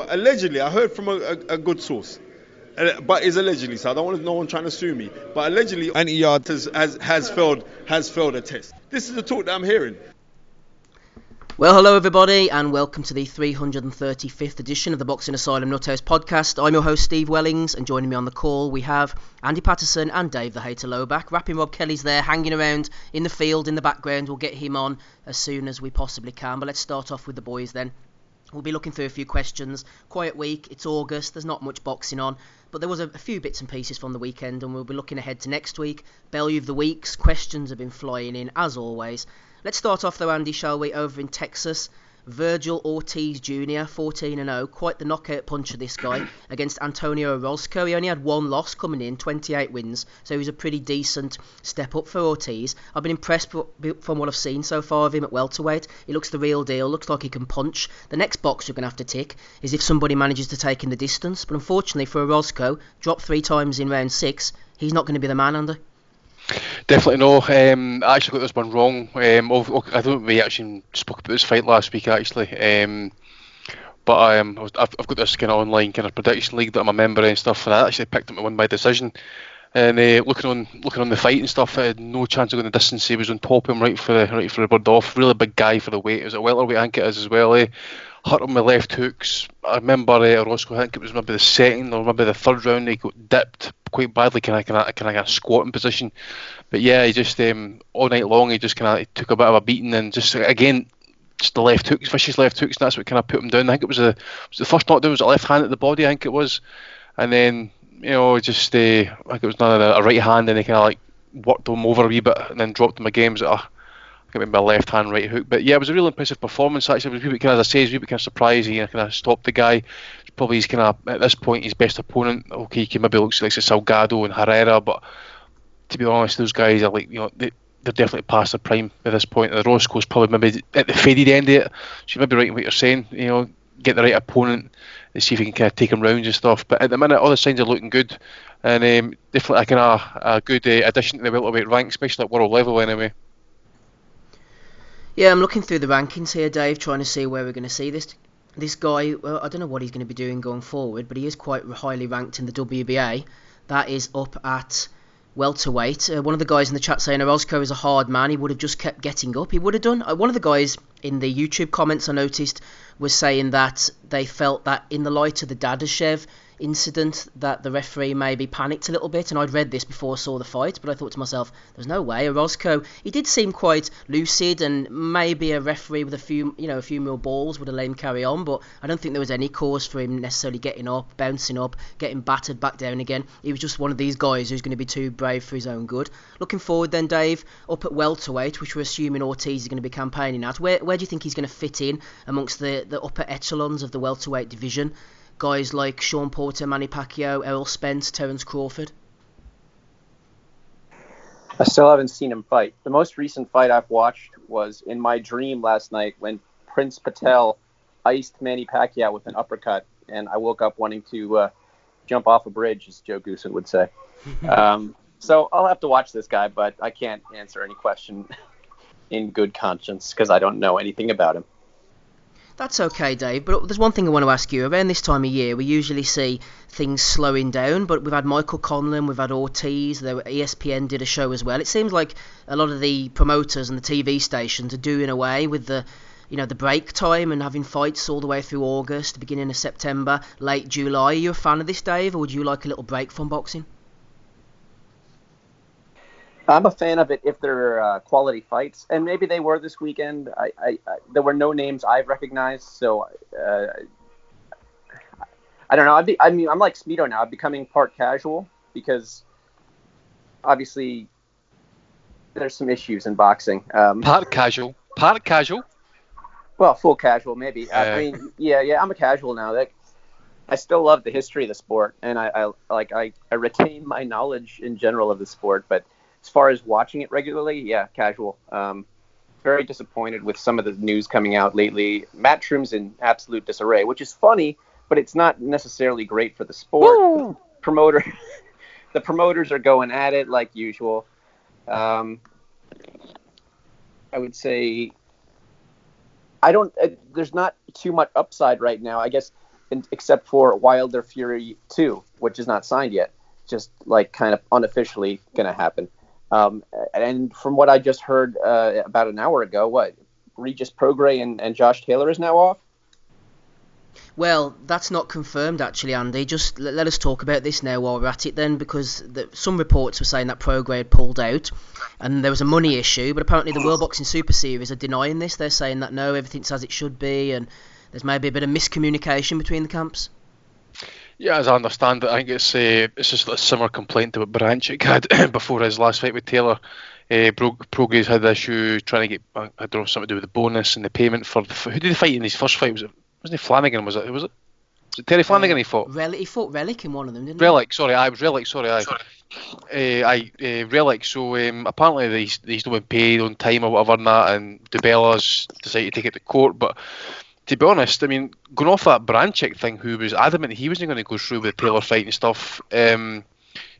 But allegedly, I heard from a good source. But it's allegedly, so I don't want no one trying to sue me. But allegedly, anti-yard has failed a test. This is the talk that I'm hearing. Well, hello everybody, and welcome to the 335th edition of the Boxing Asylum Nuthouse podcast. I'm your host, Steve Wellings, and joining me on the call we have Andy Patterson and Dave the Hater Lowback. Rapping Rob Kelly's there, hanging around in the field in the background. We'll get him on as soon as we possibly can, but let's start off with the boys then. We'll be looking through a few questions. Quiet week, it's August, there's not much boxing on, but there was a few bits and pieces from the weekend, and we'll be looking ahead to next week. Belly of the weeks, questions have been flying in, as always. Let's start off though, Andy, shall we, over in Texas. Virgil Ortiz Jr., 14-0, quite the knockout puncher this guy, against Antonio Orozco. He only had one loss coming in, 28 wins, so he was a pretty decent step up for Ortiz. I've been impressed from what I've seen so far of him at welterweight. He looks the real deal, looks like he can punch. The next box you're going to have to tick is if somebody manages to take him the distance, but unfortunately for Orozco, dropped 3 times in round 6, he's not going to be the man, Andy. Definitely no. I actually got this one wrong. I don't think we actually spoke about this fight last week actually. But I've got this kind of online kind of prediction league that I'm a member of and stuff, and I actually picked up my win by decision. And looking on the fight and stuff, I had no chance of going the distance. He was on top of him right for the bird off. Really big guy for the weight. It was a welterweight, I think it is as well. Hurt him with left hooks. I remember Orozco, I think it was maybe the second or maybe the third round, he got dipped quite badly, kind of squatting position. But yeah, he just all night long he just kind of took a bit of a beating, and just again just the left hooks, vicious left hooks, and that's what kind of put him down. I think it was the first knockdown was a left hand at the body, I think it was, and then just I think it was a right hand, and he kind of like worked him over a wee bit and then dropped him again. It was maybe a left hand right hook, but yeah, it was a real impressive performance actually. It was a wee bit, as I say, kind of surprised he kind of stopped the guy. It's probably he's kind of at this point his best opponent. Okay, he maybe looks like Salgado and Herrera, but to be honest, those guys are like they're definitely past their prime at this point. The Roscoe's probably maybe at the faded end of it. So you may be right in what you're saying. Get the right opponent and see if he can kind of take him rounds and stuff. But at the minute, all the signs are looking good, and definitely a good addition to the welterweight rank, especially at world level anyway. Yeah, I'm looking through the rankings here, Dave, trying to see where we're going to see this guy. Well, I don't know what he's going to be doing going forward, but he is quite highly ranked in the WBA. That is up at welterweight. One of the guys in the chat saying Orozco is a hard man. He would have just kept getting up. He would have done. One of the guys in the YouTube comments I noticed was saying that they felt that in the light of the Dadashev incident that the referee maybe panicked a little bit, and I'd read this before I saw the fight, but I thought to myself, there's no way. Orozco, he did seem quite lucid, and maybe a referee with a few more balls would have let him carry on, but I don't think there was any cause for him necessarily getting up, bouncing up, getting battered back down again. He was just one of these guys who's going to be too brave for his own good. Looking forward then, Dave, up at welterweight, which we're assuming Ortiz is going to be campaigning at. Where do you think he's going to fit in amongst the upper echelons of the welterweight division? Guys like Sean Porter, Manny Pacquiao, Errol Spence, Terence Crawford. I still haven't seen him fight. The most recent fight I've watched was in my dream last night when Prince Patel iced Manny Pacquiao with an uppercut, and I woke up wanting to jump off a bridge, as Joe Goosen would say. So I'll have to watch this guy, but I can't answer any question in good conscience because I don't know anything about him. That's okay, Dave, but there's one thing I want to ask you. Around this time of year, we usually see things slowing down, but we've had Michael Conlon, we've had Ortiz, ESPN did a show as well. It seems like a lot of the promoters and the TV stations are doing away with the break time and having fights all the way through August, the beginning of September, late July. Are you a fan of this, Dave, or would you like a little break from boxing? I'm a fan of it if they're quality fights, and maybe they were this weekend. There were no names I've recognized, so I don't know. I'm like Smeeto now. I'm becoming part casual because obviously there's some issues in boxing. Part casual. Well, full casual maybe. Yeah. I'm a casual now. I still love the history of the sport, and I retain my knowledge in general of the sport, but as far as watching it regularly, yeah, casual. Very disappointed with some of the news coming out lately. Matchroom's in absolute disarray, which is funny, but it's not necessarily great for the sport. The promoters are going at it like usual. I would say there's not too much upside right now. I guess except for Wilder Fury 2, which is not signed yet, just like kind of unofficially going to happen. And from what I just heard about an hour ago, Regis Prograis and Josh Taylor is now off? Well, that's not confirmed actually, Andy. Just let us talk about this now while we're at it then, because some reports were saying that Prograis had pulled out and there was a money issue, but apparently the World Boxing Super Series are denying this. They're saying that no, everything's as it should be, and there's maybe a bit of miscommunication between the camps. Yeah, as I understand it, I think it's just a similar complaint to what Baranchik had before his last fight with Taylor. Prograis had the issue trying to get, I don't know, something to do with the bonus and the payment for who did he fight in his first fight? Wasn't it Flanagan? Was it Terry Flanagan he fought? He fought Relic in one of them, didn't Relic, he? It was Relic, Relic. So apparently he's not been paid on time or whatever and that, and DiBella's decided to take it to court. But to be honest, I mean, going off that Baranchik thing, who was adamant he wasn't going to go through with the Taylor fight and stuff, it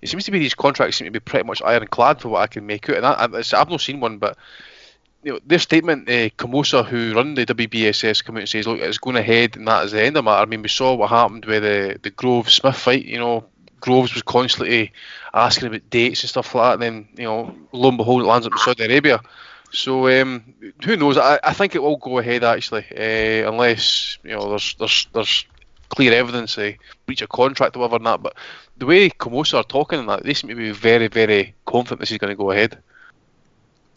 seems to be these contracts seem to be pretty much ironclad for what I can make out. And I've not seen one, but their statement, Camosa, who run the WBSS, come out and says, look, it's going ahead and that is the end of the matter. I mean, we saw what happened with the Groves-Smith fight. Groves was constantly asking about dates and stuff like that, and then, lo and behold, it lands up in Saudi Arabia. So, who knows? I think it will go ahead, actually, unless, there's clear evidence of breach of contract or whatever and that. But the way Camosa are talking and that, they seem to be very, very confident this is going to go ahead.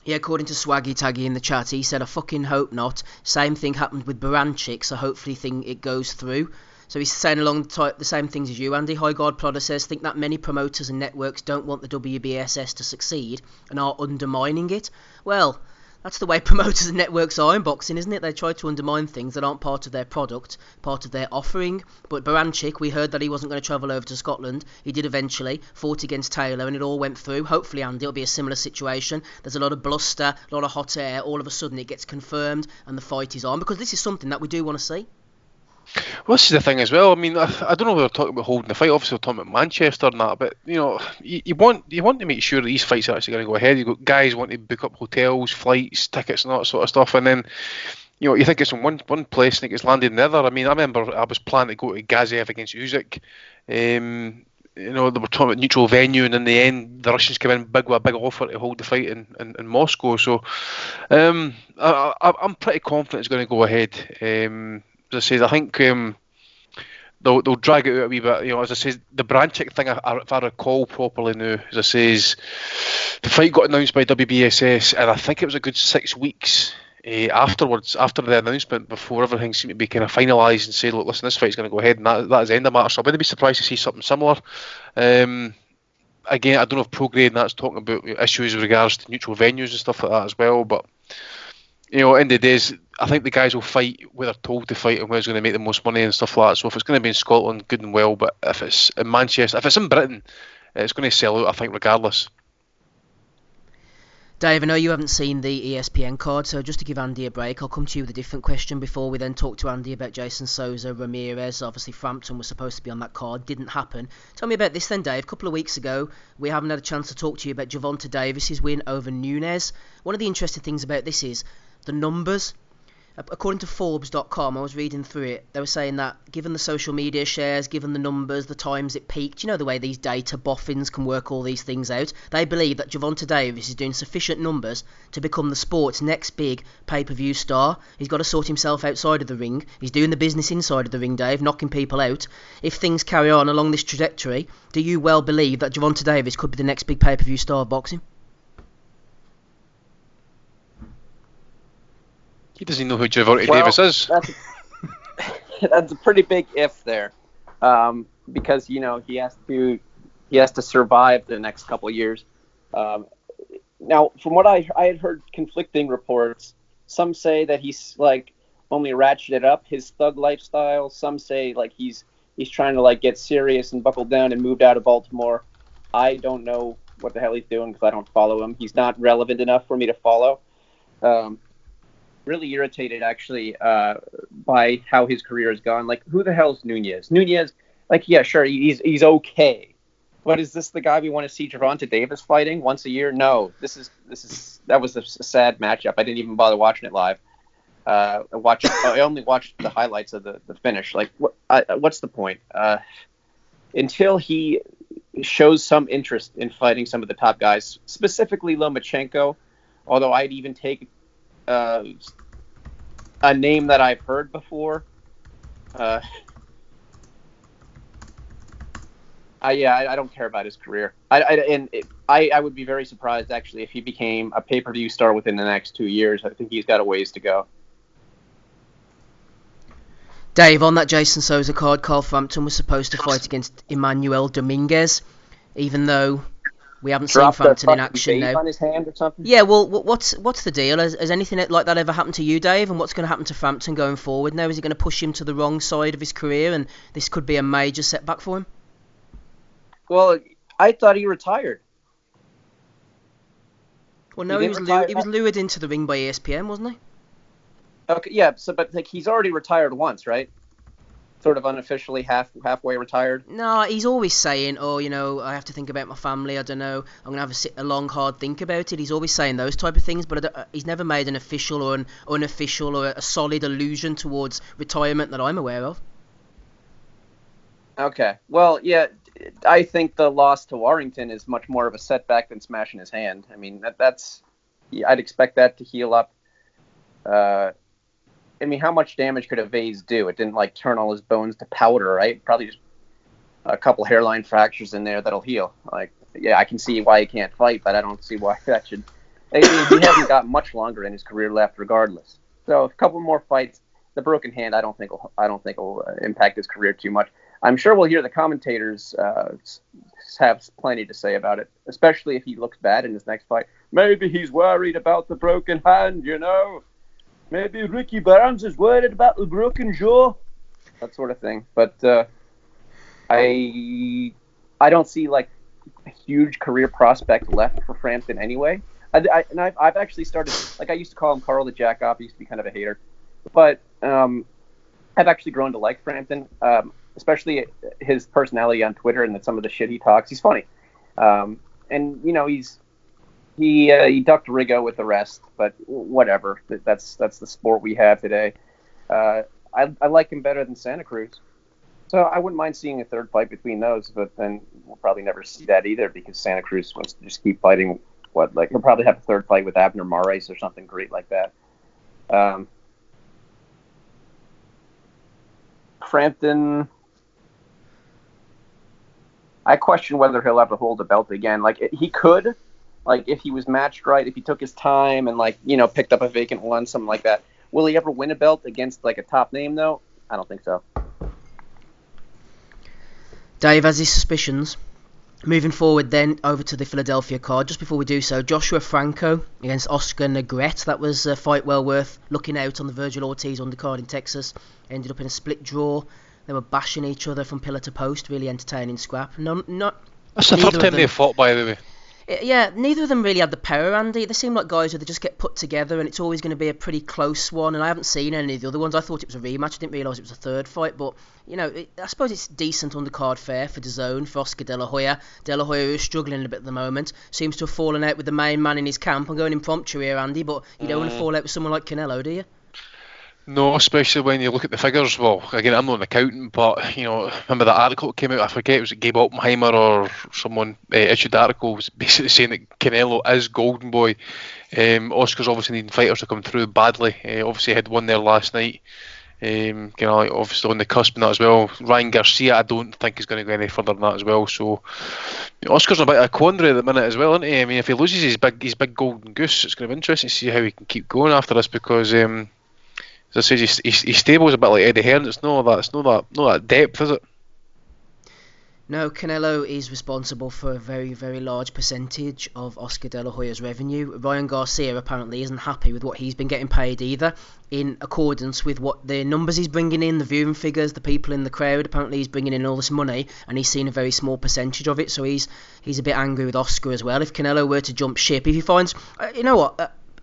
Yeah, according to Swaggy Taggy in the chat, he said, I fucking hope not. Same thing happened with Baranchik, so hopefully it goes through. So he's saying along the same things as you, Andy. Highguard Plodder says, think that many promoters and networks don't want the WBSS to succeed and are undermining it. Well, that's the way promoters and networks are in boxing, isn't it? They try to undermine things that aren't part of their product, part of their offering. But Baranchik, we heard that he wasn't going to travel over to Scotland. He did eventually, fought against Taylor, and it all went through. Hopefully, Andy, it'll be a similar situation. There's a lot of bluster, a lot of hot air. All of a sudden, it gets confirmed, and the fight is on. Because this is something that we do want to see. Well, this is the thing as well. I mean, I don't know if we're talking about holding the fight. Obviously, we're talking about Manchester and that. But you want to make sure that these fights are actually going to go ahead. You got guys want to book up hotels, flights, tickets, and all that sort of stuff. And then you think it's in one place and it gets landed in the other. I mean, I remember I was planning to go to Gaziev against Usyk. They were talking about neutral venue, and in the end, the Russians came in with a big offer to hold the fight in Moscow. So I'm pretty confident it's going to go ahead. As I say, I think they'll drag it out a wee bit. As I say, the Baranchik thing, if I recall properly now, as I say, the fight got announced by WBSS, and I think it was a good 6 weeks afterwards, after the announcement, before everything seemed to be kind of finalised and say, look, listen, this fight's going to go ahead, and that is the end of the matter. So I wouldn't be surprised to see something similar. Again, I don't know if Prograis and that's talking about issues with regards to neutral venues and stuff like that as well, but end of the days, I think the guys will fight where they're told to fight and where's going to make the most money and stuff like that. So if it's going to be in Scotland, good and well, but if it's in Manchester, if it's in Britain, it's going to sell out, I think, regardless. Dave, I know you haven't seen the ESPN card, so just to give Andy a break, I'll come to you with a different question before we then talk to Andy about Jason Souza, Ramirez. Obviously, Frampton was supposed to be on that card, didn't happen. Tell me about this then, Dave. A couple of weeks ago, we haven't had a chance to talk to you about Gervonta Davis' win over Nunes. One of the interesting things about this is the numbers. According to Forbes.com, I was reading through it, they were saying that given the social media shares, given the numbers, the times it peaked, the way these data boffins can work all these things out, they believe that Gervonta Davis is doing sufficient numbers to become the sport's next big pay-per-view star. He's got to sort himself outside of the ring. He's doing the business inside of the ring, Dave, knocking people out. If things carry on along this trajectory, do you well believe that Gervonta Davis could be the next big pay-per-view star of boxing? He doesn't know who Gervonta Davis is. That's a pretty big if there, because he has to survive the next couple of years. Now, from what I had heard conflicting reports, some say that he's only ratcheted up his thug lifestyle. Some say he's trying to get serious and buckle down and moved out of Baltimore. I don't know what the hell he's doing because I don't follow him. He's not relevant enough for me to follow. Really irritated actually by how his career has gone. Who the hell's Nunes? Nunes, yeah, sure, he's okay, but is this the guy we want to see Gervonta Davis fighting once a year? No, that was a sad matchup. I didn't even bother watching it live. I only watched the highlights of the finish. what's the point? Until he shows some interest in fighting some of the top guys, specifically Lomachenko, although I'd even take a name that I've heard before. I don't care about his career. I would be very surprised, actually, if he became a pay-per-view star within the next 2 years. I think he's got a ways to go. Dave, on that Jason Souza card, Carl Frampton was supposed to fight against Emmanuel Dominguez, even though we haven't seen Frampton in action now. On his hand or something? Yeah, well, what's the deal? Has anything like that ever happened to you, Dave? And what's going to happen to Frampton going forward now? Is it going to push him to the wrong side of his career, and this could be a major setback for him? Well, I thought he retired. Well, no, he was lured into the ring by ESPN, wasn't he? Okay, yeah, but he's already retired once, right? Sort of unofficially halfway retired. No, he's always saying, I have to think about my family. I don't know. I'm gonna have a long, hard think about it. He's always saying those type of things, but he's never made an official or an unofficial or a solid allusion towards retirement that I'm aware of. Okay, well, yeah, I think the loss to Warrington is much more of a setback than smashing his hand. I mean, I'd expect that to heal up. How much damage could a vase do? It didn't turn all his bones to powder, right? Probably just a couple hairline fractures in there that'll heal. I can see why he can't fight, but I don't see why that should. He hasn't got much longer in his career left, regardless. So a couple more fights. The broken hand, I don't think will impact his career too much. I'm sure we'll hear the commentators have plenty to say about it, especially if he looks bad in his next fight. Maybe he's worried about the broken hand, Maybe Ricky Barnes is worried about the broken jaw. That sort of thing. But I don't see a huge career prospect left for Frampton anyway. I've actually started, I used to call him Carl the Jackoff. I used to be kind of a hater. But I've actually grown to like Frampton, especially his personality on Twitter and some of the shit he talks. He's funny. He ducked Rigo with the rest, but whatever. That's the sport we have today. I like him better than Santa Cruz. So I wouldn't mind seeing a third fight between those, but then we'll probably never see that either because Santa Cruz wants to just keep fighting. He'll probably have a third fight with Abner Mares or something great like that. Frampton, I question whether he'll ever hold a belt again. He could. If he was matched right, if he took his time and picked up a vacant one, something like that. Will he ever win a belt against a top name though? I don't think so. Dave has his suspicions. Moving forward then over to the Philadelphia card. Just before we do so, Joshua Franco against Oscar Negrete. That was a fight well worth looking out on the Virgil Ortiz undercard in Texas. Ended up in a split draw. They were bashing each other from pillar to post. Really entertaining scrap. That's the third time they fought, by the way. Yeah, neither of them really had the power, Andy. They seem like guys who they just get put together and it's always going to be a pretty close one, and I haven't seen any of the other ones. I thought it was a rematch. I didn't realise it was a third fight, but, I suppose it's decent undercard fare for DAZN, for Oscar De La Hoya. De La Hoya is struggling a bit at the moment. Seems to have fallen out with the main man in his camp. I'm going impromptu here, Andy, but you don't want to fall out with someone like Canelo, do you? No, especially when you look at the figures. Well, again, I'm not an accountant, but, remember that article that came out? I forget, it was Gabe Oppenheimer or someone issued the article basically saying that Canelo is Golden Boy. Oscar's obviously needing fighters to come through badly. Obviously had one there last night. Obviously on the cusp of that as well. Ryan Garcia, I don't think is going to go any further than that as well. So Oscar's in a bit of a quandary at the minute as well, isn't he? I mean, if he loses his big golden goose, it's going to be interesting to see how he can keep going after this because... as I said, his stable's a bit like Eddie Hearn. It's not that depth, is it? No, Canelo is responsible for a very, very large percentage of Oscar De La Hoya's revenue. Ryan Garcia apparently isn't happy with what he's been getting paid either, in accordance with what the numbers he's bringing in, the viewing figures, the people in the crowd. Apparently he's bringing in all this money and he's seen a very small percentage of it, so he's a bit angry with Oscar as well. If Canelo were to jump ship, if he finds...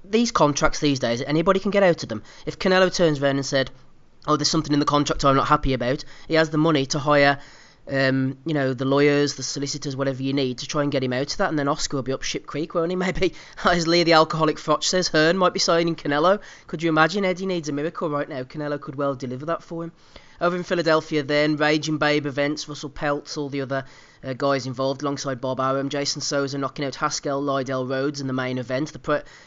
these contracts these days, anybody can get out of them. If Canelo turns around and said, there's something in the contract I'm not happy about, he has the money to hire, the lawyers, the solicitors, whatever you need to try and get him out of that, and then Oscar will be up Ship Creek, won't he? Maybe, as Lee the Alcoholic Frotch says, Hearn might be signing Canelo. Could you imagine? Eddie needs a miracle right now. Canelo could well deliver that for him. Over in Philadelphia then, Raging Babe events, Russell Peltz, all the other guys involved alongside Bob Arum, Jason Souza knocking out Haskell Lydell Rhodes in the main event.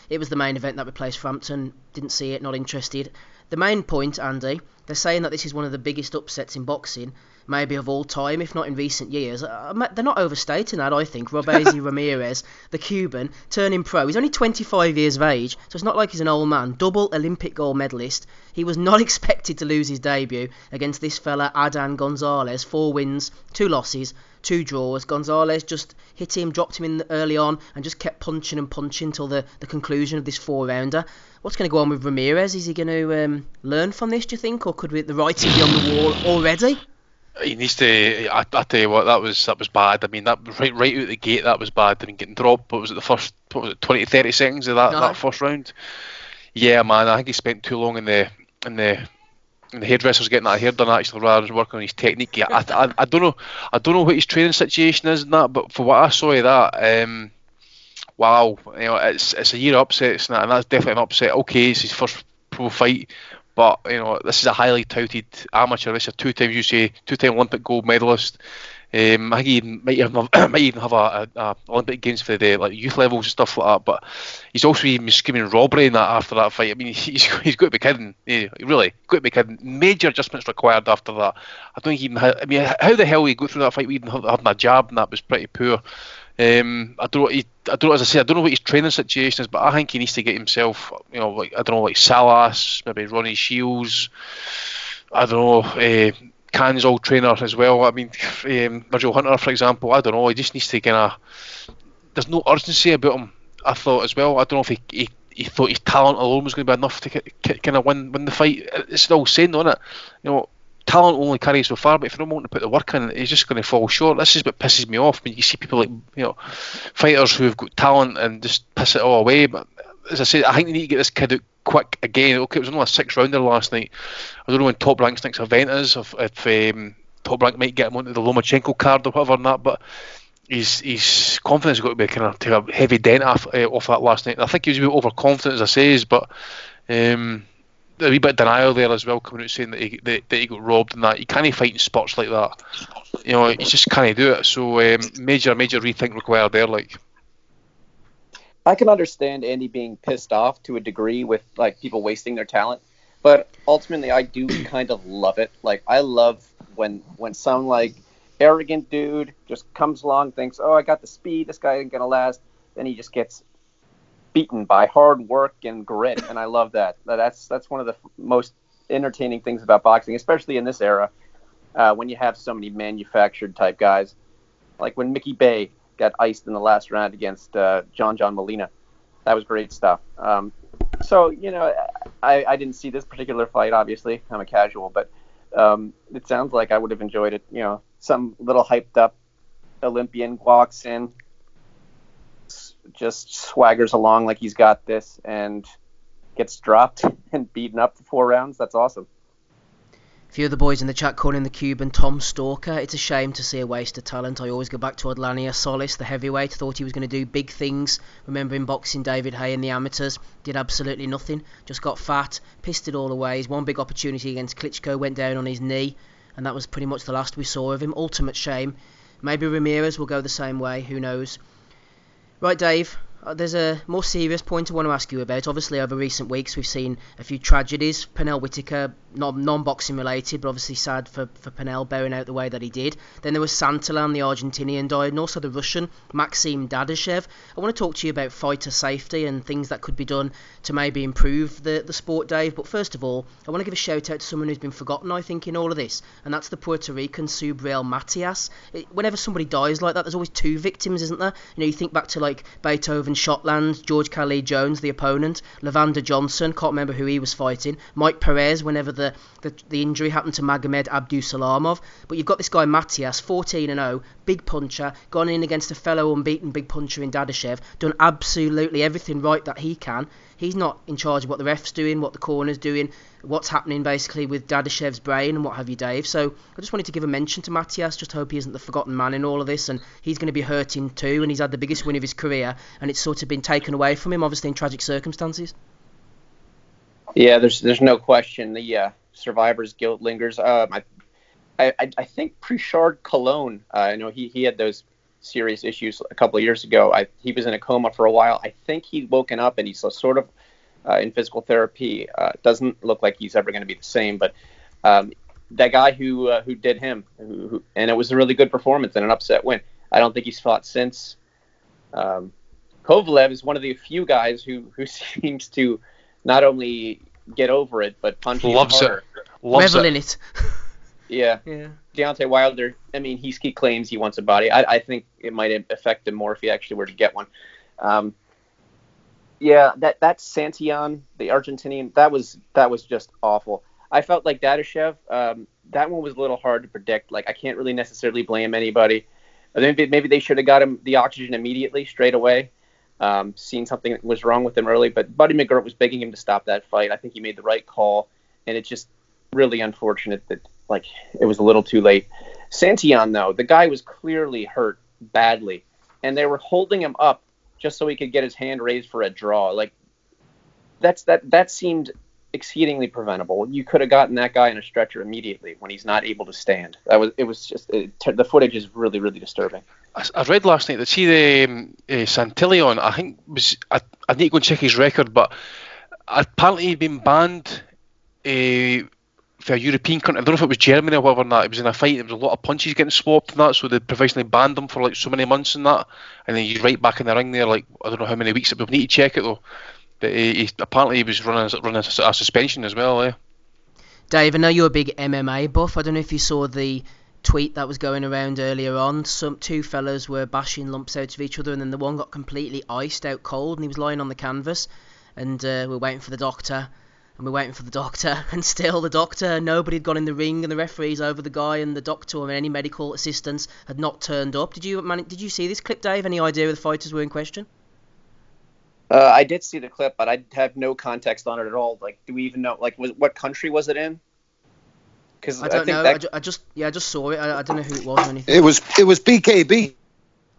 It was the main event that replaced Frampton. Didn't see it, not interested. The main point, Andy, they're saying that this is one of the biggest upsets in boxing, maybe of all time, if not in recent years. They're not overstating that, I think. Robeisy Ramirez, the Cuban, turning pro. He's only 25 years of age, so it's not like he's an old man. Double Olympic gold medalist. He was not expected to lose his debut against this fella, Adan Gonzalez. 4 wins, 2 losses, 2 draws. Gonzalez just hit him, dropped him in early on, and just kept punching and punching until the conclusion of this 4-rounder. What's going to go on with Ramirez? Is he going to learn from this, do you think, or could the writing be on the wall already? He needs to. I tell you what, that was bad. I mean, that right out the gate, that was bad. I mean, getting dropped. What was it, the first? 20-30 seconds of that first round? Yeah, man. I think he spent too long in the hairdresser's getting that hair done actually, rather than working on his technique. Yeah, I don't know what his training situation is in that, but for what I saw of that, wow, it's a year of upsets, and that's definitely an upset. Okay, it's his first pro fight. But, this is a highly touted amateur. This is a 2-time USA, 2-time Olympic gold medalist. I think he might even have a Olympic Games for the youth levels and stuff like that. But he's also even screaming robbery in that after that fight. I mean, he's got to be kidding. Really, got to be kidding. Major adjustments required after that. I don't even. I mean, how the hell he go through that fight? We even having a jab, and that was pretty poor. I don't know. As I say, I don't know what his training situation is, but I think he needs to get himself, like Salas, maybe Ronnie Shields, I don't know, Can's old trainer as well. I mean, Virgil Hunter, for example. I don't know. He just needs to there's no urgency about him, I thought as well. I don't know if he thought his talent alone was going to be enough to kind of win the fight. It's still saying, isn't it? Talent only carries so far, but if you don't want to put the work in, he's just going to fall short. This is what pisses me off when you see people like, fighters who have got talent and just piss it all away. But as I said, I think they need to get this kid out quick again. Okay, it was only a 6-rounder last night. I don't know when Top Rank's next event is, if Top Rank might get him onto the Lomachenko card or whatever and that, but his confidence has got to be kind of take a heavy dent off that last night. And I think he was a bit overconfident, as I say, but a wee bit of denial there as well, coming out saying that he got robbed and that. He can't fight in spots like that. He just can't do it. So major rethink required there. I can understand Andy being pissed off to a degree with people wasting their talent, but ultimately I do kind of love it. I love when some arrogant dude just comes along, thinks, oh, I got the speed, this guy ain't gonna last, then he just gets beaten by hard work and grit, and I love that. That's one of the most entertaining things about boxing, especially in this era, when you have so many manufactured type guys, like when Mickey Bay got iced in the last round against John Molina. That was great stuff. So I didn't see this particular fight. Obviously, I'm a casual, but it sounds like I would have enjoyed it. Some little hyped up Olympian walks in, just swaggers along like he's got this, and gets dropped and beaten up for 4 rounds. That's awesome. A few of the boys in the chat calling the Cuban Tom Stalker. It's a shame to see a waste of talent. I always go back to Odlania Solis, the heavyweight. Thought he was going to do big things. Remember him boxing David Hay in the amateurs. Did absolutely nothing. Just got fat, pissed it all away. His one big opportunity against Klitschko went down on his knee, and that was pretty much the last we saw of him. Ultimate shame. Maybe Ramirez will go the same way. Who knows? Right, Dave. There's a more serious point I want to ask you about. Obviously, over recent weeks, we've seen a few tragedies. Pernell Whitaker, non-boxing related, but obviously sad for Pernell bearing out the way that he did. Then there was Santalan, the Argentinian, died, and also the Russian, Maxim Dadashev. I want to talk to you about fighter safety and things that could be done to maybe improve the sport, Dave. But first of all, I want to give a shout out to someone who's been forgotten, I think, in all of this, and that's the Puerto Rican Subriel Matias. Whenever somebody dies like that, there's always 2 victims, isn't there? You think back to Beethoven, Shotland, George Khalid Jones, the opponent, Lavanda Johnson, can't remember who he was fighting, Mike Perez, whenever the injury happened to Magomed Abdusalamov. But you've got this guy Matias, 14-0, big puncher, gone in against a fellow unbeaten big puncher in Dadashev, done absolutely everything right that he can. He's not in charge of what the ref's doing, what the corner's doing, what's happening basically with Dadashev's brain and what have you, Dave. So I just wanted to give a mention to Matias, just hope he isn't the forgotten man in all of this, and he's going to be hurting too, and he's had the biggest win of his career, and it's sort of been taken away from him, obviously in tragic circumstances. Yeah, there's no question. The survivor's guilt lingers. I think Prichard Cologne, I know he had those serious issues a couple of years ago. He was in a coma for a while. I think he's woken up and he's sort of in physical therapy. Doesn't look like he's ever going to be the same. But that guy who did him, and it was a really good performance and an upset win. I don't think he's fought since. Kovalev is one of the few guys who seems to not only get over it, but punch loves harder. Revel in it. Yeah. Deontay Wilder, I mean, he claims he wants a body. I think it might affect him more if he actually were to get one. That Santillan, the Argentinian, that was just awful. I felt like Dadashev, that one was a little hard to predict. Like, I can't really necessarily blame anybody. Maybe they should have got him the oxygen immediately, straight away. Seen something that was wrong with him early, but Buddy McGirt was begging him to stop that fight. I think he made the right call, and it's just really unfortunate that it was a little too late. Santillan, though, the guy was clearly hurt badly, and they were holding him up just so he could get his hand raised for a draw. Like, that seemed exceedingly preventable. You could have gotten that guy in a stretcher immediately when he's not able to stand. The footage is really, really disturbing. I read last night that the Santillan, I think I need to go and check his record, but apparently he'd been banned for a European country. I don't know if it was Germany or whatever. It was in a fight. There was a lot of punches getting swapped and that, so they provisionally banned him for so many months and that. And then he's right back in the ring there. I don't know how many weeks. We need to check it though. But apparently he was running a suspension as well. Eh? Dave, I know you're a big MMA buff. I don't know if you saw the tweet that was going around earlier on. Two fellas were bashing lumps out of each other, and then the one got completely iced out cold, and he was lying on the canvas, and we're waiting for the doctor. And still the doctor, nobody had gone in the ring, and the referee's over the guy, and the doctor or any medical assistants had not turned up. Did you see this clip, Dave? Any idea who the fighters were in question? I did see the clip, but I have no context on it at all. Do we even know? What country was it in? Because I don't know. I just saw it. I don't know who it was or anything. It was BKB.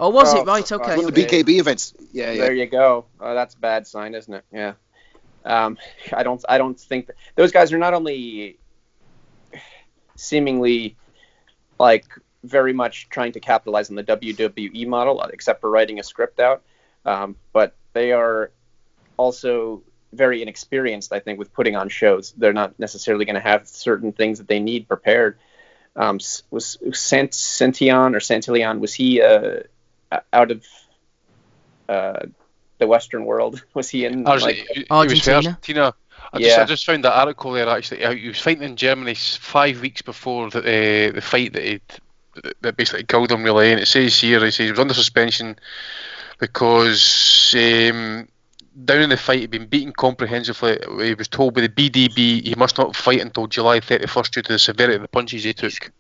Oh, was it? Right, okay. One of the BKB events. Yeah. There you go. Oh, that's a bad sign, isn't it? Yeah. I don't think that those guys are not only seemingly very much trying to capitalize on the WWE model, except for writing a script out, but they are also very inexperienced, I think, with putting on shows. They're not necessarily going to have certain things that they need prepared. Was Santillan, was he out of the Western world? Was he in Argentina? I just found that article there actually. He was fighting in Germany 5 weeks before the fight that basically killed him, really. And it says here, he was under suspension because down in the fight he'd been beaten comprehensively. He was told by the BDB he must not fight until July 31st due to the severity of the punches he took.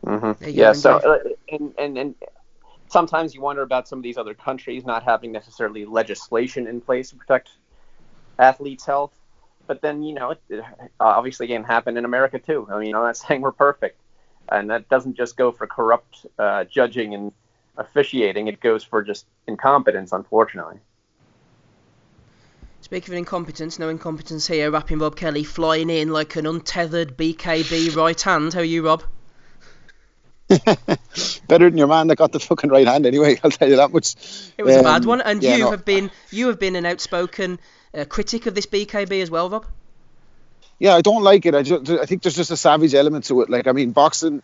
Mm-hmm. Yeah, so and sometimes you wonder about some of these other countries not having necessarily legislation in place to protect athletes' health. But then, it obviously can happen in America too. I mean, I'm not saying we're perfect. And that doesn't just go for corrupt judging and officiating. It goes for just incompetence, unfortunately. Speaking of incompetence, no incompetence here. Rapping Rob Kelly flying in like an untethered BKB right hand. How are you, Rob? Better than your man that got the fucking right hand anyway, I'll tell you that much. It was a bad one, and you have been an outspoken critic of this BKB as well, Rob. Yeah, I don't like it. I think there's just a savage element to it. Boxing,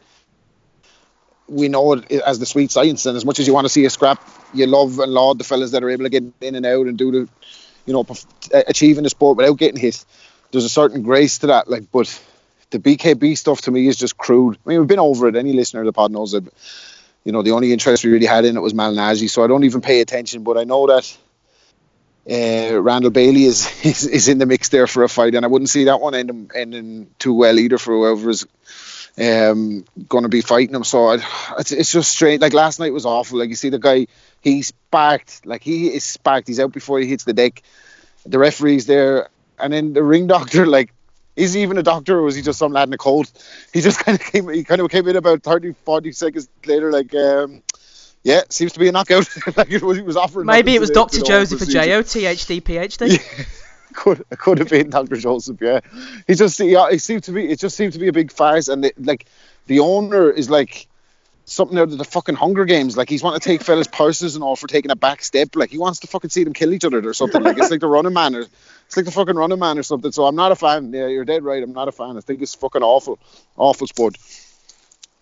we know it as the sweet science, and as much as you want to see a scrap, you love and laud the fellas that are able to get in and out and do achieving the sport without getting hit. There's a certain grace to that, but the BKB stuff to me is just crude. I mean, we've been over it. Any listener of the pod knows that, the only interest we really had in it was Malinaji, so I don't even pay attention. But I know that Randall Bailey is in the mix there for a fight, and I wouldn't see that one ending too well either for whoever is going to be fighting him. So it's just strange. Last night was awful. You see the guy, he's sparked. He is sparked. He's out before he hits the deck. The referee's there, and then the ring doctor, is he even a doctor, or was he just some lad in a coat? He just kind of came in about 30-40 seconds later, seems to be a knockout. He was offering. Maybe it was Dr. Joseph Ajayo, THD, PhD. could have been Dr. Joseph. Yeah, it just seemed to be a big farce, and the owner is like something out of the fucking Hunger Games. Like, he's wanting to take fellas' purses and all for taking a back step. Like, he wants to fucking see them kill each other or something. Like, it's like the Running Man, or it's like the fucking Running Man or something. So I'm not a fan. Yeah, you're dead right. I'm not a fan. I think it's fucking awful sport.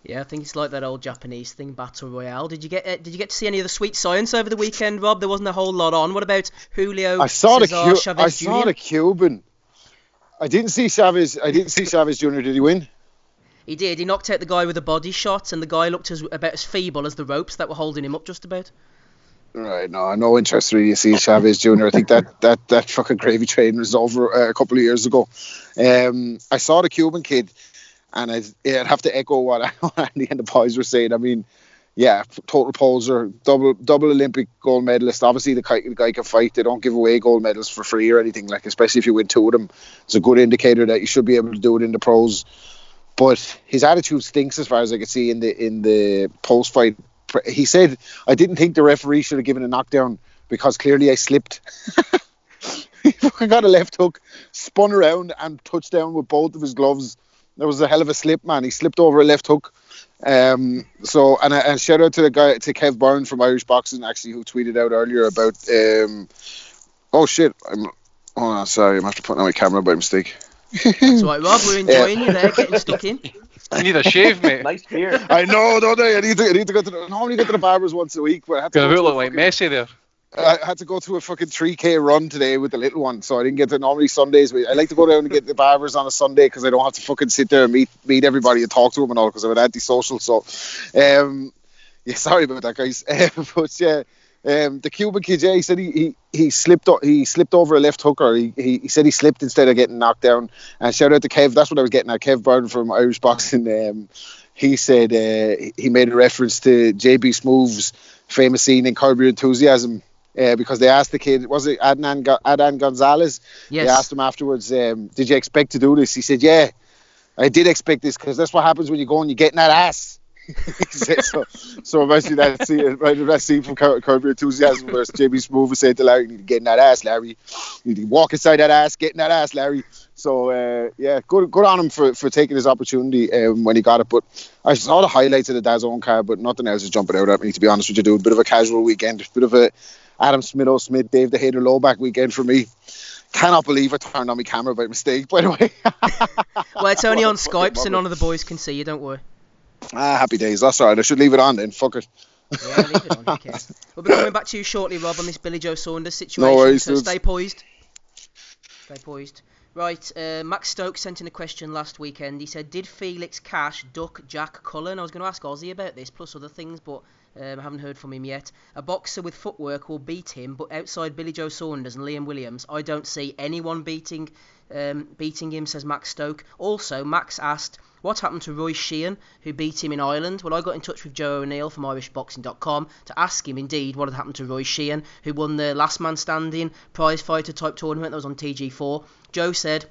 Yeah, I think it's like that old Japanese thing, Battle Royale. Did you get to see any of the sweet science over the weekend, Rob? There wasn't a whole lot on. What about Julio Chavez Jr.? I saw the Cuban. I didn't see Chavez Jr. Did he win? He did. He knocked out the guy with a body shot, and the guy looked about as feeble as the ropes that were holding him up just about. Right, no interest really to see Chavez Jr. I think that fucking gravy train was over a couple of years ago. I saw the Cuban kid, and I'd have to echo what Andy and the boys were saying. I mean, yeah, total poser, double Olympic gold medalist. Obviously, the guy can fight. They don't give away gold medals for free or anything, like, especially if you win 2 of them. It's a good indicator that you should be able to do it in the pros. But his attitude stinks, as far as I could see in the post-fight. He said, "I didn't think the referee should have given a knockdown because clearly I slipped." He fucking got a left hook, spun around and touched down with both of his gloves. That was a hell of a slip, man. He slipped over a left hook. And shout out to the guy, to Kev Byrne from Irish Boxing, actually, who tweeted out earlier about oh shit, hold on, sorry, I'm have to put on my camera by mistake. That's right, Rob, we're enjoying you there, getting stuck in. I need a shave, mate. Nice beard. I know, don't I? I need to go to normally go to the barbers once a week, but I had to look like Messi there. I had to go to a fucking 3k run today with the little one, so I didn't get to. Normally Sundays, I like to go down and get the barbers on a Sunday because I don't have to fucking sit there and meet everybody and talk to them and all, because I'm an antisocial. So, yeah, sorry about that, guys. But yeah, the Cuban kid, yeah, he said he slipped over a left hook, or he said he slipped instead of getting knocked down. And shout out to Kev. That's what I was getting at. Kev Byrne from Irish Boxing. He said he made a reference to JB Smooth's famous scene in Curb Your Enthusiasm. Because they asked the kid, was it Adnan Gonzalez? Yes. They asked him afterwards, did you expect to do this? He said, yeah, I did expect this, because that's what happens when you go and you get in that ass. He said, so imagine that scene from Curb Your Enthusiasm where JB Smooth was saying to Larry, you need to get in that ass, Larry. You need to walk inside that ass, get in that ass, Larry. So, yeah, good on him for taking his opportunity when he got it. But I saw the highlights of the DAZN card, but nothing else is jumping out at me, to be honest with you, dude. A bit of a casual weekend, a bit of a Adam Smith, Dave the Hater Lowback weekend for me. Cannot believe I turned on my camera by mistake, by the way. Well, it's only on Skype, so none of the boys can see you, don't worry. Happy days. That's alright. I should leave it on then. Fuck it. Yeah, leave it on. Okay. We'll be coming back to you shortly, Rob, on this Billy Joe Saunders situation. No worries, so dude. Stay poised. Right, Max Stokes sent in a question last weekend. He said, did Felix Cash duck Jack Cullen? I was going to ask Ozzy about this, plus other things, but I haven't heard from him yet. A boxer with footwork will beat him, but outside Billy Joe Saunders and Liam Williams, I don't see anyone beating him, says Max Stoke. Also, Max asked, what happened to Roy Sheehan, who beat him in Ireland? Well, I got in touch with Joe O'Neill from IrishBoxing.com to ask him, indeed, what had happened to Roy Sheehan, who won the last man standing prize fighter type tournament that was on TG4. Joe said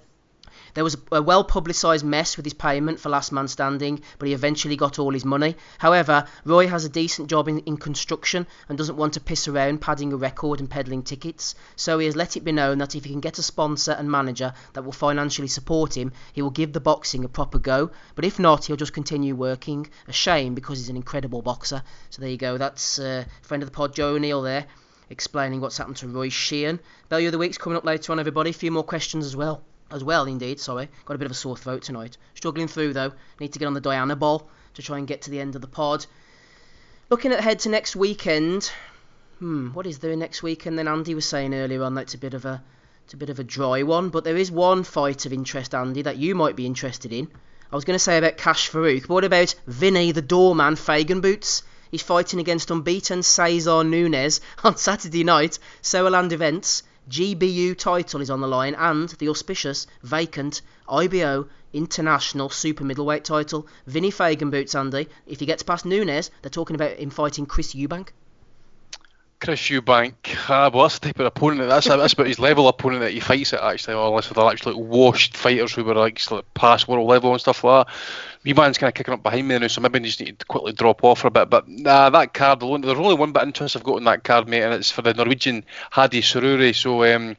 there was a well-publicised mess with his payment for last man standing, but he eventually got all his money. However, Roy has a decent job in construction and doesn't want to piss around padding a record and peddling tickets, so he has let it be known that if he can get a sponsor and manager that will financially support him, he will give the boxing a proper go, but if not, he'll just continue working. A shame, because he's an incredible boxer. So there you go, that's friend of the pod, Joe O'Neill there, explaining what's happened to Roy Sheehan. Value of the Week's coming up later on, everybody. A few more questions as well. Indeed, sorry. Got a bit of a sore throat tonight. Struggling through, though. Need to get on the Diana ball to try and get to the end of the pod. Looking ahead to next weekend. What is there next weekend then? Andy was saying earlier on that it's a bit of a dry one, but there is one fight of interest, Andy, that you might be interested in. I was going to say about Cash Farooq, but what about Vinny the doorman Fagan Boots? He's fighting against unbeaten Cesar Nunes on Saturday night. Sowerland Events. GBU title is on the line, and the auspicious, vacant IBO International Super Middleweight title. Vinny Fagan Boots, Andy. If he gets past Nunes, they're talking about him fighting Chris Eubank. Chris Eubank, well, that's the type of opponent, that's about his level opponent that he fights at, actually, or unless they're actually washed fighters who were like past world level and stuff like that. Eubank's kind of kicking up behind me now, so maybe I just need to quickly drop off for a bit. But that card alone, there's only one bit of interest I've got in that card, mate, and it's for the Norwegian Hadi Sururi. So I've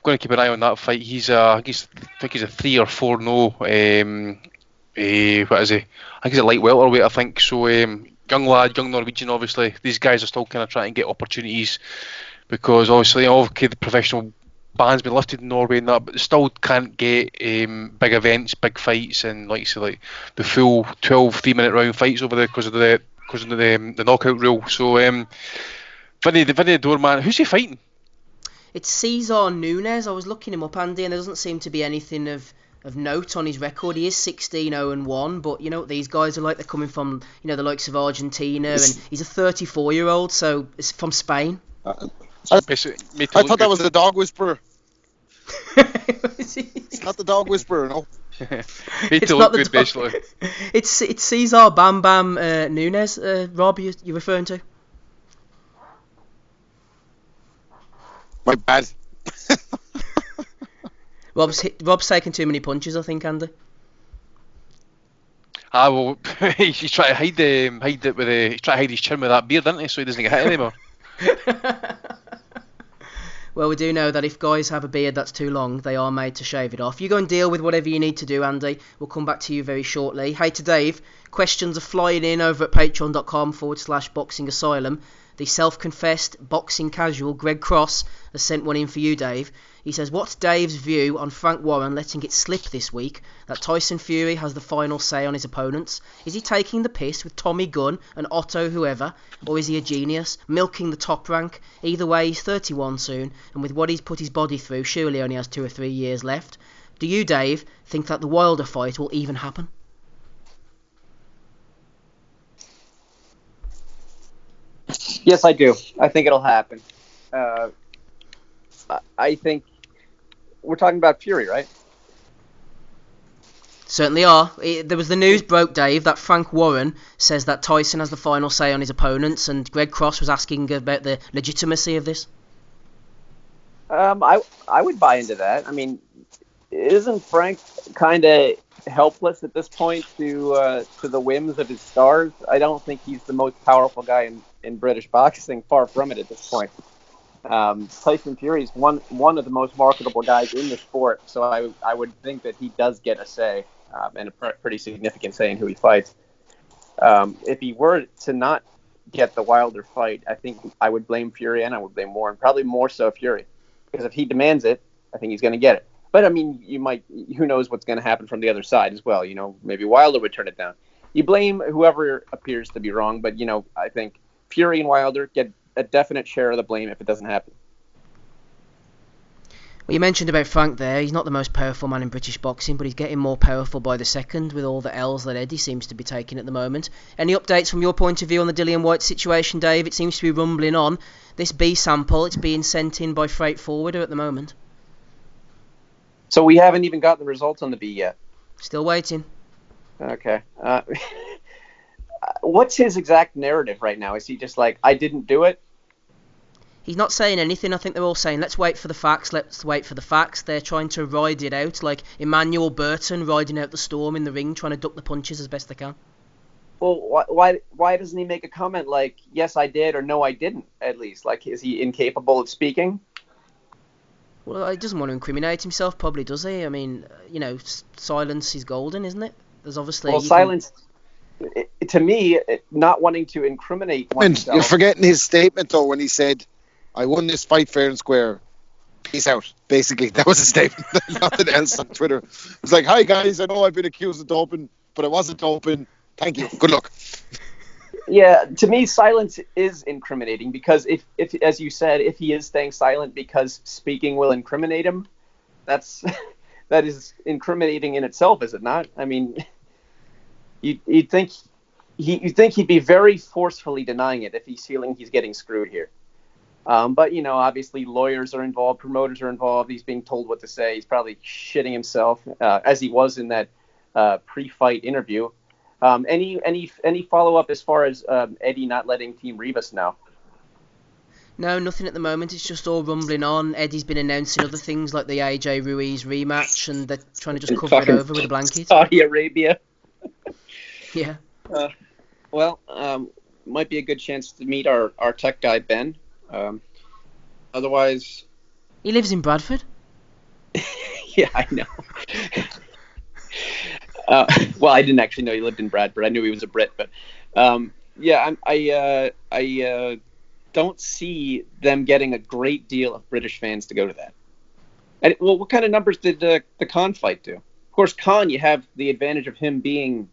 going to keep an eye on that fight. I think he's a 3 or 4-0. What is he? I think he's a light welterweight, I think. So young lad, young Norwegian, obviously. These guys are still kind of trying to get opportunities because obviously, okay, the professional ban's been lifted in Norway and that, but they still can't get big events, big fights, and like you say, like the full 12 3-minute round fights over there because of the knockout rule. So Vinny Doorman, who's he fighting? It's Cesar Nunes. I was looking him up, Andy, and there doesn't seem to be anything of note on his record. He is 16-0-1, but you know what these guys are like. They're coming from, you know, the likes of Argentina, and he's a 34-year-old, so it's from Spain. I thought that was the dog whisperer. It's not the dog whisperer, no. It's not the dog. It's Cesar Bam Bam Nunes. Rob, you referring to? My bad. Rob's taking too many punches, I think, Andy. Well, he's trying to hide it with he's trying to hide his chin with that beard, isn't he? So he doesn't get hit anymore. Well, we do know that if guys have a beard that's too long, they are made to shave it off. You go and deal with whatever you need to do, Andy. We'll come back to you very shortly. Hey, to Dave, questions are flying in over at patreon.com/Boxing Asylum. The self-confessed boxing casual Greg Cross has sent one in for you, Dave. He says, what's Dave's view on Frank Warren letting it slip this week that Tyson Fury has the final say on his opponents? Is he taking the piss with Tommy Gunn and Otto whoever, or is he a genius, milking the top rank? Either way, he's 31 soon, and with what he's put his body through, surely only has 2 or 3 years left. Do you, Dave, think that the Wilder fight will even happen? Yes, I do. I think it'll happen. I think we're talking about Fury, right? Certainly are. There was the news broke, Dave, that Frank Warren says that Tyson has the final say on his opponents, and Greg Cross was asking about the legitimacy of this. I would buy into that. I mean, isn't Frank kind of helpless at this point to the whims of his stars? I don't think he's the most powerful guy in British boxing. Far from it at this point. Tyson Fury is one of the most marketable guys in the sport, so I would think that he does get a say, and a pretty significant say in who he fights. If he were to not get the Wilder fight, I think I would blame Fury, and I would blame Warren, probably more so Fury, because if he demands it, I think he's going to get it. But I mean, who knows what's going to happen from the other side as well? You know, maybe Wilder would turn it down. You blame whoever appears to be wrong, but you know, I think Fury and Wilder get a definite share of the blame if it doesn't happen. Well, you mentioned about Frank there. He's not the most powerful man in British boxing, but he's getting more powerful by the second with all the L's that Eddie seems to be taking at the moment. Any updates from your point of view on the Dillian Whyte situation, Dave? It seems to be rumbling on. This B sample, it's being sent in by freight forwarder at the moment. So we haven't even got the results on the B yet. Still waiting. Okay. What's his exact narrative right now? Is he just like, I didn't do it? He's not saying anything. I think they're all saying, let's wait for the facts, They're trying to ride it out, like Emmanuel Burton riding out the storm in the ring, trying to duck the punches as best they can. Well, why doesn't he make a comment like, yes, I did, or no, I didn't, at least? Like, is he incapable of speaking? Well, he doesn't want to incriminate himself, probably, does he? I mean, you know, silence is golden, isn't it? There's obviously... Well, silence... To me, not wanting to incriminate oneself... You're forgetting his statement, though, when he said, I won this fight fair and square. Peace out. Basically, that was his statement. Nothing else on Twitter. It was like, hi, guys, I know I've been accused of doping, but I wasn't doping. Thank you. Good luck. Yeah, to me, silence is incriminating because if as you said, if he is staying silent because speaking will incriminate him, that is incriminating in itself, is it not? I mean... You'd think he'd be very forcefully denying it if he's feeling he's getting screwed here. But, you know, obviously lawyers are involved, promoters are involved. He's being told what to say. He's probably shitting himself, as he was in that pre-fight interview. Any follow-up as far as Eddie not letting Team Rivas know? No, nothing at the moment. It's just all rumbling on. Eddie's been announcing other things like the AJ Ruiz rematch, and they're trying to just cover it over with a blanket. Saudi Arabia. Yeah. Might be a good chance to meet our tech guy, Ben. Otherwise... He lives in Bradford. Yeah, I know. Well, I didn't actually know he lived in Bradford. I knew he was a Brit, but yeah, I don't see them getting a great deal of British fans to go to that. And, well, what kind of numbers did the Khan fight do? Of course, Khan, you have the advantage of him being,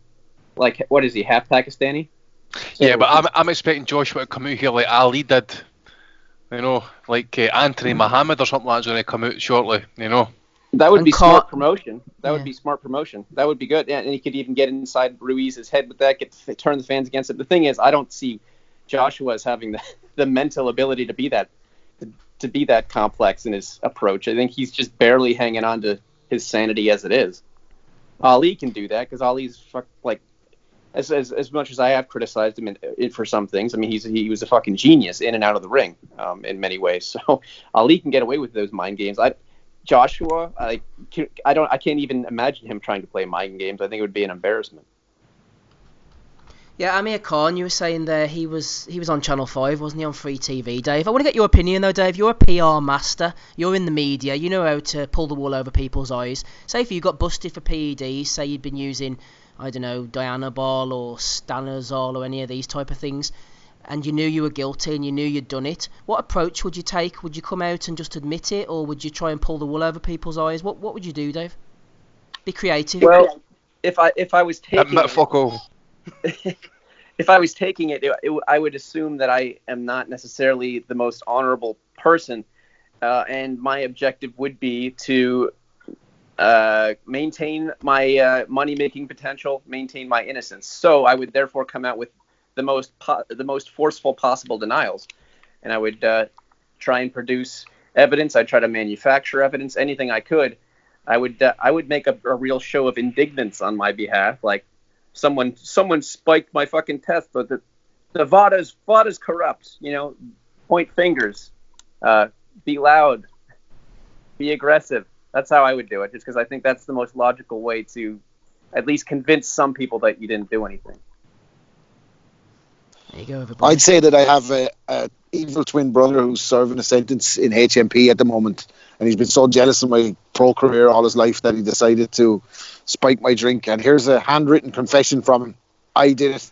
like, what is he, half Pakistani? So, yeah, but I'm expecting Joshua to come out here like Ali did, you know, like Anthony Muhammad or something like that's going to come out shortly, you know. That would be smart promotion. That would be smart promotion. That would be good. Yeah, and he could even get inside Ruiz's head with that, turn the fans against it. The thing is, I don't see Joshua as having the mental ability to be that complex in his approach. I think he's just barely hanging on to his sanity as it is. Ali can do that because Ali's like, as much as I have criticized him for some things, I mean, he was a fucking genius in and out of the ring in many ways. So Ali can get away with those mind games. Joshua, I can't even imagine him trying to play mind games. I think it would be an embarrassment. Yeah, Amir Khan, you were saying there he was on Channel 5, wasn't he, on free TV, Dave? I want to get your opinion though, Dave. You're a PR master. You're in the media. You know how to pull the wool over people's eyes. Say if you got busted for PEDs, say you'd been using, I don't know, Dianabol or Stanozol or any of these type of things, and you knew you were guilty and you knew you'd done it, what approach would you take? Would you come out and just admit it, or would you try and pull the wool over people's eyes? What would you do, Dave? Be creative. Well, if I was taking if I was taking it, I would assume that I am not necessarily the most honorable person, and my objective would be to maintain my money-making potential, maintain my innocence. So I would therefore come out with the most forceful possible denials, and I would try and produce evidence. I'd try to manufacture evidence, anything I could. I would make a real show of indignance on my behalf, like someone spiked my fucking test, but the VADA's corrupt. You know, point fingers, be loud, be aggressive. That's how I would do it, just because I think that's the most logical way to at least convince some people that you didn't do anything. There you go, everybody. I'd say that I have a evil twin brother who's serving a sentence in HMP at the moment, and he's been so jealous of my pro career all his life that he decided to spike my drink. And here's a handwritten confession from him. I did it.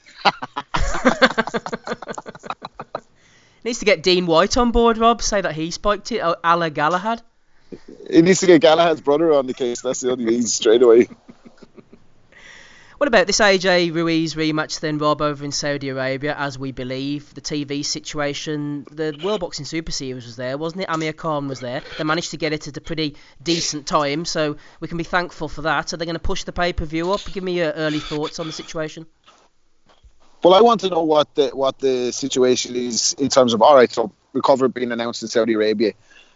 Needs to get Dean Whyte on board, Rob. Say that he spiked it, a la Galahad. He needs to get Galahad's brother on the case. That's the only means straight away. What about this AJ Ruiz rematch then, Rob, over in Saudi Arabia, as we believe? The TV situation, the World Boxing Super Series was there, wasn't it? Amir Khan was there. They managed to get it at a pretty decent time, so we can be thankful for that. Are they going to push the pay-per-view up? Give me your early thoughts on the situation. Well, I want to know what the situation is in terms of, all right, so recovery being announced in Saudi Arabia.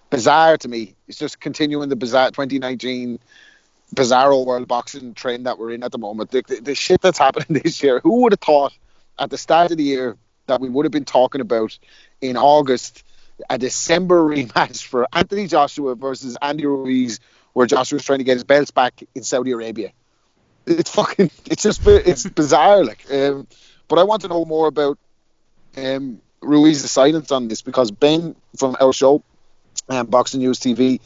Bizarre to me. It's just continuing the bizarre 2019 bizarro world boxing trend that we're in at the moment. The shit that's happening this year. Who would have thought at the start of the year that we would have been talking about in August a December rematch for Anthony Joshua versus Andy Ruiz, where Joshua's trying to get his belts back in Saudi Arabia? It's bizarre. But I want to know more about Ruiz's silence on this, because Ben from our show, Boxing News TV,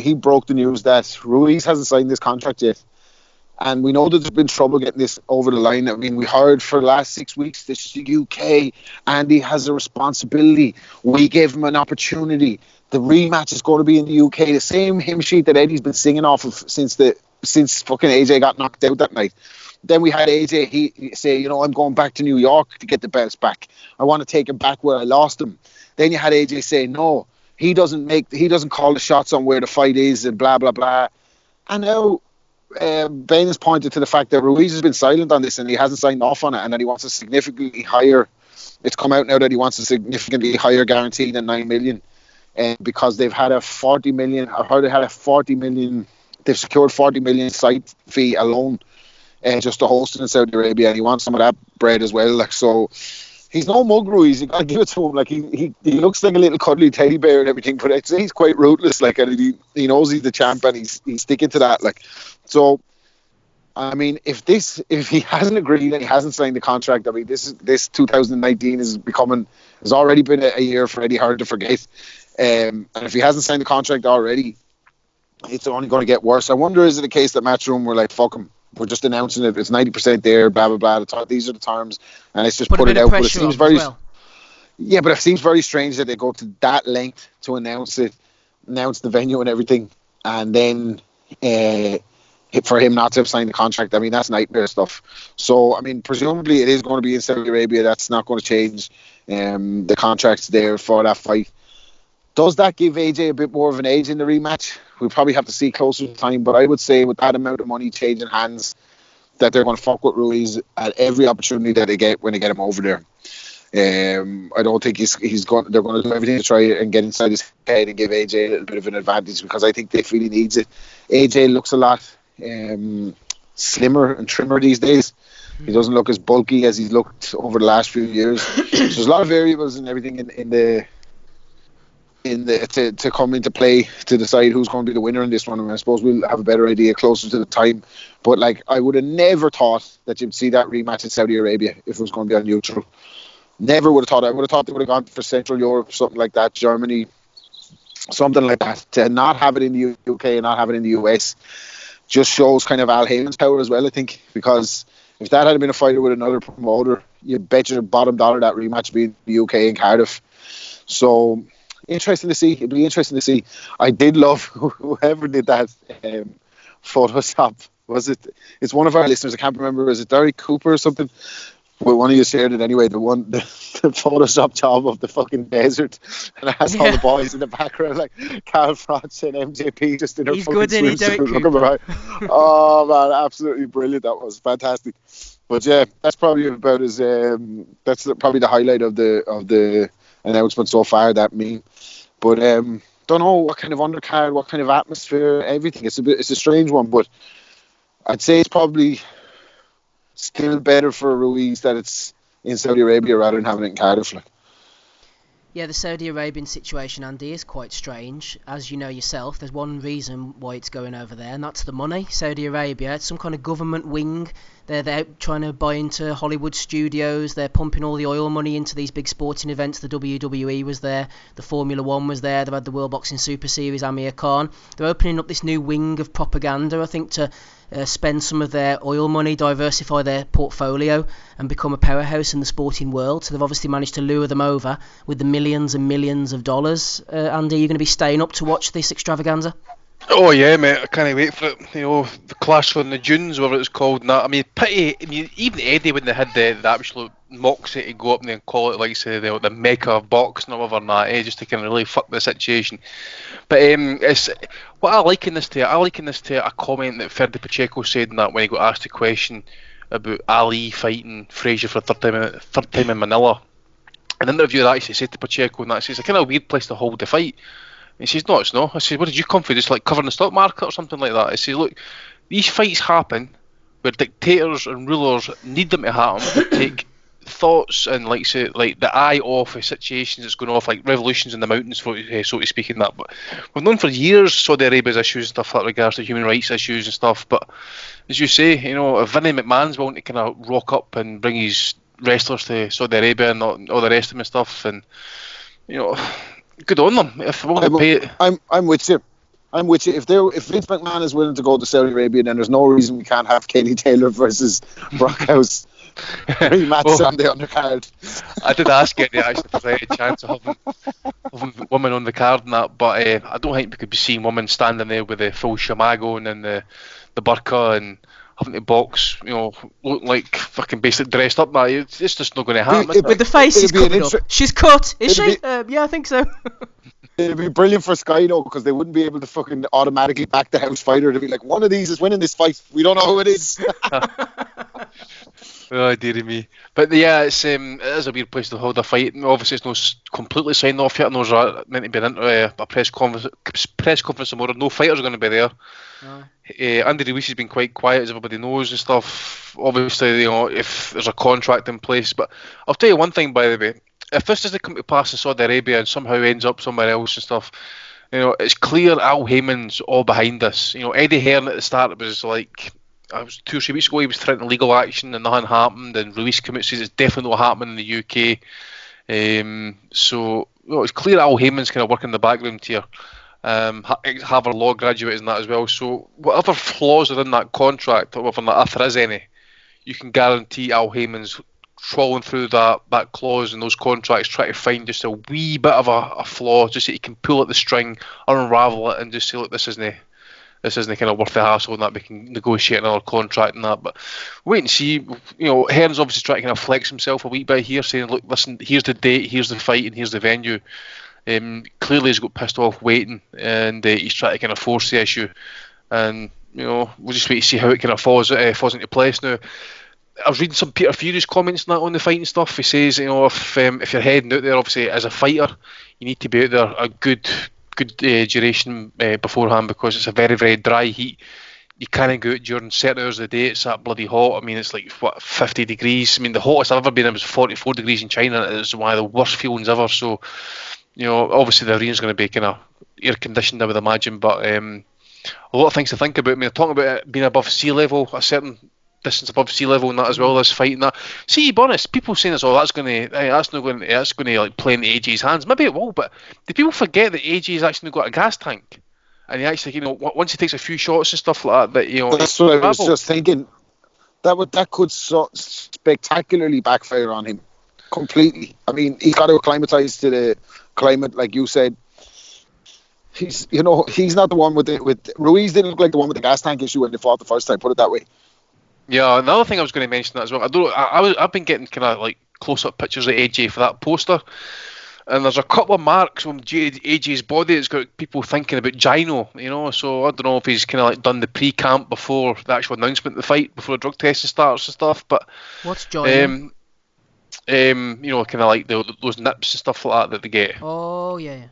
he broke the news that Ruiz hasn't signed this contract yet, and we know that there's been trouble getting this over the line. I mean, we heard for the last 6 weeks this UK, Andy has a responsibility, we gave him an opportunity, the rematch is going to be in the UK, the same hymn sheet that Eddie's been singing off of since fucking AJ got knocked out that night. Then we had AJ he say, you know, I'm going back to New York to get the belts back, I want to take him back where I lost him. Then you had AJ say, no, he doesn't call the shots on where the fight is and blah blah blah. And now Ben has pointed to the fact that Ruiz has been silent on this and he hasn't signed off on it, and that he wants a significantly higher. It's come out now that he wants a significantly higher guarantee than 9 million, because they've had a 40 million. I heard they had a 40 million. They've secured 40 million site fee alone, just to host it in Saudi Arabia, and he wants some of that bread as well. Like, so. He's no mug, Ruiz. You gotta give it to him. Like, he looks like a little cuddly teddy bear and everything, but I'd say he's quite ruthless. Like, and he knows he's the champ, and he's sticking to that. Like, so I mean, if he hasn't agreed and he hasn't signed the contract, I mean, this 2019 has already been a year for Eddie hard to forget. And if he hasn't signed the contract already, it's only going to get worse. I wonder, is it a case that Matchroom were like, fuck them, we're just announcing it, it's 90% there, blah blah blah, these are the terms, and let's just put it out. But it seems very, yeah, but it seems very strange that they go to that length to announce the venue and everything, and then for him not to have signed the contract. I mean, that's nightmare stuff. So I mean, presumably it is going to be in Saudi Arabia. That's not going to change. The contract's there for that fight. Does that give AJ a bit more of an edge in the rematch? We'll probably have to see closer to time, but I would say with that amount of money changing hands, that they're going to fuck with Ruiz at every opportunity that they get when they get him over there. I don't think they're going to do everything to try and get inside his head and give AJ a little bit of an advantage, because I think they feel he needs it. AJ looks a lot slimmer and trimmer these days. He doesn't look as bulky as he's looked over the last few years. So there's a lot of variables and everything to come into play to decide who's going to be the winner in this one. And I suppose we'll have a better idea closer to the time. But like, I would have never thought that you'd see that rematch in Saudi Arabia if it was going to be on neutral. Never would have thought. I would have thought they would have gone for Central Europe, something like that, Germany, something like that. To not have it in the UK and not have it in the US just shows kind of Al Heyman's power as well, I think, because if that had been a fighter with another promoter, you bet your bottom dollar that rematch being the UK and Cardiff. So interesting to see. It'll be interesting to see. I did love whoever did that Photoshop. Was it? It's one of our listeners. I can't remember. Was it Derek Cooper or something? Well, one of you shared it anyway. The Photoshop job of the fucking desert, and it has all the boys in the background, like Carl Froch and MJP, just in their fucking swimsuit. Oh man, absolutely brilliant! That was fantastic. But yeah, that's probably about as that's probably the highlight of the announcement so far. That meme. But don't know what kind of undercard, what kind of atmosphere, everything. It's a strange one, but I'd say it's probably still better for Ruiz that it's in Saudi Arabia rather than having it in Cardiff. Yeah, the Saudi Arabian situation, Andy, is quite strange. As you know yourself, there's one reason why it's going over there, and that's the money. Saudi Arabia, it's some kind of government wing. They're trying to buy into Hollywood studios. They're pumping all the oil money into these big sporting events. The WWE was there. The Formula One was there. They've had the World Boxing Super Series, Amir Khan. They're opening up this new wing of propaganda, I think, to spend some of their oil money, diversify their portfolio, and become a powerhouse in the sporting world. So they've obviously managed to lure them over with the millions and millions of dollars. Andy, are you going to be staying up to watch this extravaganza? Oh yeah, mate, I can't wait for it. You know, the Clash on the Dunes, whatever it's called, and that. I mean, pity. I mean, even Eddie, when they had the absolute moxie to go up and call it like say the mecca of boxing or whatever, and that, just to kind of really fuck the situation. But it's what I liken this to. I liken this to a comment that Ferdy Pacheco said in that when he got asked a question about Ali fighting Frazier for third time in Manila. An interview that actually said to Pacheco, and that says, "It's a kind of weird place to hold the fight." And he says, "No, it's not." I said, "What did you come for? Just like covering the stock market or something like that?" I say, "Look, these fights happen where dictators and rulers need them to happen to take thoughts and like the eye off of situations that's going off, like revolutions in the mountains, so to speak, in that. But we've known for years Saudi Arabia's issues and stuff like regards to human rights issues and stuff. But as you say, you know, if Vinnie McMahon's willing to kind of rock up and bring his wrestlers to Saudi Arabia and all the rest of them and stuff, and you know, good on them. If they want to pay it. I'm with you. If Vince McMahon is willing to go to Saudi Arabia, then there's no reason we can't have Kenny Taylor versus Brockhouse rematch on the undercard. I did ask Eddie actually if there's any chance of having women on the card and that, but I don't think we could be seeing women standing there with the full shamago and then the burqa and having to box, you know, looking like fucking basically dressed up. Now it's just not going to happen. With the face is covered up. She's cut, is she? Yeah, I think so. It'd be brilliant for Sky though, because they wouldn't be able to fucking automatically back the house fighter. They'd be like, one of these is winning this fight. We don't know who it is. Oh dearie me. But yeah, it is a weird place to hold a fight. Obviously, it's not completely signed off yet. There's meant to be a press conference tomorrow. No fighters are going to be there. Andy Ruiz has been quite quiet, as everybody knows and stuff. Obviously, you know, if there's a contract in place. But I'll tell you one thing, by the way. If this doesn't come to pass in Saudi Arabia and somehow ends up somewhere else and stuff, you know, it's clear Al Heyman's all behind this. You know, Eddie Hearn at the start, it was like, I was 2 or 3 weeks ago, he was threatening legal action and nothing happened, and Ruiz came out and says it's definitely not happening in the UK. So, you know, it's clear Al Heyman's kind of working in the background here. Harvard Law graduate and that as well. So whatever flaws are in that contract, or whether if there is any, you can guarantee Al Heyman's trawling through that clause in those contracts, trying to find just a wee bit of a flaw, just so he can pull at the string, unravel it, and just say, look, this isn't kind of worth the hassle, and that we can negotiate another contract and that. But wait and see. Hearn's obviously trying to kind of flex himself a wee bit here, saying, look, listen, here's the date, here's the fight, and here's the venue. Clearly he's got pissed off waiting, and he's trying to kind of force the issue. And we'll just wait to see how it kind of falls into place now. I was reading some Peter Fury's comments on the fight and stuff. He says, if you're heading out there, obviously as a fighter, you need to be out there a good duration beforehand, because it's a very, very dry heat. You can't go out during certain hours of the day. It's that bloody hot. I mean, it's like 50 degrees. I mean, the hottest I've ever been in was 44 degrees in China, and it's one of the worst feelings ever. So, obviously the arena's going to be kind of air conditioned, I would imagine, but a lot of things to think about. I mean, they're talking about it being above sea level, a certain distance above sea level, and that as well, this fight and that. See, to be honest, people saying this, that's going to like play into AJ's hands. Maybe it will, but do people forget that AJ's actually got a gas tank, and he actually, once he takes a few shots and stuff like that, that's what I was just thinking. That could spectacularly backfire on him completely. I mean, he's got to acclimatise to the climate, like you said. He's not the one with Ruiz didn't look like the one with the gas tank issue when they fought the first time. Put it that way. Yeah, another thing I was going to mention that as well. I've been getting kind of like close-up pictures of AJ for that poster, and there's a couple of marks on AJ's body that's got people thinking about gyno. So I don't know if he's kind of like done the pre-camp before the actual announcement of the fight, before the drug testing starts and stuff. But what's gyno? Kind of like those nips and stuff like that they get. Oh yeah.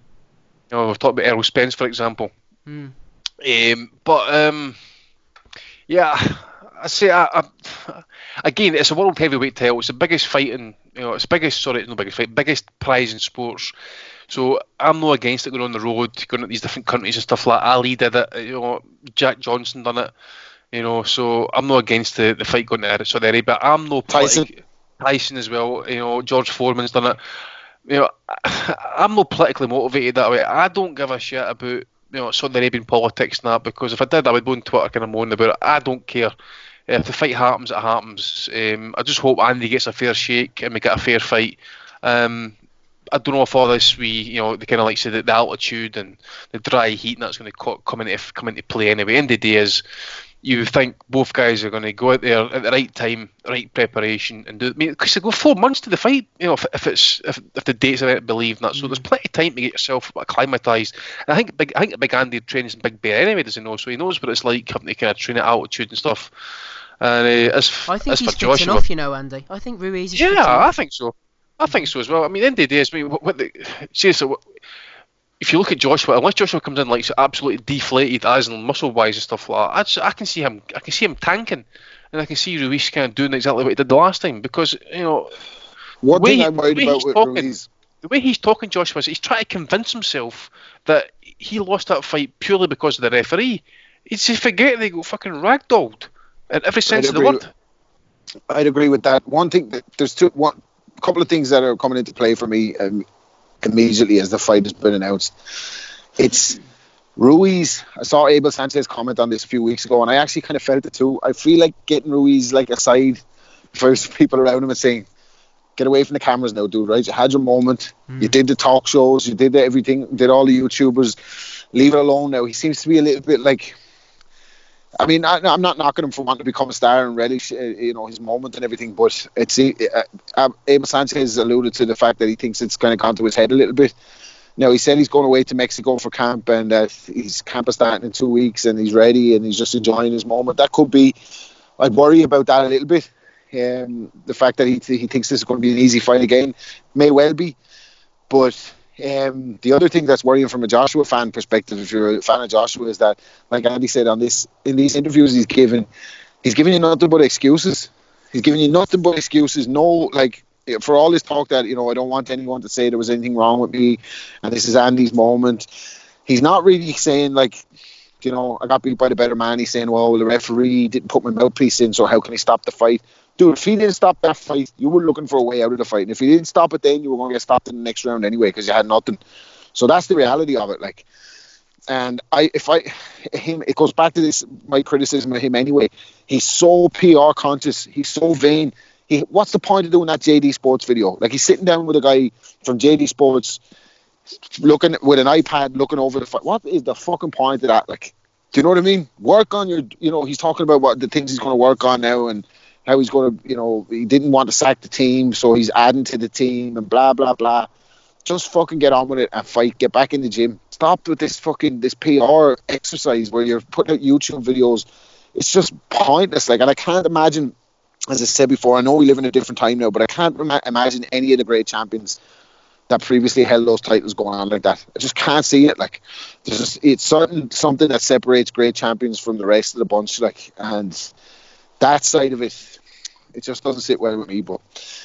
We've talked about Errol Spence, for example. Yeah. I say, again, it's a world heavyweight title. It's the biggest fight biggest prize in sports. So I'm not against it going on the road, going to these different countries and stuff like that. Ali did it, Jack Johnson done it, so I'm not against the fight going to Saudi Arabia. I'm no Tyson as well. George Foreman's done it. I'm not politically motivated that way. I don't give a shit about Saudi Arabian politics and that, because if I did, I would go on Twitter kind of moaning about it. I don't care. If the fight happens, it happens. I just hope Andy gets a fair shake and we get a fair fight. I don't know if all this they kind of like say that the altitude and the dry heat and that's going to come into play anyway. End of the day is, you think both guys are going to go out there at the right time, right preparation, and do. I mean, because they go 4 months to the fight. If the dates are believed and that, so there's plenty of time to get yourself acclimatised. And I think Big Andy trains in Big Bear anyway, does he know? So he knows what it's like having to kind of train at altitude and stuff. And I think he's fit enough, Andy. I think Ruiz is fit enough. I think so. I think so as well. I mean, end of the day, seriously. If you look at Joshua, unless Joshua comes in like absolutely deflated, as in muscle wise and stuff like that, I can see him tanking, and I can see Ruiz kind of doing exactly what he did the last time, because one thing I'm worried about with Ruiz, the way he's talking, Joshua, is he's trying to convince himself that he lost that fight purely because of the referee. He's forgetting they got fucking ragdolled in every sense of the word. I'd agree with that. One thing that there's a couple of things that are coming into play for me immediately as the fight has been announced. It's Ruiz. I saw Abel Sanchez comment on this a few weeks ago, and I actually kind of felt it too. I feel like getting Ruiz like aside for people around him and saying, get away from the cameras now, dude, right? You had your moment. You did the talk shows, you did everything, did all the YouTubers. Leave it alone now. He seems to be a little bit like, I mean, I'm not knocking him for wanting to become a star and relish, his moment and everything, but it's Abel Sanchez alluded to the fact that he thinks it's kind of gone to his head a little bit. Now, he said he's going away to Mexico for camp, and that his camp is starting in 2 weeks, and he's ready, and he's just enjoying his moment. That could be, I'd worry about that a little bit. The fact that he thinks this is going to be an easy fight again may well be, but the other thing that's worrying from a Joshua fan perspective, if you're a fan of Joshua, is that, like Andy said in these interviews he's giving you nothing but excuses. He's giving you nothing but excuses. No, like, for all this talk that, I don't want anyone to say there was anything wrong with me and this is Andy's moment. He's not really saying, like, I got beat by the better man. He's saying, well, the referee didn't put my mouthpiece in, so how can he stop the fight? Dude, if he didn't stop that fight, you were looking for a way out of the fight. And if he didn't stop it then, you were going to get stopped in the next round anyway because you had nothing. So that's the reality of it. Like, And it goes back to this, my criticism of him anyway. He's so PR conscious. He's so vain. What's the point of doing that JD Sports video? Like, he's sitting down with a guy from JD Sports, looking with an iPad, looking over the fight. What is the fucking point of that? Like, do you know what I mean? Work on your, he's talking about what the things he's going to work on now and how he's going to, he didn't want to sack the team, so he's adding to the team and blah, blah, blah. Just fucking get on with it and fight. Get back in the gym. Stop with this PR exercise where you're putting out YouTube videos. It's just pointless. Like, and I can't imagine, as I said before, I know we live in a different time now, but I can't imagine any of the great champions that previously held those titles going on like that. I just can't see it. Like, it's something that separates great champions from the rest of the bunch. Like, and that side of it just doesn't sit well with me. But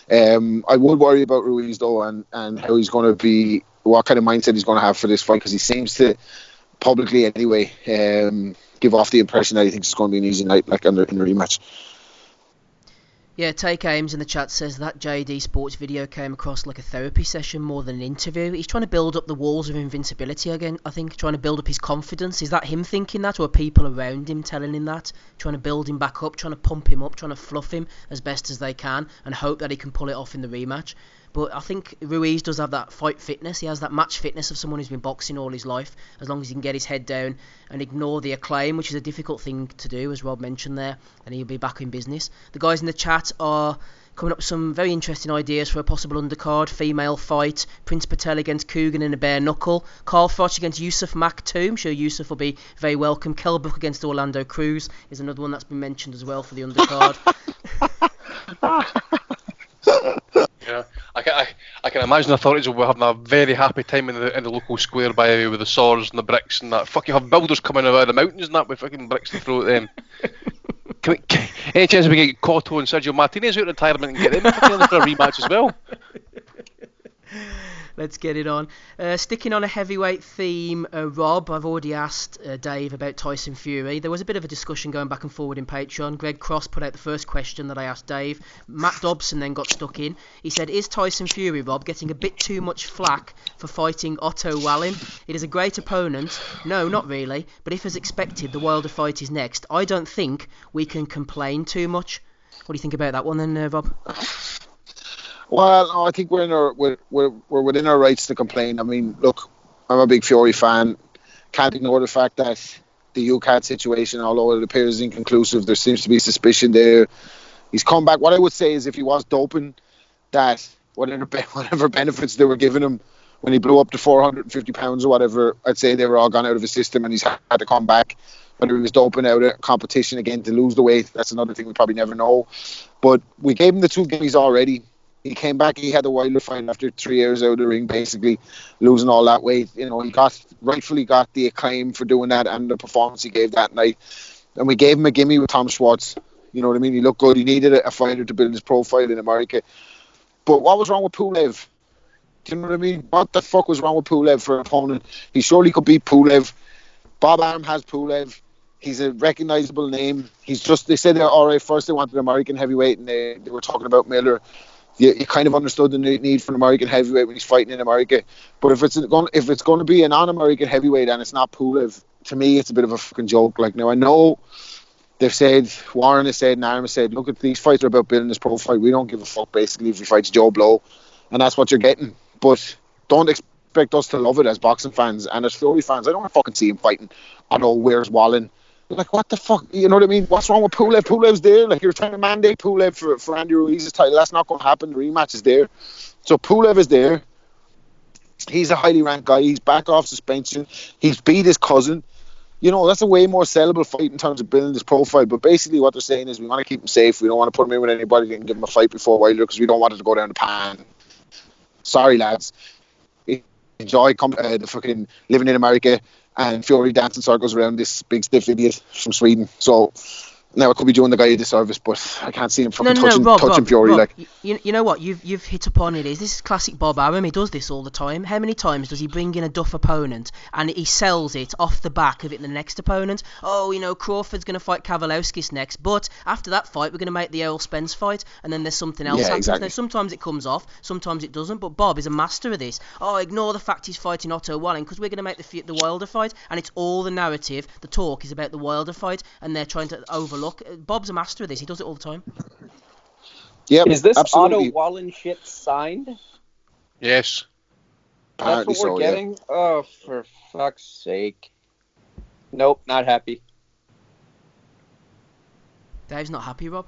I would worry about Ruiz though, and how he's going to be, what kind of mindset he's going to have for this fight, because he seems to publicly anyway give off the impression that he thinks it's going to be an easy night, like in the rematch. Yeah, Take Ames in the chat says that JD Sports video came across like a therapy session more than an interview. He's trying to build up the walls of invincibility again, I think, trying to build up his confidence. Is that him thinking that, or are people around him telling him that? Trying to build him back up, trying to pump him up, trying to fluff him as best as they can and hope that he can pull it off in the rematch. But I think Ruiz does have that fight fitness. He has that match fitness of someone who's been boxing all his life, as long as he can get his head down and ignore the acclaim, which is a difficult thing to do, as Rob mentioned there, and he'll be back in business. The guys in the chat are coming up with some very interesting ideas for a possible undercard. Female fight, Prince Patel against Coogan in a bare-knuckle, Carl Froch against Yusuf Maktoum. I'm sure Yusuf will be very welcome. Kell Brook against Orlando Cruz is another one that's been mentioned as well for the undercard. Yeah, I can imagine authorities will be having a very happy time in the local square by the way, with the saws and the bricks and that. Fuck, you have builders coming out of the mountains and that with fucking bricks to throw at them. Any chance we can get Cotto and Sergio Martinez out of retirement and get them fucking for a rematch as well? Let's get it on. Sticking on a heavyweight theme, Rob, I've already asked Dave about Tyson Fury. There was a bit of a discussion going back and forward in Patreon. Greg Cross put out the first question that I asked Dave. Matt Dobson then got stuck in. He said, is Tyson Fury, Rob, getting a bit too much flack for fighting Otto Wallin? It is a great opponent. No, not really. But if as expected, the Wilder fight is next, I don't think we can complain too much. What do you think about that one then, Rob? Well, no, I think we're within our rights to complain. I mean, look, I'm a big Fury fan. Can't ignore the fact that the UCAT situation, although it appears inconclusive, there seems to be suspicion there. He's come back. What I would say is, if he was doping, that whatever benefits they were giving him when he blew up to 450 pounds or whatever, I'd say they were all gone out of his system and he's had to come back. Whether he was doping out of competition again to lose the weight, that's another thing we probably never know. But we gave him the 2 gimmies already. He came back, he had a Wilder fight after 3 years out of the ring, basically losing all that weight. He rightfully got the acclaim for doing that and the performance he gave that night. And we gave him a gimme with Tom Schwartz. You know what I mean? He looked good. He needed a fighter to build his profile in America. But what was wrong with Pulev? Do you know what I mean? What the fuck was wrong with Pulev for an opponent? He surely could beat Pulev. Bob Arum has Pulev. He's a recognisable name. They said, all right, first they wanted an American heavyweight and they were talking about Miller. You kind of understood the need for an American heavyweight when he's fighting in America. But if it's going to be a non-American heavyweight and it's not Pulev, to me it's a bit of a fucking joke. Like, now I know they've said, Warren has said, and Arum has said, look, at these fights are about building this profile. We don't give a fuck basically if he fights Joe Blow, and that's what you're getting. But don't expect us to love it as boxing fans and as Fury fans. I don't want to fucking see him fighting Otto, where's Wallin? Like, what the fuck? You know what I mean? What's wrong with Pulev? Pulev's there. Like, you're trying to mandate Pulev for Andy Ruiz's title. That's not going to happen. The rematch is there. So Pulev is there. He's a highly ranked guy. He's back off suspension. He's beat his cousin. You know, that's a way more sellable fight in terms of building this profile. But basically what they're saying is we want to keep him safe. We don't want to put him in with anybody that can give him a fight before Wilder because we don't want it to go down the pan. Sorry, lads. Enjoy the fucking living in America. And Fury dancing circles around this big stiff idiot from Sweden. So Now, I could be doing the guy a disservice, but I can't see him fucking touching Rob, Fury. Rob, like, you know what? You've hit upon it. This is classic Bob Arum. He does this all the time. How many times does he bring in a duff opponent and he sells it off the back of it the next opponent? Oh, Crawford's going to fight Kavaliauskas next, but after that fight, we're going to make the Errol Spence fight, and then there's something else happens. Exactly. Now, sometimes it comes off, sometimes it doesn't, but Bob is a master of this. Oh, ignore the fact he's fighting Otto Wallin because we're going to make the Wilder fight, and it's all the narrative. The talk is about the Wilder fight, and they're trying to overlook. Bob's a master of this. He does it all the time. Yeah, is this absolutely. Otto Wallin shit signed? Yes. That's what we're getting? Yeah. Oh, for fuck's sake. Nope, not happy. Dave's not happy, Rob?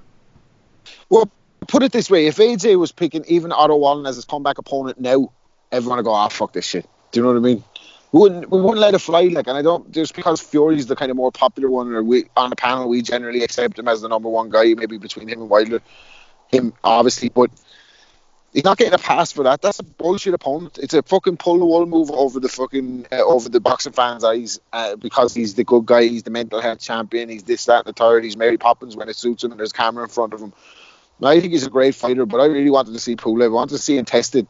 Well, put it this way. If AJ was picking even Otto Wallin as his comeback opponent now, everyone would go, fuck this shit. Do you know what I mean? We wouldn't let it fly, like, and I don't, just because Fury's the kind of more popular one, or we on the panel we generally accept him as the number one guy, maybe between him and Wilder, him obviously, but he's not getting a pass for that. That's a bullshit opponent. It's a fucking pull the wool move over the fucking over the boxing fans' eyes, because he's the good guy, he's the mental health champion, he's this, that, and the third, he's Mary Poppins when it suits him, and there's a camera in front of him. Now, I think he's a great fighter, but I really wanted to see Pulev. I wanted to see him tested.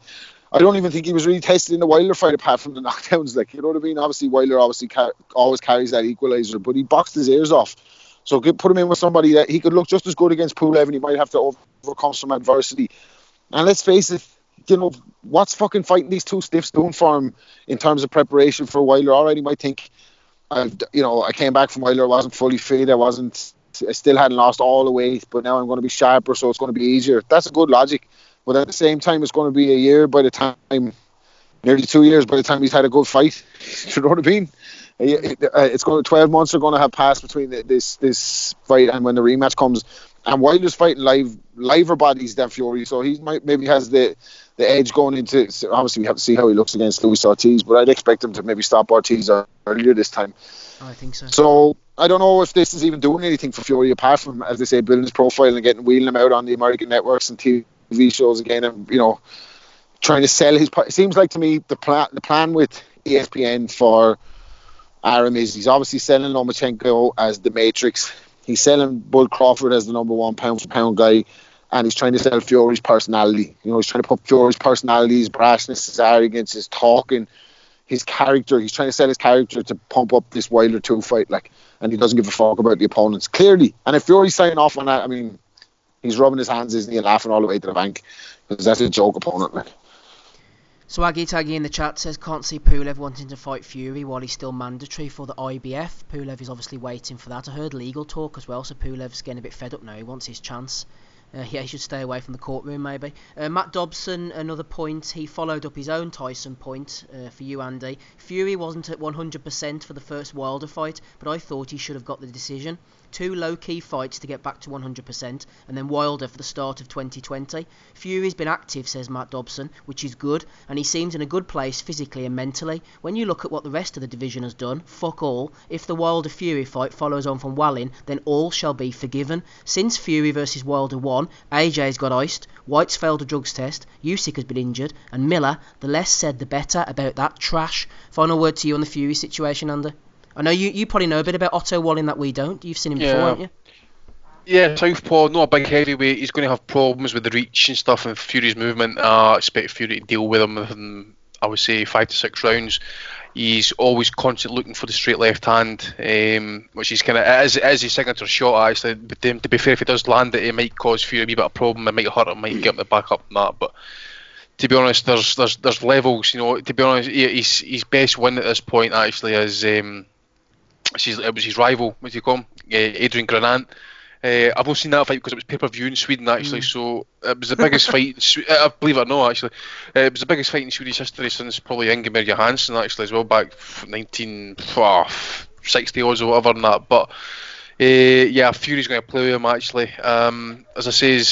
I don't even think he was really tested in the Wilder fight apart from the knockdowns. Like, you know what I mean? Obviously, Wilder always carries that equalizer, but he boxed his ears off. So put him in with somebody that he could look just as good against Pulev, and he might have to overcome some adversity. And let's face it, what's fucking fighting these two stiffs doing for him in terms of preparation for Wilder? All right, he might think, I came back from Wilder, I wasn't fully fit, I still hadn't lost all the weight, but now I'm going to be sharper, so it's going to be easier. That's a good logic. But at the same time, it's going to be a year by the time, nearly 2 years by the time he's had a good fight. You know what I mean? It's going to 12 months are going to have passed between this fight and when the rematch comes. And Wilder's fighting liver bodies than Fury, so he maybe has the edge going into. Obviously, we have to see how he looks against Luis Ortiz, but I'd expect him to maybe stop Ortiz earlier this time. I think so. So I don't know if this is even doing anything for Fury apart from, as they say, building his profile and wheeling him out on the American networks and TV shows again, and trying to sell his. It seems like to me the plan with ESPN for Arum is he's obviously selling Lomachenko as the Matrix. He's selling Bud Crawford as the number one pound for pound guy, and he's trying to sell Fury's personality. He's trying to put Fury's personality, his brashness, his arrogance, his talking, his character. He's trying to sell his character to pump up this Wilder 2 fight, and he doesn't give a fuck about the opponents, clearly. And if Fury's signing off on that, I mean, he's rubbing his hands, isn't he, and laughing all the way to the bank, because that's a joke opponent, Swaggy Taggy in the chat says can't see Pulev wanting to fight Fury while he's still mandatory for the IBF. Pulev is obviously waiting for that. I heard legal talk as well, so Pulev's getting a bit fed up now. He wants his chance. He should stay away from the courtroom maybe. Matt Dobson, another point. He followed up his own Tyson point for you, Andy. Fury wasn't at 100% for the first Wilder fight, but I thought he should have got the decision. 2 low-key fights to get back to 100%, and then Wilder for the start of 2020. Fury's been active, says Matt Dobson, which is good, and he seems in a good place physically and mentally. When you look at what the rest of the division has done, fuck all. If the Wilder-Fury fight follows on from Wallin, then all shall be forgiven. Since Fury versus Wilder won, AJ's got iced, Whyte's failed a drugs test, Usyk has been injured, and Miller, the less said the better about that trash. Final word to you on the Fury situation, Andy? I know you probably know a bit about Otto Wallin that we don't. You've seen him before, haven't you? Yeah, southpaw, not a big heavyweight. He's going to have problems with the reach and stuff and Fury's movement. I expect Fury to deal with him within, I would say, 5 to 6 rounds. He's always constantly looking for the straight left hand, which is kind of as his signature shot. Actually, but to be fair, if he does land it, it might cause Fury a wee bit of problem. It might hurt him, might get him the back up and that. But to be honest, there's levels. To be honest, his best win at this point actually is. It was his rival, what do you call him? Adrian Granant. I've not seen that fight because it was pay-per-view in Sweden actually, so it was the biggest fight, believe it or not actually, it was the biggest fight in Swedish history since probably Ingemar Johansson actually as well, back 1960 odds or whatever and that, but Fury's going to play with him actually. As I say,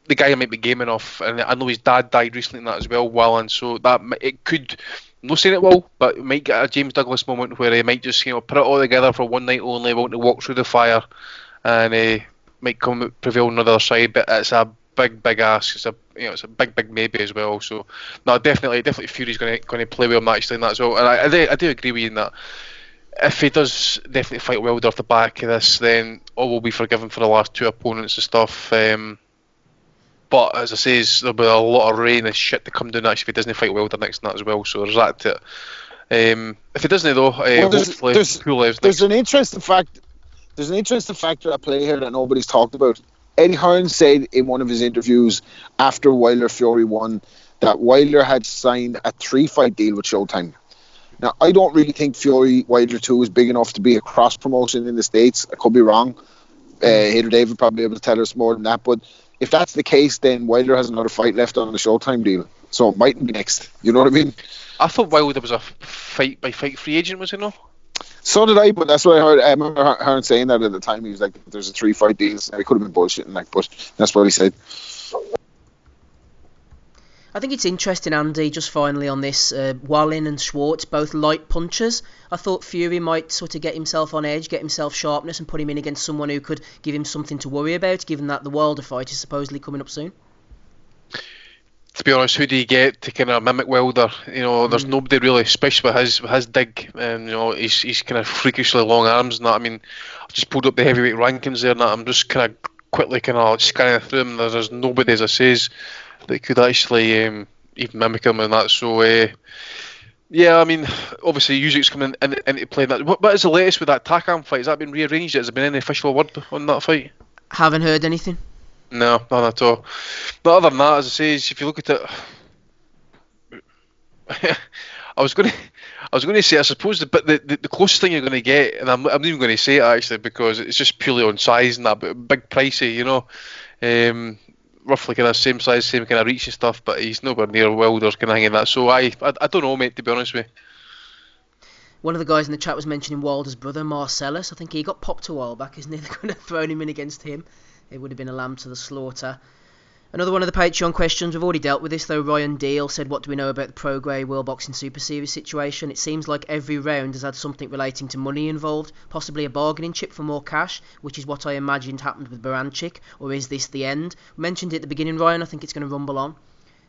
the guy might be game enough, and I know his dad died recently in that as well, Wallin, so that it could. I'm not saying it will, but it might get a James Douglas moment where he might just put it all together for one night only, want to walk through the fire, and might prevail on the other side. But it's a big ask. It's a big maybe as well. So no, definitely Fury's going to play with him actually in that as well. And I do agree with you in that. if he does definitely fight Wilder off the back of this, then all will be forgiven for the last 2 opponents and stuff. But as I say, there'll be a lot of rain and shit to come down actually if he doesn't fight Wilder next and that as well. So there's that to it. If he doesn't though, hopefully Pulev's next. There's an interesting factor at play here that nobody's talked about. Eddie Hearn said in one of his interviews after Wilder Fury won that Wilder had signed a 3-fight deal with Showtime. Now, I don't really think Fury Wilder 2 is big enough to be a cross promotion in the States. I could be wrong. Hader David will probably be able to tell us more than that. But if that's the case, then Wilder has another fight left on the Showtime deal. So it mightn't be next. You know what I mean? I thought Wilder was a fight by fight free agent, was he not? So did I, but that's what I heard. I remember Hearn saying that at the time. He was like, there's a 3-fight deal. Now, he could have been bullshitting, but that's what he said. I think it's interesting, Andy, just finally on this, Wallin and Schwartz, both light punchers. I thought Fury might sort of get himself on edge, get himself sharpness and put him in against someone who could give him something to worry about, given that the Wilder fight is supposedly coming up soon. To be honest, who do you get to kind of mimic Wilder? There's nobody really, especially with his dig, and he's kind of freakishly long arms and that. I mean, I've just pulled up the heavyweight rankings there, and that. I'm just kind of quickly kind of scanning through them. There's nobody, as I says, that could actually even mimic him and that. So yeah, I mean, obviously Usyk's coming into play. What is the latest with that Takam fight? Has that been rearranged? Has there been any official word on that fight? Haven't heard anything. No, none at all. But other than that, as I say, if you look at it, I was going to say, I suppose, the closest thing you're going to get, and I'm not even going to say it actually because it's just purely on size and that, but big pricey, roughly kind of same size, same kind of reach and stuff, but he's nowhere near Wilder's kind of hanging that. So I don't know, mate, to be honest with you. One of the guys in the chat was mentioning Wilder's brother, Marcellus. I think he got popped a while back, isn't he? They're going to throw him in against him. It would have been a lamb to the slaughter. Another one of the Patreon questions, we've already dealt with this though. Ryan Deal said, what do we know about the Pro Grey World Boxing Super Series situation? It seems like every round has had something relating to money involved, possibly a bargaining chip for more cash, which is what I imagined happened with Baranchik, or is this the end? We mentioned it at the beginning, Ryan, I think it's going to rumble on,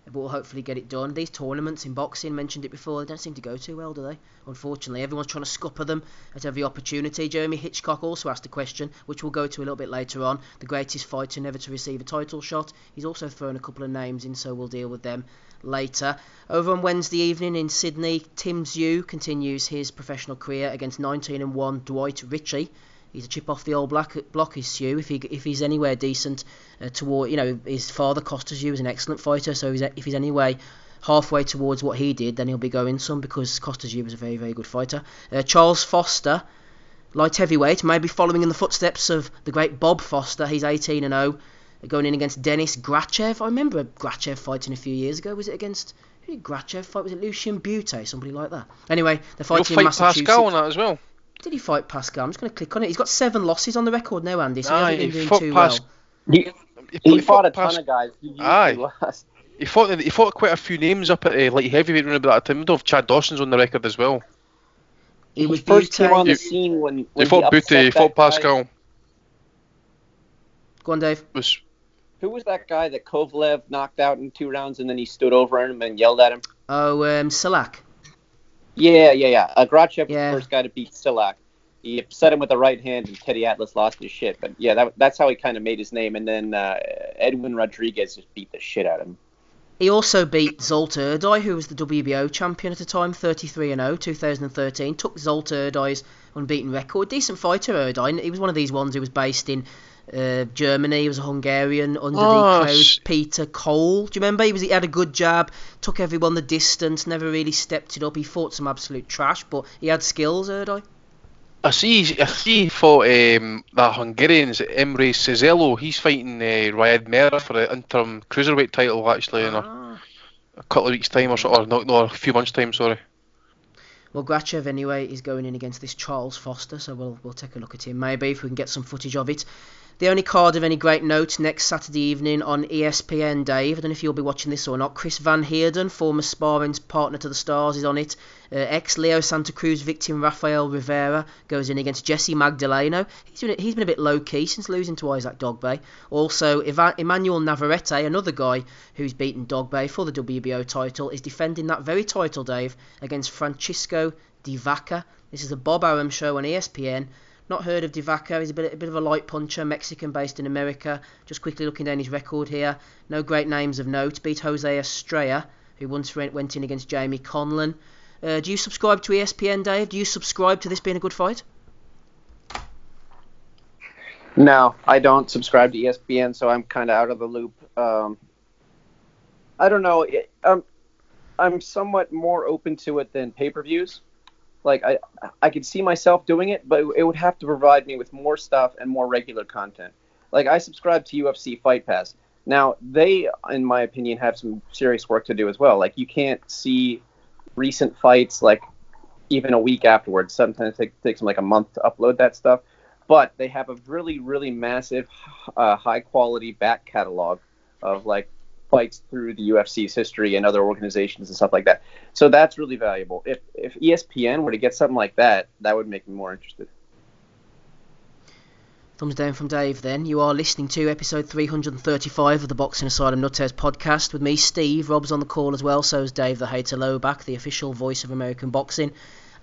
but we'll hopefully get it done. These tournaments in boxing, mentioned it before, they don't seem to go too well, do they? Unfortunately, everyone's trying to scupper them at every opportunity. Jeremy Hitchcock also asked a question, which we'll go to a little bit later on. The greatest fighter never to receive a title shot. He's also thrown a couple of names in, so we'll deal with them later. Over on Wednesday evening in Sydney, Tszyu continues his professional career against 19-1 Dwight Ritchie. He's a chip off the old block, is Tszyu. If he's anywhere decent toward, his father Tszyu was an excellent fighter, so if he's anyway halfway towards what he did, then he'll be going some, because Tszyu was a very, very good fighter. Charles Foster, light heavyweight, maybe following in the footsteps of the great Bob Foster. He's 18-0, going in against Denis Grachev. I remember Grachev fighting a few years ago. Was it against, who did Grachev fight? Was it Lucien Butte, somebody like that? Anyway, they're fighting in Massachusetts. Pascal on that as well. Did he fight Pascal? I'm just going to click on it. He's got 7 losses on the record now, Andy, so he hasn't been doing too well. He fought a ton of guys. He lost. He fought quite a few names up at light heavyweight around about that time. I don't know if Chad Dawson's on the record as well. He first came on the scene when he fought Butte, he fought Pascal. Go on, Dave. Who was that guy that Kovalev knocked out in 2 rounds and then he stood over him and yelled at him? Oh, Salak. Yeah. Grachev was the first guy to beat Silak. He upset him with the right hand, and Teddy Atlas lost his shit. But yeah, that's how he kind of made his name. And then Edwin Rodriguez just beat the shit out of him. He also beat Zolt Erdei, who was the WBO champion at the time, 33-0, 2013. Took Zolt Erdei's unbeaten record. Decent fighter, Erdei. He was one of these ones who was based in Germany. He was a Hungarian under the close Peter Cole. Do you remember? He had a good jab, took everyone the distance, never really stepped it up. He fought some absolute trash, but he had skills, Erdei. I see he fought that Hungarian's Emre Cezello. He's fighting Riyad Mera for the interim cruiserweight title actually in a couple of weeks' time or so, or no, a few months' time, sorry. Well, Grachev anyway is going in against this Charles Foster, so we'll take a look at him maybe if we can get some footage of it. The only card of any great note next Saturday evening on ESPN, Dave. I don't know if you'll be watching this or not. Chris Van Heerden, former sparring partner to the Stars, is on it. Ex-Leo Santa Cruz victim Rafael Rivera goes in against Jesse Magdaleno. He's been a bit low-key since losing to Isaac Dogbe. Also, Emmanuel Navarrete, another guy who's beaten Dogbe for the WBO title, is defending that very title, Dave, against Francisco Di Vaca. This is a Bob Arum show on ESPN. Not heard of Di Vaca. He's a bit of a light puncher, Mexican based in America. Just quickly looking down his record here. No great names of note. Beat Jose Estrella, who once went in against Jamie Conlon. Do you subscribe to ESPN, Dave? Do you subscribe to this being a good fight? No, I don't subscribe to ESPN, so I'm kind of out of the loop. I don't know. I'm somewhat more open to it than pay-per-views. Like, I could see myself doing it, but it would have to provide me with more stuff and more regular content. Like, I subscribe to UFC Fight Pass. Now, they, in my opinion, have some serious work to do as well. Like, you can't see recent fights, like, even a week afterwards. Sometimes it takes them, like, a month to upload that stuff. But they have a really, really massive, high-quality back catalog of, like, fights through the UFC's history and other organizations and stuff like that. So that's really valuable. If ESPN were to get something like that, that would make me more interested. Thumbs down from Dave then. You are listening to episode 335 of the Boxing Asylum Nuthouse podcast with me, Steve. Rob's on the call as well, so is Dave the Hater Lowback, the official voice of American boxing,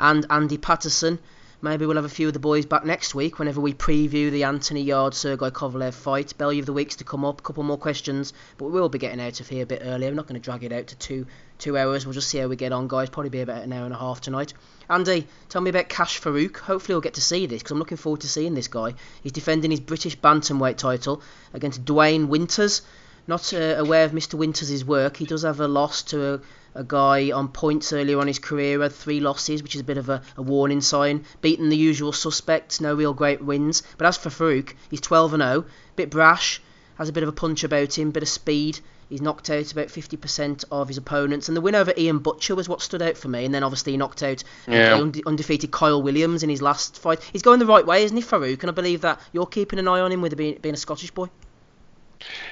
and Andy Patterson. Maybe we'll have a few of the boys back next week whenever we preview the Anthony Yarde-Sergey Kovalev fight. Belly of the week's to come up, a couple more questions, but we will be getting out of here a bit earlier. I'm not going to drag it out to two hours. We'll just see how we get on, guys. Probably be about an hour and a half tonight. Andy, tell me about Cash Farooq. Hopefully we'll get to see this, because I'm looking forward to seeing this guy. He's defending his British bantamweight title against Dwayne Winters. Not aware of Mr. Winters' work. He does have a loss to a guy on points earlier on his career, had 3 losses, which is a bit of a warning sign. Beaten the usual suspects, no real great wins. But as for Farooq, he's 12-0, bit brash, has a bit of a punch about him, bit of speed. He's knocked out about 50% of his opponents. And the win over Ian Butcher was what stood out for me. And then obviously he knocked out the undefeated Kyle Williams in his last fight. He's going the right way, isn't he, Farooq? And I believe that you're keeping an eye on him with being a Scottish boy.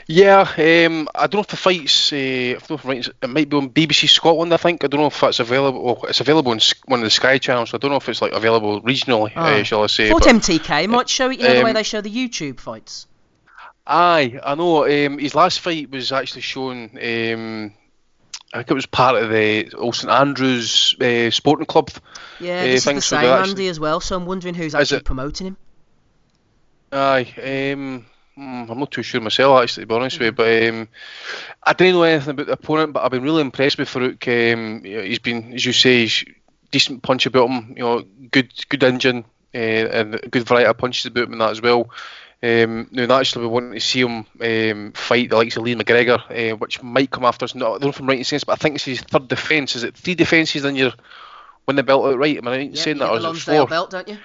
Yeah, I don't know if the fight's, it might be on BBC Scotland, I think. I don't know if that's available. Well, it's available on one of the Sky channels, so I don't know if it's like available regionally, shall I say. I thought MTK might show it, the way they show the YouTube fights. Aye, I know. His last fight was actually shown, I think it was part of the Old St Andrews Sporting Club. Yeah, this is the same Andy as well, so I'm wondering who's actually promoting him. Aye, I'm not too sure myself, actually, to be honest with you. But I don't know anything about the opponent, but I've been really impressed with Farooq. He's been, as you say, he's decent punch about him. Good engine and a good variety of punches about him and that as well. Naturally, we want to see him fight the likes of Lee McGregor, which might come after us. I don't know if I'm right in saying this, but I think it's his 3rd defence. Is it 3 defences then you win the belt outright? Am I right in saying that? Or is it 4? Belt, don't you?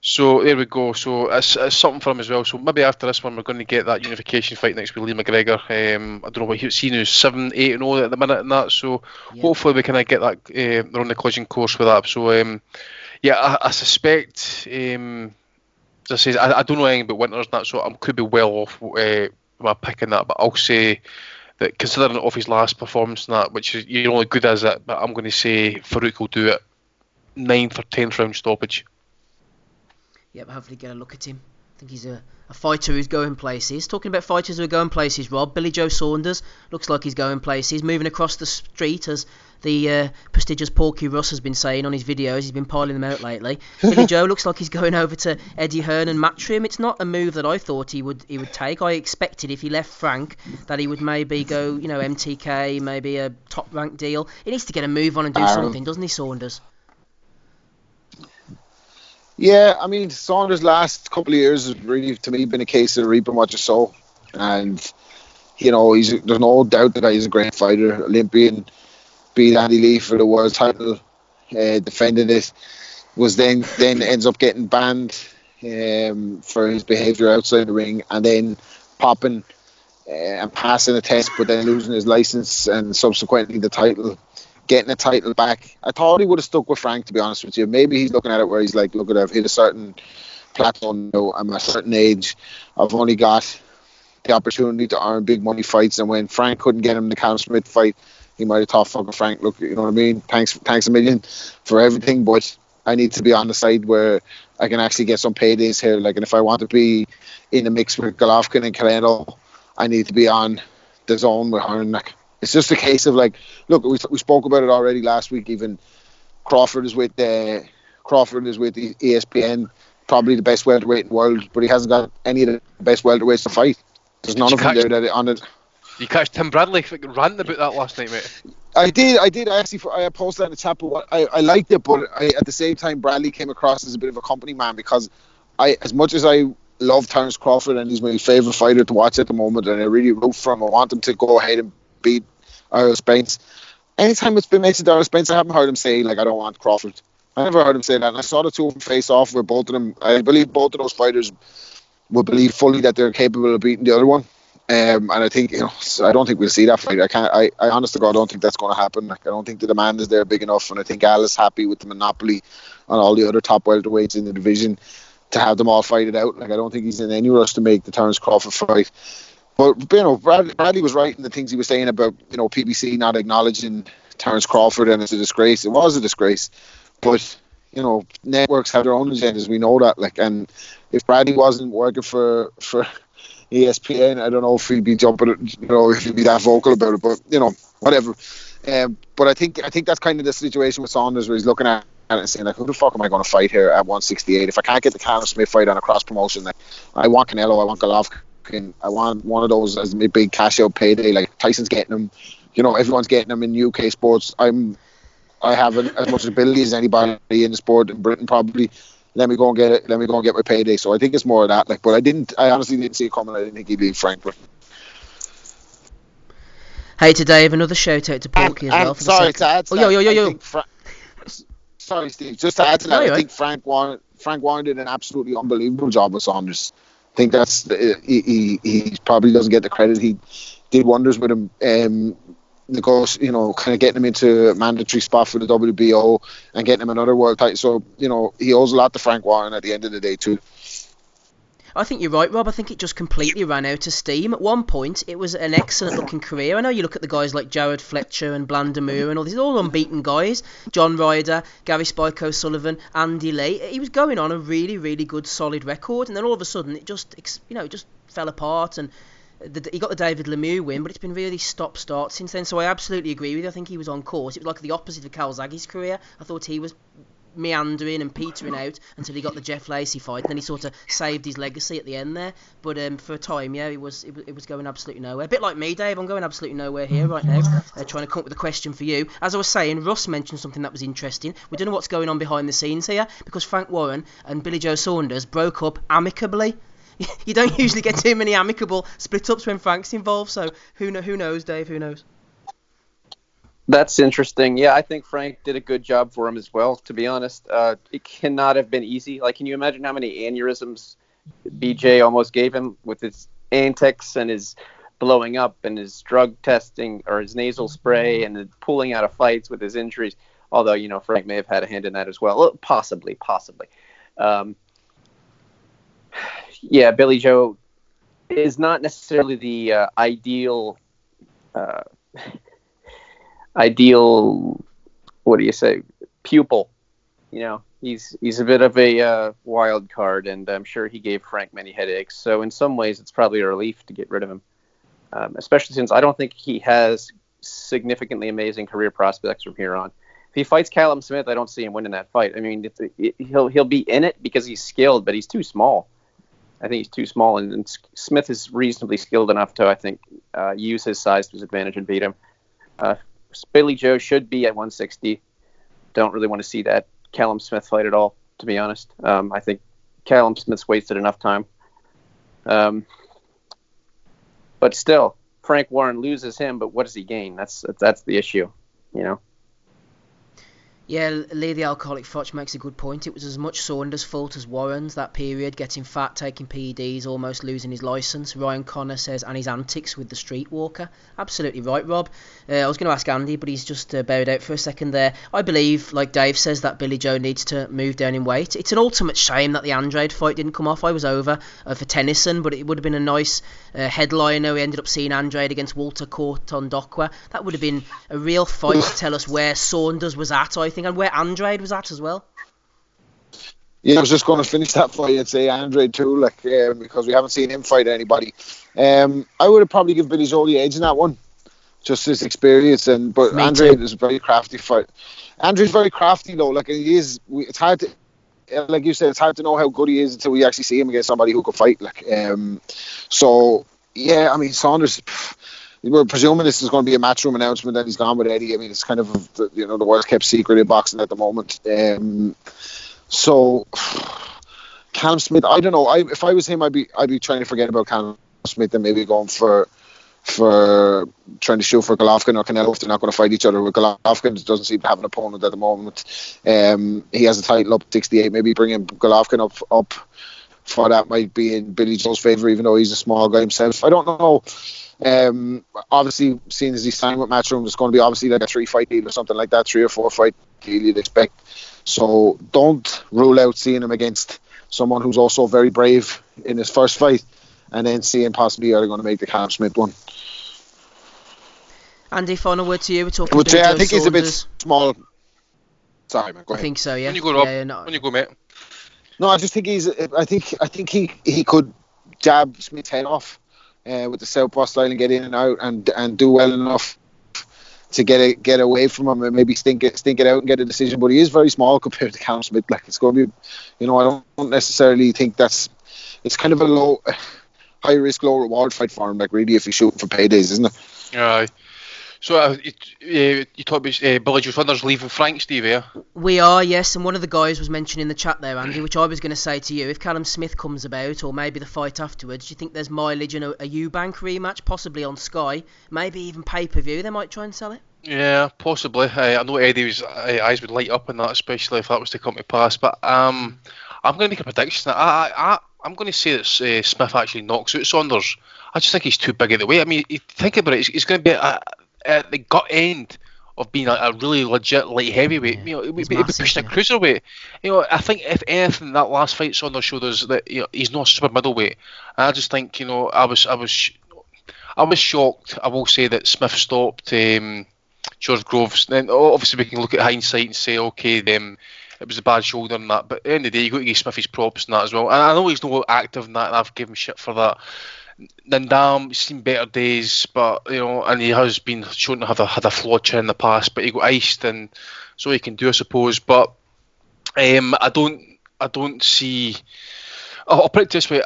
So there we go. So it's something for him as well. So maybe after this one, we're going to get that unification fight next with Lee McGregor. I don't know what he's seen, 7-8-0 at the minute and that. So hopefully we kind of get that. They're on the collision course with that. So I suspect. As I say, I don't know anything about Winters and that, so I could be well off my picking that. But I'll say that considering off his last performance and that, which is you're only good as it, but I'm going to say Farooq will do it 9th or 10th round stoppage. Yep, hopefully get a look at him. I think he's a fighter who's going places. Talking about fighters who are going places, Rob, Billy Joe Saunders looks like he's going places. Moving across the street, as the prestigious Porky Russ has been saying on his videos. He's been piling them out lately. Billy Joe looks like he's going over to Eddie Hearn and Matchroom. It's not a move that I thought he would take. I expected if he left Frank that he would maybe go, MTK, maybe a top-ranked deal. He needs to get a move on and do something, doesn't he, Saunders? Yeah, I mean, Saunders' last couple of years has really, to me, been a case of reaping what you sow. And, there's no doubt that he's a great fighter. Olympian, beat Andy Lee for the world title, defended it, was then ends up getting banned for his behaviour outside the ring, and then popping and passing a test, but then losing his licence and subsequently the title. Getting a title back. I thought he would have stuck with Frank, to be honest with you. Maybe he's looking at it where he's like, look, I've hit a certain plateaued now. I'm at a certain age. I've only got the opportunity to earn big money fights, and when Frank couldn't get him the Callum Smith fight, he might have thought, fucking Frank, look, you know what I mean? Thanks a million for everything, but I need to be on the side where I can actually get some paydays here. Like, and if I want to be in the mix with Golovkin and Canelo, I need to be on the zone with Hearn. Like, it's just a case of, like, look, we spoke about it already last week. Even Crawford is with the ESPN, probably the best welterweight in the world, but he hasn't got any of the best welterweights to fight. There's none of them there that on it. You catch Tim Bradley ranting about that last night, mate? I did. I posted that in the chat, but I liked it. But at the same time, Bradley came across as a bit of a company man, because as much as I love Terence Crawford and he's my favourite fighter to watch at the moment, and I really root for him, I want him to go ahead and beat Errol Spence. Anytime it's been mentioned Errol Spence, I haven't heard him say, like, I don't want Crawford. I never heard him say that. And I saw the two of them face off where both of them, I believe both of those fighters will believe fully that they're capable of beating the other one. And I think, I don't think we'll see that fight. I honest to God, don't think that's going to happen. Like, I don't think the demand is there big enough, and I think Al is happy with the monopoly on all the other top welterweights in the division to have them all fight it out. Like, I don't think he's in any rush to make the Terence Crawford fight. But Bradley was right in the things he was saying about PBC not acknowledging Terence Crawford, and it's a disgrace. It was a disgrace, but networks have their own agendas. We know that. Like, and if Bradley wasn't working for ESPN, I don't know if he'd be jumping, if he'd be that vocal about it, but whatever. But I think that's kind of the situation with Saunders, where he's looking at it and saying, like, who the fuck am I going to fight here at 168? If I can't get the Callum Smith fight on a cross promotion, like, I want Canelo, I want Golovkin, I want one of those as a big cash out payday. Like, Tyson's getting them, everyone's getting them in UK sports. I have as much ability as anybody in the sport in Britain, probably. Let me go and get it. Let me go and get my payday. So I think it's more of that. Like, but I honestly didn't see it coming. I didn't think he'd leave Frank. Hey, to Dave, another shout out to Porky as well. To add to that, yo. Sorry, Steve. Just to add to that, I think Frank Warren did an absolutely unbelievable job with Saunders. I think that's he probably doesn't get the credit. He did wonders with him. Kind of getting him into a mandatory spot for the WBO and getting him another world title. So, he owes a lot to Frank Warren at the end of the day too. I think you're right, Rob. I think it just completely ran out of steam. At one point, it was an excellent looking career. I know you look at the guys like Jared Fletcher and Blandamur and all these, all unbeaten guys. John Ryder, Gary Spike O'Sullivan, Andy Lee. He was going on a really, really good, solid record, and then all of a sudden, it just fell apart. And he got the David Lemieux win, but it's been really stop-start since then. So I absolutely agree with you. I think he was on course. It was like the opposite of Calzaghe's career. I thought he was meandering and petering out until he got the Jeff Lacey fight, and then he sort of saved his legacy at the end there. But for a time, it was going absolutely nowhere. A bit like me, Dave. I'm going absolutely nowhere here right now, trying to come up with a question for you. As I was saying, Russ mentioned something that was interesting. We don't know what's going on behind the scenes here, because Frank Warren and Billy Joe Saunders broke up amicably. You don't usually get too many amicable split-ups when Frank's involved, so who knows, Dave? Who knows? That's interesting. Yeah, I think Frank did a good job for him as well, to be honest. It cannot have been easy. Like, can you imagine how many aneurysms BJ almost gave him with his antics and his blowing up and his drug testing or his nasal spray and pulling out of fights with his injuries? Although, Frank may have had a hand in that as well. Possibly. Yeah, Billy Joe is not necessarily the ideal, what do you say, pupil. He's a bit of a wild card, and I'm sure he gave Frank many headaches. So in some ways, it's probably a relief to get rid of him, especially since I don't think he has significantly amazing career prospects from here on. If he fights Callum Smith, I don't see him winning that fight. I mean, he'll be in it because he's skilled, but he's too small. I think he's too small, and Smith is reasonably skilled enough to, I think, use his size to his advantage and beat him. Billy Joe should be at 160. Don't really want to see that Callum Smith fight at all, to be honest. I think Callum Smith's wasted enough time. But still, Frank Warren loses him, but what does he gain? That's the issue, Yeah, Lee the Alcoholic Fotch makes a good point. It was as much Saunders' fault as Warren's, that period, getting fat, taking PEDs, almost losing his licence. Ryan Connor says, and his antics with the streetwalker. Absolutely right, Rob. I was going to ask Andy, but he's just bowed out for a second there. I believe, like Dave says, that Billy Joe needs to move down in weight. It's an ultimate shame that the Andrade fight didn't come off. I was over for Tennyson, but it would have been a nice headliner. We ended up seeing Andrade against Walter Cortondokwa. That would have been a real fight to tell us where Saunders was at, I think, and where Andrade was at as well. Yeah, I was just going to finish that fight and say Andrade too, because we haven't seen him fight anybody. I would have probably given Billy Joe the edge in that one, just his experience. But Andrade is a very crafty fight. Andrade's very crafty though. It's hard to, like you said, it's hard to know how good he is until we actually see him against somebody who could fight. So yeah, I mean Saunders. We're presuming this is going to be a matchroom announcement and he's gone with Eddie. I mean, it's kind of the worst kept secret in boxing at the moment. So Callum Smith, I don't know. If I was him, I'd be trying to forget about Callum Smith and maybe going for trying to shoot for Golovkin or Canelo if they're not going to fight each other. With Golovkin doesn't seem to have an opponent at the moment. He has a title up at 68. Maybe bringing Golovkin up for that might be in Billy Joe's favour, even though he's a small guy himself. I don't know. Obviously, seeing as he's signed with Matchroom, it's going to be obviously like a 3-fight deal or something like that, 3 or 4 fight deal you'd expect. So don't rule out seeing him against someone who's also very brave in his first fight, and then seeing possibly are they going to make the Callum Smith one. Andy, final word to you. We're talking about Billy Joe I think Saunders. He's a bit small. Sorry, man. Go ahead. I think so. Yeah. When you go, Rob. Yeah, no. When you go, mate. No, I just think I think he could jab Smith's head off with the southpaw style and get in and out and do well enough to get away from him and maybe stink it out and get a decision. But he is very small compared to Callum Smith. It's going to be, I don't necessarily think it's kind of a high risk, low reward fight for him. Really, if he's shooting for paydays, isn't it? Yeah. So you talked about Billy Joe Saunders leaving Frank, Steve, yeah? We are, yes, and one of the guys was mentioning in the chat there, Andy, which I was going to say to you, if Callum Smith comes about, or maybe the fight afterwards, do you think there's mileage in a Eubank rematch, possibly on Sky, maybe even pay-per-view, they might try and sell it? Yeah, possibly. I know Eddie's eyes would light up on that, especially if that was to come to pass, but I'm going to make a prediction. I'm going to say that Smith actually knocks out Saunders. I just think he's too big at the weight. I mean, you think about it, he's going to be at the gut end of being a really legit light heavyweight. Yeah, he'd be pushing a cruiserweight. I think if anything, that last fight Saunders showed us that he's not super middleweight. And I just think I was shocked. I will say that Smith stopped George Groves. Then obviously we can look at hindsight and say okay, it was a bad shoulder and that. But at the end of the day, you got to give Smith his props and that as well. And I know he's not active in that, and I've given him shit for that. Nandam, he's seen better days, but and he has been shown to have had a flawed chin in the past, but he got iced, and so he can do, I suppose. But I don't see. I'll put it this way.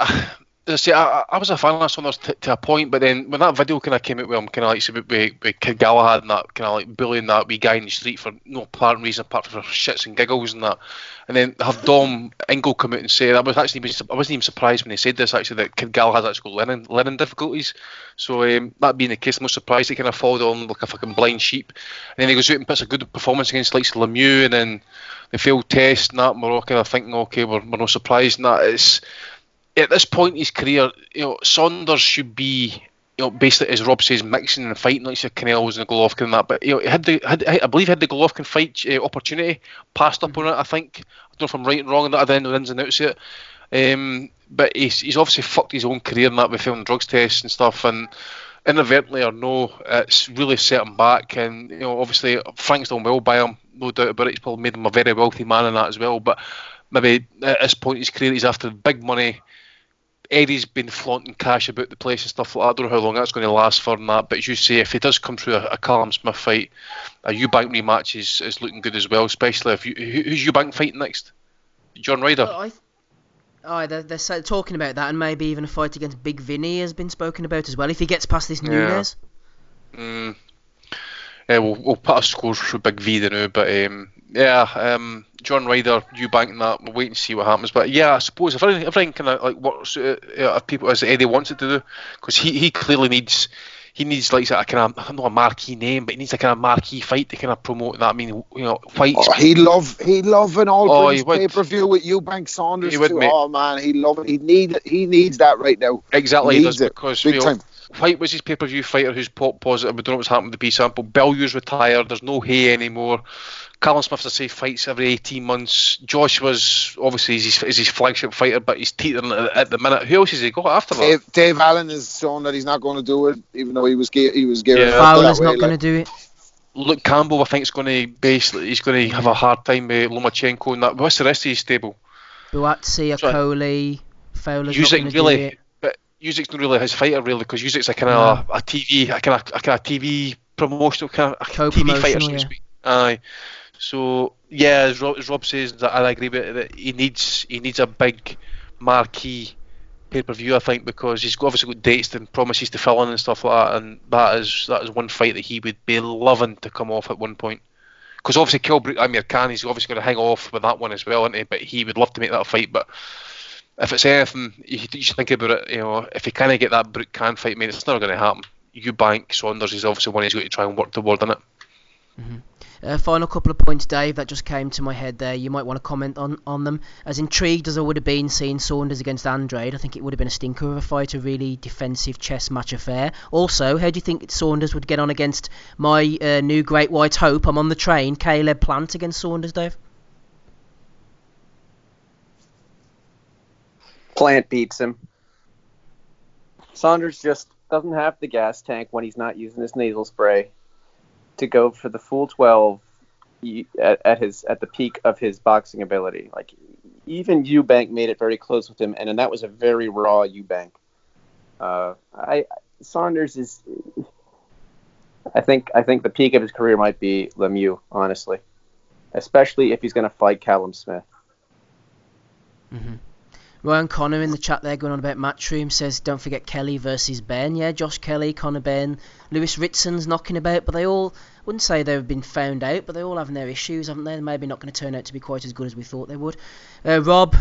As I say, I was a fan of Saunders to a point, but then when that video kind of came out, where I'm kind of with Kid Galahad and that kind of like bullying that wee guy in the street for no apparent reason apart from shits and giggles and that, and then have Dom Ingle come out and say I wasn't even surprised when he said this actually, that Kid Galahad's actually got learning difficulties. So that being the case, I'm not surprised he kind of followed on like a fucking blind sheep. And then he goes out and puts a good performance against like Lemieux, and then the failed test and that. And we're all kind of thinking, okay, we're not surprised. And that it's. At this point in his career, Saunders should be, basically, as Rob says, mixing and fighting like the Canelos and the Golovkin and that. But I believe he had the Golovkin fight opportunity, passed up on it. I think. I don't know if I'm right and wrong on that. I don't know the ins and outs of it. But he's obviously fucked his own career and that with failing drugs tests and stuff. And inadvertently or no, it's really set him back. And obviously Frank's done well by him, no doubt about it. He's probably made him a very wealthy man in that as well. But maybe at this point in his career, he's after big money. Eddie's been flaunting cash about the place and stuff like that. I don't know how long that's going to last for and that, but as you say, if he does come through a Callum Smith fight, a Eubank rematch is looking good as well, especially if who's Eubank fighting next? John Ryder? They're talking about that, and maybe even a fight against Big Vinny has been spoken about as well, if he gets past this Nunes. Yeah, we'll put a score for Big V now, but John Ryder, Eubank and that, we'll wait and see what happens. But yeah, I suppose if everything kind of like works if people as Eddie wants it to do, because he clearly needs he needs like a kind of, not a marquee name, but he needs a kind of marquee fight to kind of promote that. I mean, Whyte. Oh, he'd love an All-British pay-per-view with Eubank Saunders he would, too. Mate. Oh man, he'd love it. He needs that right now. Exactly, he does, because big time. Whyte was his pay-per-view fighter who's pop positive. We don't know what's happened to B-Sample. Bellew's retired. There's no Hay anymore. Callum Smith's a safe fights every 18 months. Josh was obviously is his flagship fighter, but he's teetering at the minute. Who else has he got after that? Dave Allen has shown that he's not going to do it, even though he was gearing up. Fowler's not going to do it. Luke Campbell, I think, is going to he's going to have a hard time with Lomachenko and that. What's the rest of his stable? Buatsi, Akoli, Fowler's not going to do it. But Usyk's not really his fighter, really, because Usyk's a kind of a TV promotional kind of TV fighter, so to speak. Aye. So yeah, as Rob says, that I agree with it, that he needs a big marquee pay-per-view, I think, because he's obviously got dates and promises to fill in and stuff like that, and that is one fight that he would be loving to come off at one point. Because obviously Kilbrook Amir Khan, he's obviously going to hang off with that one as well, isn't he? But he would love to make that a fight. But if it's anything, you should think about it. If he can't get that Brook Khan fight, mate, it's not going to happen. Eubank Saunders is obviously one he's got to try and work toward, isn't it? Mm-hmm. Final couple of points, Dave, that just came to my head there. You might want to comment on them. As intrigued as I would have been seeing Saunders against Andrade, I think it would have been a stinker of a fight, a really defensive chess match affair. Also, how do you think Saunders would get on against my new great white hope? I'm on the train, Caleb Plant against Saunders, Dave? Plant beats him. Saunders just doesn't have the gas tank when he's not using his nasal spray to go for the full 12 at the peak of his boxing ability. Like, even Eubank made it very close with him, and that was a very raw Eubank. Saunders is, I think the peak of his career might be Lemieux, honestly, especially if he's going to fight Callum Smith. Mm-hmm. Ryan Connor in the chat there going on about Matchroom says, don't forget Kelly versus Ben. Yeah, Josh Kelly, Connor Ben, Lewis Ritson's knocking about, but they all, wouldn't say they've been found out, but they're all having their issues, haven't they? They're maybe not going to turn out to be quite as good as we thought they would. Rob,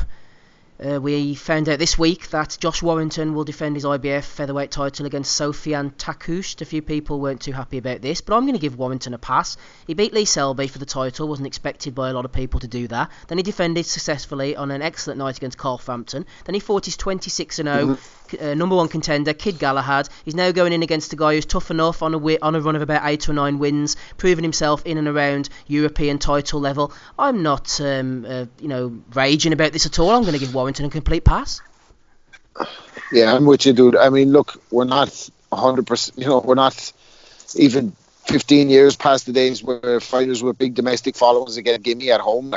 we found out this week that Josh Warrington will defend his IBF featherweight title against Sofian Takoucht. A few people weren't too happy about this, but I'm going to give Warrington a pass. He beat Lee Selby for the title, wasn't expected by a lot of people to do that. Then he defended successfully on an excellent night against Carl Frampton. Then he fought his 26-0 number one contender, Kid Galahad. He's now going in against a guy who's tough enough on a run of about 8 or 9 wins, proving himself in and around European title level. I'm not, raging about this at all. I'm going to give Warrington a complete pass. Yeah, I'm with you, dude. I mean, look, we're not 100%. We're not even 15 years past the days where fighters with big domestic followings get a gimme at home.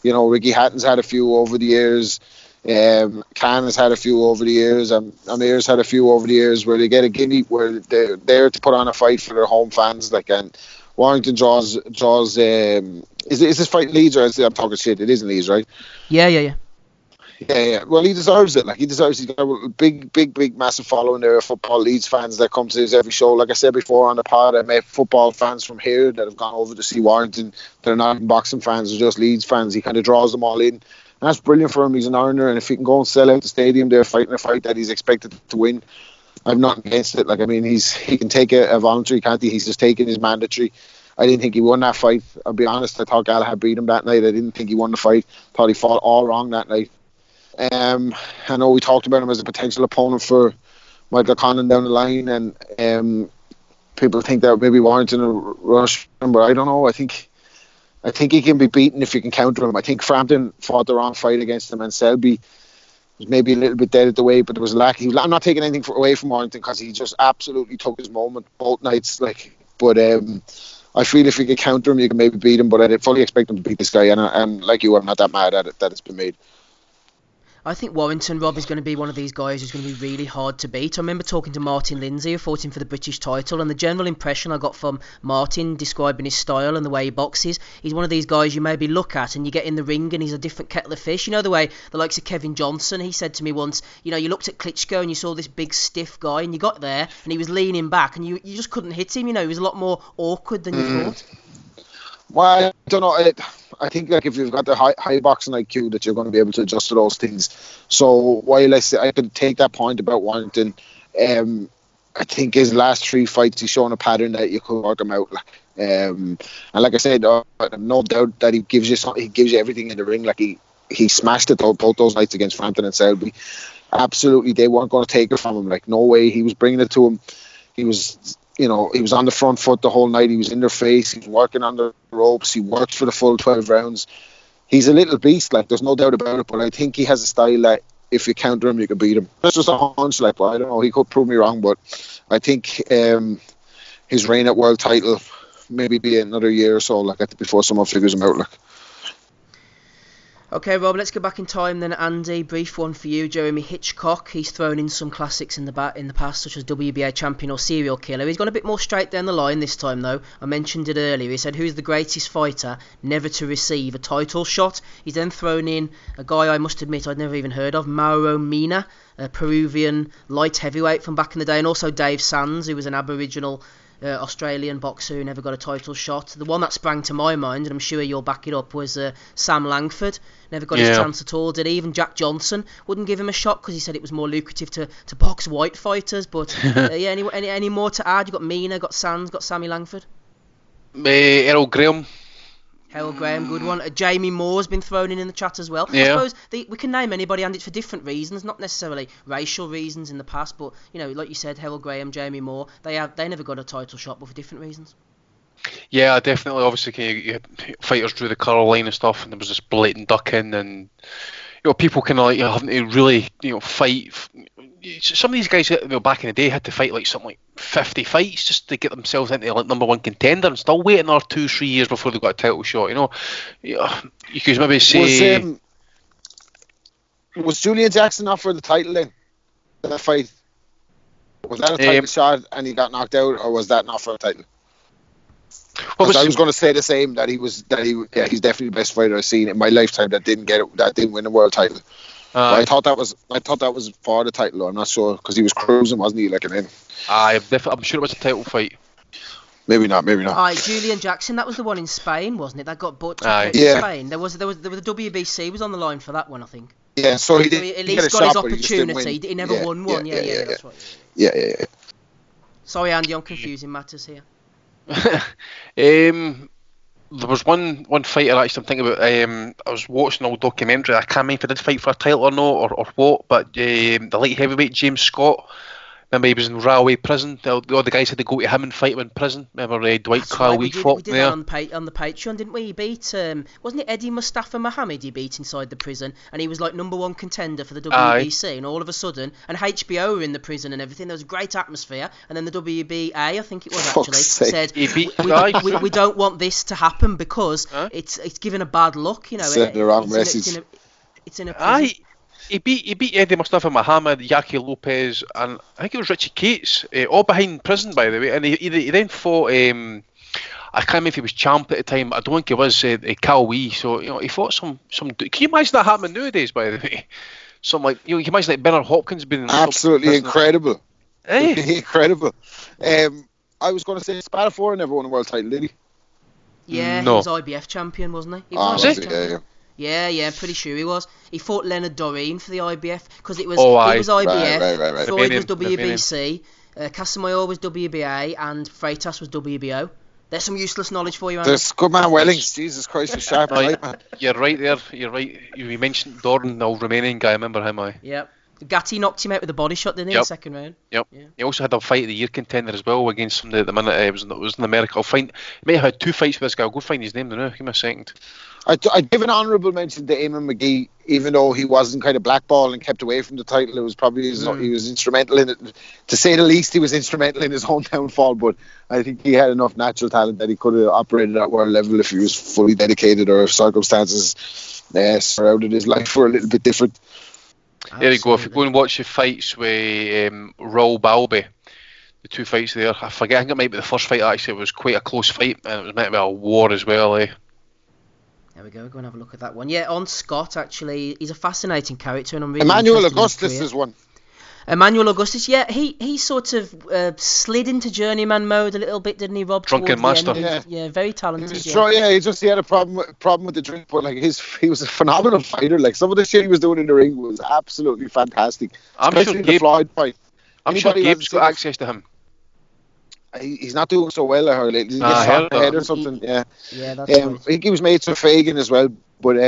Ricky Hatton's had a few over the years. Khan has had a few over the years. Amir's had a few over the years where they get a gimme, where they're there to put on a fight for their home fans. And Warrington draws. Is this fight in Leeds, or I'm talking shit? It is in Leeds, right? Yeah. Yeah. Well, he deserves it. He's got a big, massive following there of football Leeds fans that come to his every show. Like I said before on the pod, I met football fans from here that have gone over to see Warrington. They're not boxing fans, they're just Leeds fans. He kind of draws them all in. And that's brilliant for him. He's an earner, and if he can go and sell out the stadium, they're fighting a fight that he's expected to win. I'm not against it. He can take a voluntary, can't he? He's just taking his mandatory. I didn't think he won that fight. I'll be honest. I thought Galahad beat him that night. I didn't think he won the fight. Thought he fought all wrong that night. I know we talked about him as a potential opponent for Michael Conlan down the line, and people think that maybe Warrington will rush him, but I don't know. I think he can be beaten if you can counter him. I think Frampton fought the wrong fight against him, and Selby was maybe a little bit dead at the weight, but there was a lack. I'm not taking anything away from Warrington because he just absolutely took his moment both nights. But I feel if you can counter him, you can maybe beat him. But I fully expect him to beat this guy, and like you, I'm not that mad at it that it's been made. I think Warrington, Rob, is going to be one of these guys who's going to be really hard to beat. I remember talking to Martin Lindsay, who fought him for the British title, and the general impression I got from Martin describing his style and the way he boxes, he's one of these guys you maybe look at and you get in the ring and he's a different kettle of fish. The way the likes of Kevin Johnson, he said to me once, you looked at Klitschko and you saw this big stiff guy and you got there and he was leaning back and you just couldn't hit him. He was a lot more awkward than you thought. Well, I don't know. I think if you've got the high boxing IQ, that you're going to be able to adjust to those things. So while I could take that point about Warrington, I think his last 3 fights, he's shown a pattern that you could work him out. And like I said, no doubt that he gives you something. He gives you everything in the ring. Like he smashed it both those nights against Frampton and Selby. Absolutely, they weren't going to take it from him. Like, no way. He was bringing it to him. He was, he was on the front foot the whole night. He was in their face. He was working on the ropes. He worked for the full 12 rounds. He's a little beast. Like, there's no doubt about it. But I think he has a style that if you counter him, you can beat him. That's just a hunch. Like, well, I don't know. He could prove me wrong, but I think his reign at world title maybe be another year or so, like, before someone figures him out. Like. Okay, Rob, let's go back in time then. Andy, brief one for you. Jeremy Hitchcock, he's thrown in some classics in the past, such as WBA champion or serial killer. He's gone a bit more straight down the line this time, though. I mentioned it earlier. He said, who's the greatest fighter never to receive a title shot? He's then thrown in a guy I must admit I'd never even heard of, Mauro Mina, a Peruvian light heavyweight from back in the day, and also Dave Sands, who was an Aboriginal Australian boxer who never got a title shot. The one that sprang to my mind, and I'm sure you'll back it up, was Sam Langford. Never got his chance at all, did he? Even Jack Johnson wouldn't give him a shot because he said it was more lucrative to box white fighters. But any more to add? You got Mina, got Sands, got Sammy Langford. Errol Graham. Harold Graham, good one. Jamie Moore's been thrown in the chat as well. Yeah. I suppose we can name anybody, and it's for different reasons, not necessarily racial reasons in the past, but like you said, Harold Graham, Jamie Moore, they never got a title shot, but for different reasons. Yeah, definitely. Obviously, you had fighters drew the colour line and stuff, and there was this blatant ducking, and people kind of having to really fight. Some of these guys back in the day had to fight like something like 50 fights just to get themselves into like number one contender, and still wait another 2-3 years before they got a title shot. You could maybe say was Julian Jackson offered the title then? That fight, was that a title shot and he got knocked out, or was that not for a title? I was going to say the same, that he's definitely the best fighter I've seen in my lifetime that didn't win a world title. I thought that was for the title. I'm not sure because he was cruising, wasn't he? Like I'm sure it was a title fight. Maybe not. Julian Jackson, that was the one in Spain, wasn't it? That got butchered in Spain. There was the WBC was on the line for that one, I think. Yeah, so he did. At least got his opportunity. He never won one. Yeah, that's right. Yeah. Sorry, Andy, I'm confusing matters here. There was one fighter actually I'm thinking about. I was watching an old documentary. I can't remember if he did fight for a title or not, or what. But the light heavyweight James Scott. Remember he was in Railway prison. All the guys had to go to him and fight him in prison. Remember Dwight Kyle we fought we did there. That on the Patreon, didn't we? He beat wasn't it Eddie Mustafa Mohammed he beat inside the prison, and he was like number one contender for the WBC. And all of a sudden, and HBO were in the prison and everything. There was a great atmosphere, and then the WBA, I think it was actually, said we don't want this to happen because it's given a bad look. Sent the wrong message. It's in a prison. He beat Eddie Mustafa Mohammed, Yaki Lopez, and I think it was Richie Cates, all behind prison, by the way. And he then fought, I can't remember if he was champ at the time. I don't think he was, Cal Wee. So, he fought some. Can you imagine that happening nowadays, by the way? You can imagine like Bernard Hopkins being absolutely incredible. Incredible. I was going to say Spadafora never won a world title, did he? Yeah, no. He was IBF champion, wasn't he? Was he? Yeah, pretty sure he was. He fought Leonard Doreen for the IBF because it was IBF, right. Freud was WBC, Casamayor was WBA, and Freitas was WBO. There's some useless knowledge for you, Andy. There's good man Wellings. Jesus Christ, you're sharp, right, man. You're right there. You're right. You mentioned Dorn, the old Romanian guy. I remember him. Yep. Gatti knocked him out with a body shot, didn't he, in the second round? Yep. Yeah. He also had a fight of the year contender as well against somebody at the minute. It was in America. He may have had 2 fights with this guy. I'll go find his name now. Give me a second. I'd give an honourable mention to Eamon McGee, even though he wasn't kind of blackballed and kept away from the title. It was probably he was instrumental in it. To say the least, he was instrumental in his own downfall, but I think he had enough natural talent that he could have operated at world level if he was fully dedicated or if circumstances surrounded his life were a little bit different. There you go. If you go and watch the fights with Raul Balbi, the 2 fights there, I forget, I think it might be the first fight actually. It was quite a close fight and it was meant to be a war as well. There we go. Go and have a look at that one. Yeah, on Scott, actually, he's a fascinating character, and I'm really Emmanuel Augustus is one. Emmanuel Augustus, yeah, he sort of slid into journeyman mode a little bit, didn't he, Rob? Drunken master. Yeah, very talented. He had a problem with the drink, but like he was a phenomenal fighter. Like some of the shit he was doing in the ring was absolutely fantastic. Especially the Floyd fight. I'm sure Gabe's got access to him. He's not doing so well. I heard lately. He gets I heard ahead that. or something. Yeah, that's right. I think he was mates with Fagan as well. But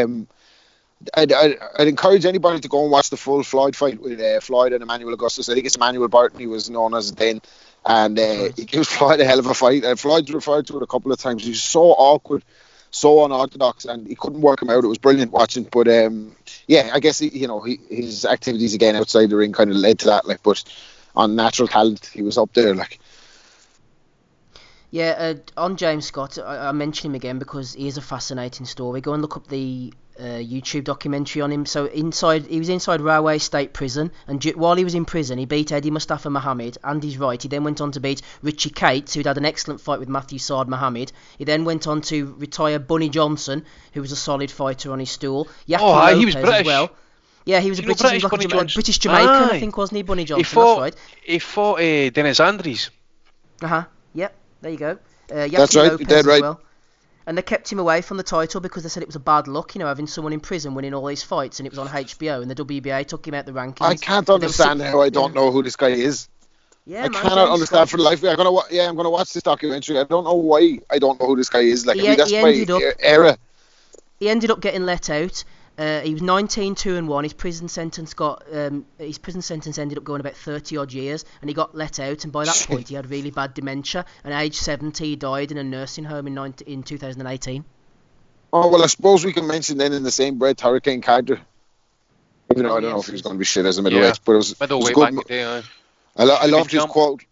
I'd encourage anybody to go and watch the full Floyd fight with Floyd and Emmanuel Augustus. I think it's Emmanuel Burton he was known as then. And he gives Floyd a hell of a fight. Floyd's referred to it a couple of times. He's so awkward, so unorthodox, and he couldn't work him out. It was brilliant watching. But I guess his activities again outside the ring kind of led to that. Like, but on natural talent, he was up there. Like. Yeah, on James Scott, I mention him again because he is a fascinating story. Go and look up the YouTube documentary on him. So he was inside Railway State Prison, and while he was in prison, he beat Eddie Mustafa Mohammed, and he's right. He then went on to beat Richie Cates, who'd had an excellent fight with Matthew Saad Mohammed. He then went on to retire Bunny Johnson, who was a solid fighter on his stool. Yaki Lopez he was British as well. Yeah, he was a British British Jamaican, I think, wasn't he, Bunny Johnson? That's right. He fought Dennis Andries. Yep. There you go. That's right, Lopez dead right. As well. And they kept him away from the title because they said it was a bad luck, having someone in prison winning all these fights, and it was on HBO, and the WBA took him out the rankings. I can't understand how I don't know who this guy is. Yeah, I cannot understand for the life of me. I'm gonna watch this documentary. I don't know why I don't know who this guy is. Like, that's my era. He ended up getting let out. He was 19-2-1. His prison sentence ended up going about 30 odd years, and he got let out. And by that point, he had really bad dementia. And at age 70, he died in a nursing home in 2018. Oh well, I suppose we can mention then in the same breath Hurricane Carter. Even though I don't know if he was going to be shit as a middleweight, but it was good. Back in the day, I loved his quote.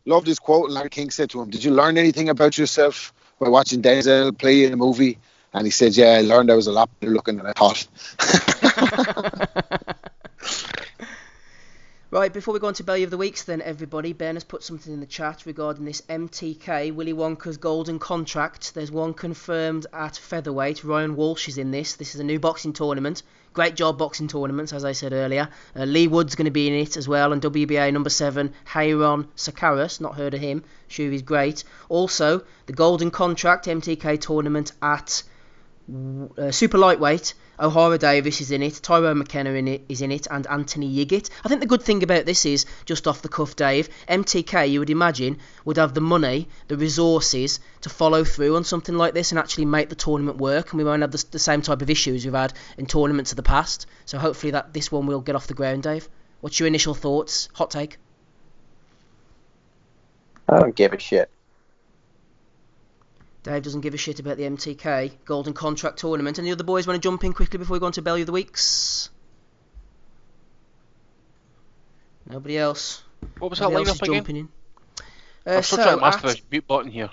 Loved his quote. And Larry King said to him, "Did you learn anything about yourself by watching Denzel play in a movie?" And he said, "Yeah, I learned I was a lot better looking than I thought." Right, before we go on to Belly of the Weeks then, everybody, Ben has put something in the chat regarding this MTK, Willy Wonka's Golden Contract. There's one confirmed at featherweight. Ryan Walsh is in this. This is a new boxing tournament. Great job boxing tournaments, as I said earlier. Lee Wood's going to be in it as well, and WBA number 7, Hayron Sakaras, not heard of him. Sure, he's great. Also, the Golden Contract MTK tournament at super lightweight. O'Hara Davis is in it, Tyrone McKenna is in it, and Anthony Yiggett. I think the good thing about this is, just off the cuff, Dave, MTK, you would imagine, would have the money, the resources to follow through on something like this and actually make the tournament work, and we won't have the same type of issues we've had in tournaments of the past. So hopefully this one will get off the ground, Dave. What's your initial thoughts? Hot take? I don't give a shit. Dave doesn't give a shit about the MTK Golden Contract Tournament. Any other boys want to jump in quickly before we go on to Belly of the Weeks? Nobody else. What was that lineup again? I'm still trying to master the mute button here.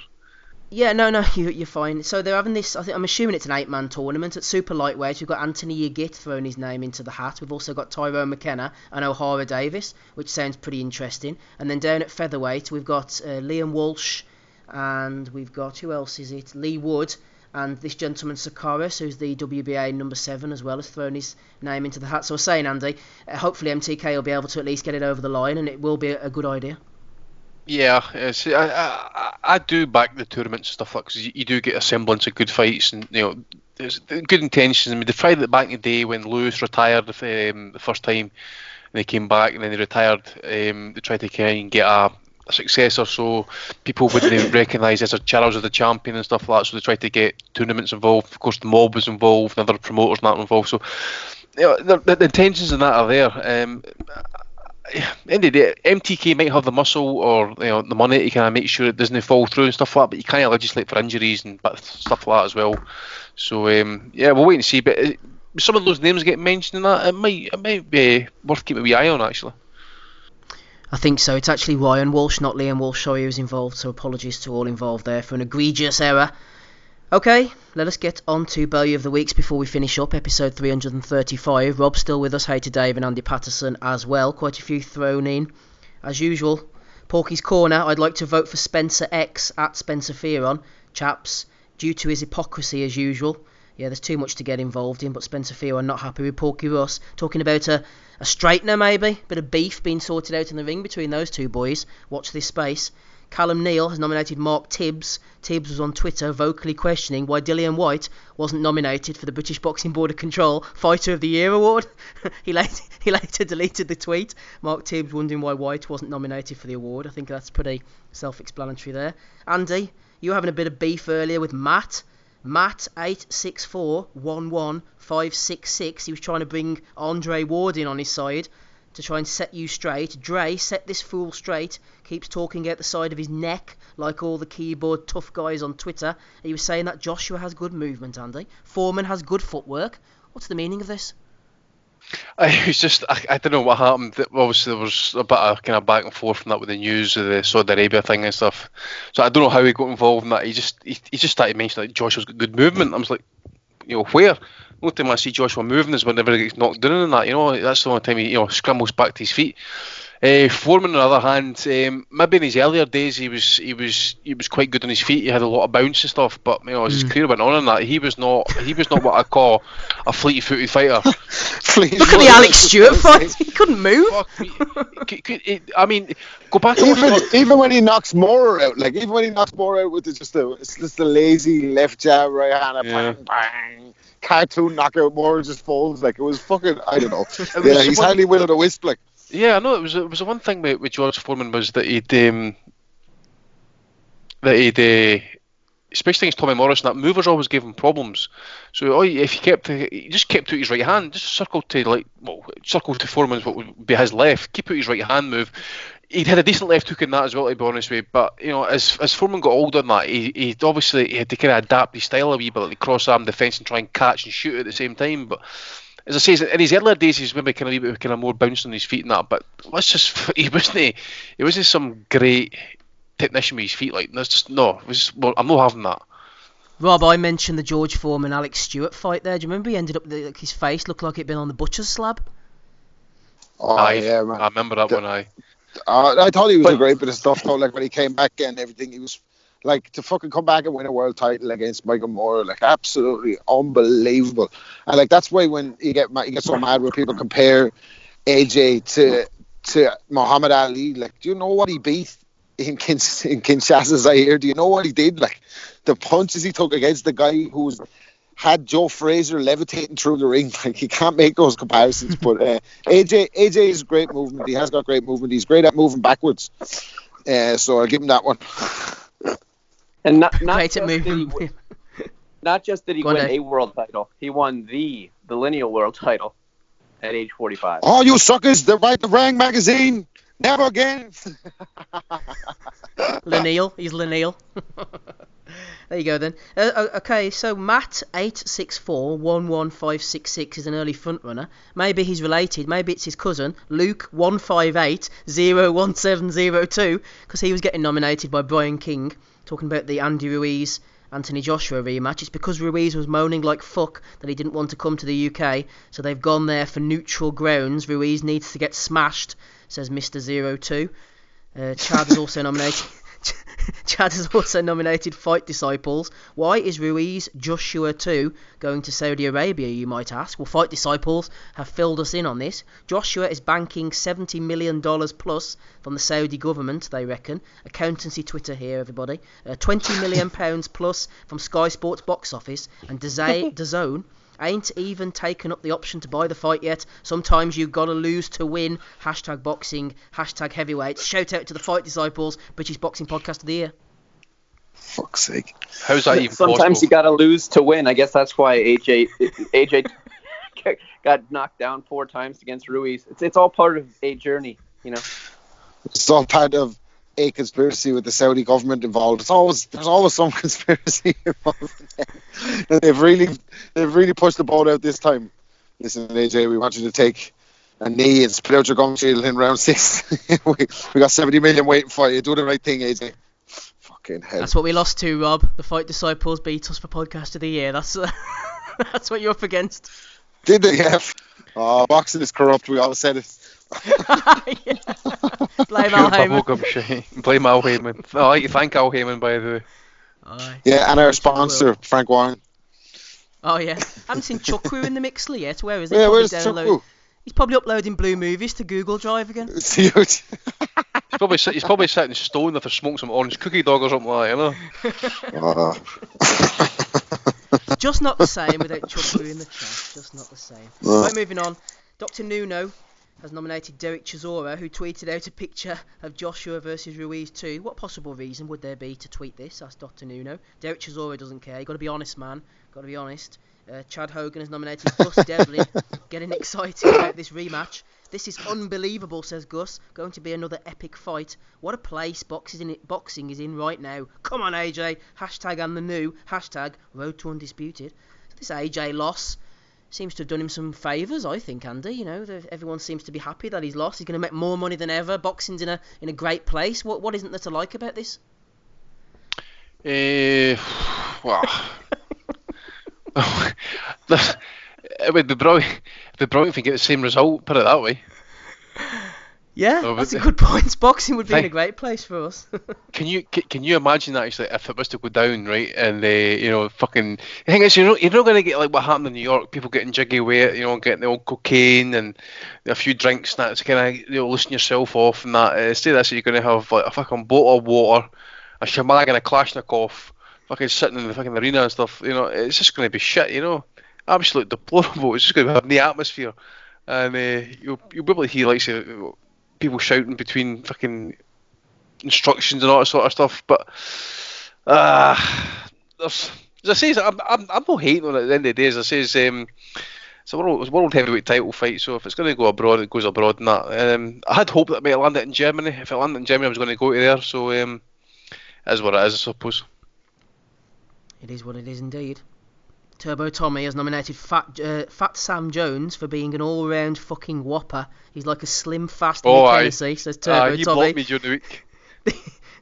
Yeah, no, you're fine. So they're having this, I'm assuming it's an 8-man tournament. At super lightweight, we've got Anthony Yiggett throwing his name into the hat. We've also got Tyrone McKenna and O'Hara Davis, which sounds pretty interesting. And then down at featherweight, we've got Liam Walsh, and we've got, who else is it? Lee Wood, and this gentleman Sakaras, who's the WBA number 7 as well, has thrown his name into the hat. So I was saying, Andy, hopefully MTK will be able to at least get it over the line, and it will be a good idea. Yeah, I do back the tournaments and stuff like that, because you do get a semblance of good fights, and there's good intentions. I mean, they tried it back in the day when Lewis retired the first time, and they came back, and then they retired. They tried to kind of get a successor, so people wouldn't recognise as a Charles as the champion and stuff like that, so they tried to get tournaments involved. Of course, the mob was involved, and other promoters not involved, so the intentions in that are there. End of the day, MTK might have the muscle or the money to kind of make sure it doesn't fall through and stuff like that, but you can't legislate for injuries and stuff like that as well. So we'll wait and see. But some of those names get mentioned in that, it might be worth keeping a wee eye on, actually. I think so. It's actually Ryan Walsh, not Liam Walsh. Sorry, he was involved, so apologies to all involved there for an egregious error. Okay, let us get on to Belly of the Weeks before we finish up episode 335. Rob's still with us. Hey to Dave and Andy Patterson as well. Quite a few thrown in. As usual, Porky's Corner, I'd like to vote for Spencer X at Spencer Fearon. Chaps, due to his hypocrisy as usual. Yeah, there's too much to get involved in, but Spencer Fearon not happy with Porky Ross. Talking about a straightener maybe, bit of beef being sorted out in the ring between those two boys. Watch this space. Callum Neal has nominated Mark Tibbs. Tibbs was on Twitter vocally questioning why Dillian Whyte wasn't nominated for the British Boxing Board of Control Fighter of the Year award. he later deleted the tweet. Mark Tibbs wondering why Whyte wasn't nominated for the award. I think that's pretty self-explanatory there. Andy, you were having a bit of beef earlier with Matt. Matt 864115666. He was trying to bring Andre Ward in on his side to try and set you straight. Dre, set this fool straight. Keeps talking out the side of his neck like all the keyboard tough guys on Twitter. He was saying that Joshua has good movement, Andy. Foreman has good footwork. What's the meaning of this? It was just, I don't know what happened. Obviously, there was a bit of kind of back and forth from that with the news of the Saudi Arabia thing and stuff. So I don't know how he got involved in that. He just started mentioning that Joshua's got good movement. I was like, where? The only time I see Joshua moving is whenever he gets knocked down and that. That's the only time he scrambles back to his feet. Foreman, on the other hand, maybe in his earlier days he was quite good on his feet. He had a lot of bounce and stuff, but as his career went on in that, he was not what I call a fleety-footed fighter. Look at the Alex Stewart fight. He couldn't move. Go back. Even when he knocks Moore out, with just the lazy left jab, right hand, bang, bang, cartoon knockout, Moore just falls. Like, it was fucking, I don't know. He's hardly will of the wisp, like. Yeah, I know. It was the one thing with George Foreman was that he'd especially against Tommy Morris, and that movers always gave him problems. So if he just kept out his right hand, just circle to Foreman's what would be his left, keep out his right hand move. He'd had a decent left hook in that as well, to be honest with you. But as Foreman got older than that, he had to kind of adapt his style a wee bit, like cross arm defence and try and catch and shoot at the same time. But as I say, in his earlier days, he's maybe kind of a wee bit more bouncing on his feet and that. But he wasn't some great technician with his feet. Like, that's just no. I'm not having that. Rob, I mentioned the George Foreman Alex Stewart fight there. Do you remember he ended up his face looked like it'd been on the butcher's slab? Oh yeah, man. I remember that one. I thought he was a great bit of stuff though. Like when he came back and everything, he was like to fucking come back and win a world title against Michael Moore, like absolutely unbelievable. And like that's why when you get so mad when people compare AJ to Muhammad Ali, like, do you know what he beat in Kinshasa, Zaire? Do you know what he did? Like the punches he took against the guy who's had Joe Frazier levitating through the ring. Like, you can't make those comparisons. But AJ is great movement. He has got great movement. He's great at moving backwards. So I'll give him that one. And not just did he win a world title, he won the lineal world title at age 45. Oh, you suckers! The Right to Rang magazine. Never again. Lineal. He's lineal. There you go then. Okay, so Matt 8641156 is an early front runner. Maybe he's related. Maybe it's his cousin Luke 158-01702, because he was getting nominated by Brian King, talking about the Andy Ruiz Anthony Joshua rematch. It's because Ruiz was moaning like fuck that he didn't want to come to the UK, so they've gone there for neutral grounds. Ruiz needs to get smashed, says Mr. 02. Chad is also nominated. Chad has also nominated Fight Disciples. Why is Ruiz Joshua 2 going to Saudi Arabia, you might ask? Well, Fight Disciples have filled us in on this. Joshua is banking $70 million plus from the Saudi government, they reckon. Accountancy Twitter here, everybody. £20 million plus from Sky Sports box office, and DAZN ain't even taken up the option to buy the fight yet. Sometimes you gotta lose to win. #boxing, #heavyweights. Shout out to the Fight Disciples, British Boxing Podcast of the Year. Fuck's sake. How's that even Sometimes possible? you gotta lose to win. I guess that's why AJ got knocked down 4 times against Ruiz. It's all part of a journey, you know. It's all part of a conspiracy with the Saudi government involved. There's always some conspiracy involved. And they've really pushed the boat out this time. Listen, AJ, we want you to take a knee and split out your gum shield in round 6. we got 70 million waiting for you. Do the right thing, AJ. Fucking hell. That's what we lost to, Rob. The Fight Disciples beat us for Podcast of the Year. That's that's what you're up against. Did they? Yeah. Oh, boxing is corrupt. We all said it. Yeah. Blame Al Heyman. Blame Al Heyman. I like to thank Al Heyman, by the way. Aye. Yeah, and our sponsor, Frank Warren. Oh yeah, haven't seen Chukwu in the Mixler yet. Where is he? Yeah, where's Chukwu? He's probably uploading Blue Movies to Google Drive again. Tszyu He's probably sitting stoned after smoking some orange cookie dog or something like that, you know. It's just not the same without Chuck in the chat. Just not the same. Right, moving on. Dr. Nuno has nominated Derek Chisora, who tweeted out a picture of Joshua versus Ruiz 2. What possible reason would there be to tweet this? Asked Dr. Nuno. Derek Chisora doesn't care. You've got to be honest, man. Got to be honest. Chad Hogan has nominated Gus Devlin, getting excited about this rematch. This is unbelievable, says Gus. Going to be another epic fight. What a place boxing is in right now. Come on, AJ. Hashtag and the new. Hashtag road to undisputed. So this AJ loss seems to have done him some favours, I think, Andy. You know, everyone seems to be happy that he's lost. He's going to make more money than ever. Boxing's in a great place. What isn't there to like about this? Well, it would be brilliant if we get the same result. Put it that way. Yeah, that's a good point. Boxing would be in a great place for us. Can you imagine that actually if it was to go down, right? And fucking the thing is, you're not going to get like what happened in New York, people getting jiggy with it, getting the old cocaine and a few drinks and that to kind of loosen yourself off and that. Instead of this, you're going to have like a fucking bottle of water, a shemag and a Kalashnikov, fucking sitting in the fucking arena and stuff. It's just going to be shit. Absolutely deplorable. It's just going to have no atmosphere, and you'll be able to hear like people shouting between fucking instructions and all that sort of stuff. But as I say, I'm not hating on it at the end of the day. As I say, it's a world heavyweight title fight. So if it's going to go abroad, it goes abroad. And that I had hoped that it might land it in Germany. If it landed in Germany, I was going to go to there. So it is what it is, I suppose. It is what it is indeed. Turbo Tommy has nominated Fat Sam Jones for being an all-round fucking whopper. He's like a slim fast Tennessee, says Turbo Tommy. Blocked me during the week.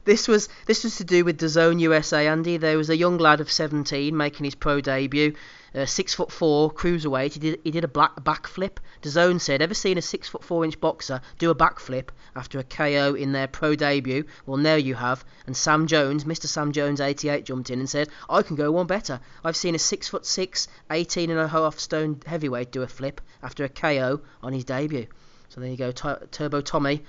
This was to do with DAZN USA, Andy. There was a young lad of 17 making his pro debut. 6'4", cruiserweight. He did a backflip. DAZN said, ever seen a 6'4" boxer do a backflip after a KO in their pro debut? Well, now you have. And Sam Jones, Mr. Sam Jones 88, jumped in and said, I can go one better. I've seen a 6'6", 18.5 stone heavyweight do a flip after a KO on his debut. So there you go. Turbo Tommy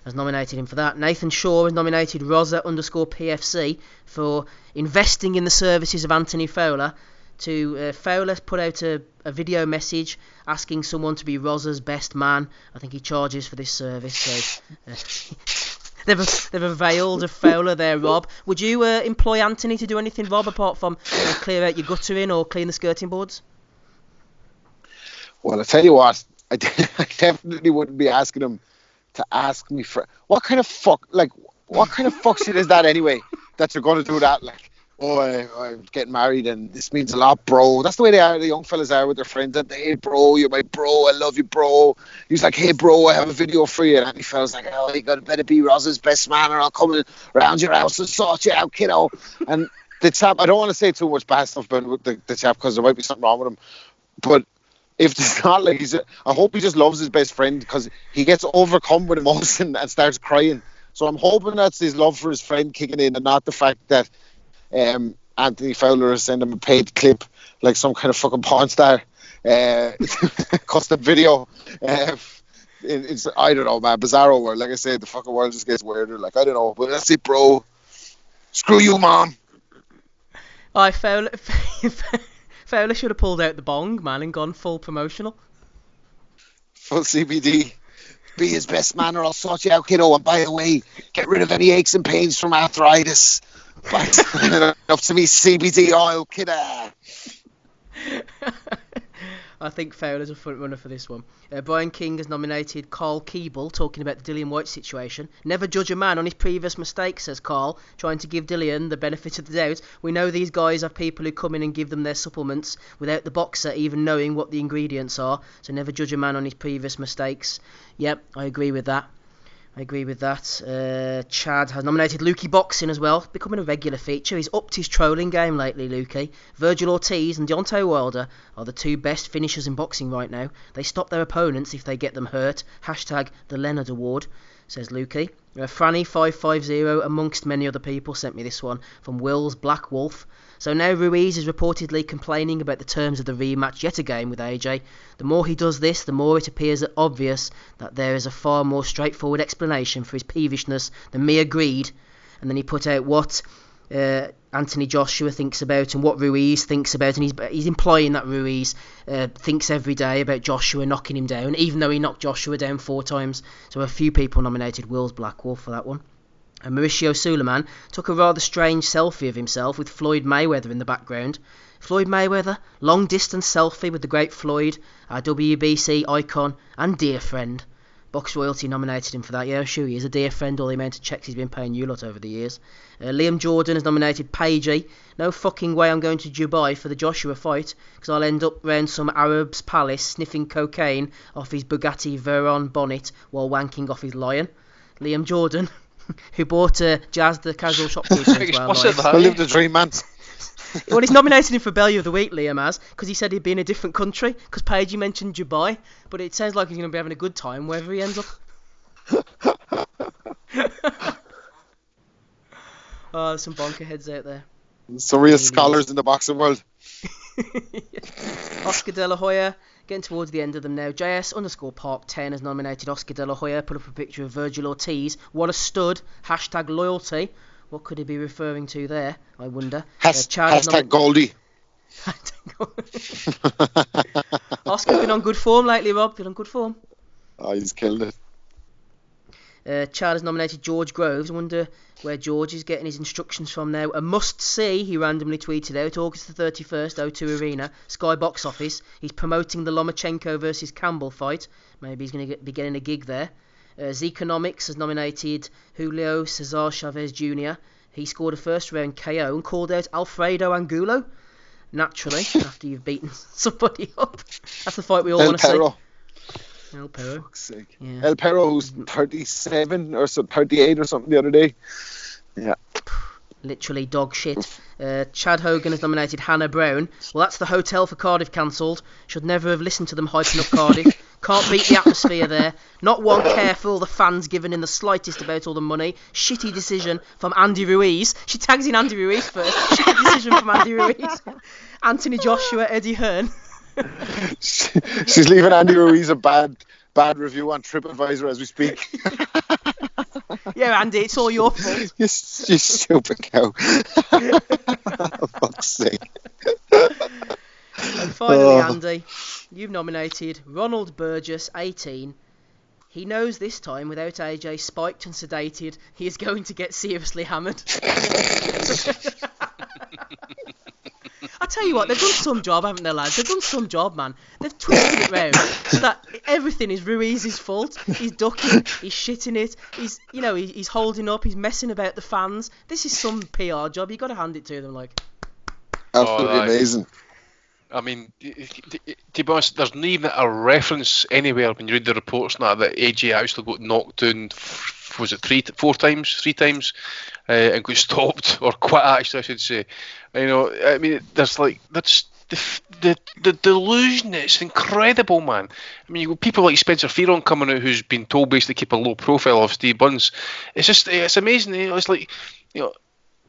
has nominated him for that. Nathan Shaw has nominated Rosa_PFC for investing in the services of Anthony Fowler. Fowler put out a video message asking someone to be Rosa's best man. I think he charges for this service. So they've availed of Fowler there, Rob. Would you employ Anthony to do anything, Rob, apart from clear out your guttering or clean the skirting boards? Well, I tell you what, I definitely wouldn't be asking him to ask me for what kind of fuck shit is that anyway? That you're going to do that, like, oh, I'm getting married and this means a lot, bro. That's the way the young fellas are with their friends. And hey, bro, you're my bro. I love you, bro. He's like, hey, bro, I have a video for you. And Andy fella's like, oh, you better be Rosa's best man, or I'll come around your house and sort you out, kiddo. And the chap, I don't want to say too much bad stuff about the chap because there might be something wrong with him, but if it's not like I hope he just loves his best friend, because he gets overcome with emotion and starts crying. So I'm hoping that's his love for his friend kicking in, and not the fact that Anthony Fowler has sent him a paid clip like some kind of fucking porn star custom video. It's, I don't know, man, bizarro world. Like I said, the fucking world just gets weirder. Like, I don't know, but that's it, bro. Screw you, mom. Fowler should have pulled out the bong, man, and gone full promotional. Full CBD. Be his best man, or I'll sort you out, kiddo. And by the way, get rid of any aches and pains from arthritis. Up to me, CBD oil, kiddo. I think Fowler's a front runner for this one. Brian King has nominated Carl Keeble, talking about the Dillian Whyte situation. Never judge a man on his previous mistakes, says Carl, trying to give Dillian the benefit of the doubt. We know these guys have people who come in and give them their supplements without the boxer even knowing what the ingredients are. So never judge a man on his previous mistakes. Yep, I agree with that. Chad has nominated Lukey Boxing as well, becoming a regular feature. He's upped his trolling game lately, Lukey. Virgil Ortiz and Deontay Wilder are the two best finishers in boxing right now. They stop their opponents if they get them hurt. Hashtag the Leonard Award. says Lukey. Franny550, amongst many other people, sent me this one from Will's Black Wolf. So now Ruiz is reportedly complaining about the terms of the rematch yet again with AJ. The more he does this, the more it appears obvious that there is a far more straightforward explanation for his peevishness than mere greed. And then he put out what Anthony Joshua thinks about and what Ruiz thinks about, and he's implying that Ruiz thinks every day about Joshua knocking him down, even though he knocked Joshua down 4 times. So a few people nominated Will's Black Wolf for that one. And Mauricio Suleiman took a rather strange selfie of himself with Floyd Mayweather in the background. Floyd Mayweather, long distance selfie with the great Floyd, our WBC icon and dear friend. Box Royalty nominated him for that. Yeah, I'm sure he is a dear friend, all the amount of checks he's been paying you lot over the years. Liam Jordan has nominated Pagey. No fucking way I'm going to Dubai for the Joshua fight, because I'll end up round some Arab's palace sniffing cocaine off his Bugatti Veyron bonnet while wanking off his lion. Liam Jordan, who bought Jazz the casual shopkeeper as well. I live the dream, man. Well, he's nominated him for Belly of the Week, Liam has, because he said he'd be in a different country, because Pagey mentioned Dubai, but it sounds like he's going to be having a good time wherever he ends up. Oh, there's some bonker heads out there. Some real scholars in the boxing world. Oscar De La Hoya, getting towards the end of them now. JS_Park10 has nominated Oscar De La Hoya, put up a picture of Virgil Ortiz. What a stud. # loyalty. What could he be referring to there, I wonder? Hashtag Goldie. Oscar's been on good form lately, Rob. Been on good form. Oh, he's killed it. Chad has nominated George Groves. I wonder where George is getting his instructions from now. A must-see, he randomly tweeted out, August the 31st, O2 Arena, Sky Box Office. He's promoting the Lomachenko versus Campbell fight. Maybe he's going to be getting a gig there. Zeconomics has nominated Julio Cesar Chavez Jr. He scored a first-round KO and called out Alfredo Angulo. Naturally, after you've beaten somebody up. That's the fight we all want to see. El Perro. Yeah. El Perro, who's 37 or 38 or something the other day. Yeah. Literally dog shit. Chad Hogan has nominated Hannah Brown. Well, that's the hotel for Cardiff cancelled. Should never have listened to them hyping up Cardiff. Can't beat the atmosphere there. Not one care for all the fans given in the slightest about all the money. Shitty decision from Andy Ruiz. She tags in Andy Ruiz first. Shitty decision from Andy Ruiz. Anthony Joshua, Eddie Hearn. She's leaving Andy Ruiz a bad review on TripAdvisor as we speak. Yeah, Andy, it's all your fault. You stupid cow. For fuck's sake. And finally, Andy, you've nominated Ronald Burgess, 18. He knows this time, without AJ spiked and sedated, he is going to get seriously hammered. I tell you what, they've done some job, haven't they, lads? They've done some job, man. They've twisted it round so that everything is Ruiz's fault. He's ducking, he's shitting it, he's holding up, he's messing about the fans. This is some PR job. You got to hand it to them, like. Absolutely amazing. I mean, to be honest, there's not even a reference anywhere when you read the reports that AJ actually got knocked down. Was it 3 times, and got stopped or quit? Actually, I should say. You know, I mean, there's like that's the delusion. It's incredible, man. I mean, you got people like Spencer Fearon coming out who's been told basically to keep a low profile of Steve Burns. It's amazing. You know, it's like, you know,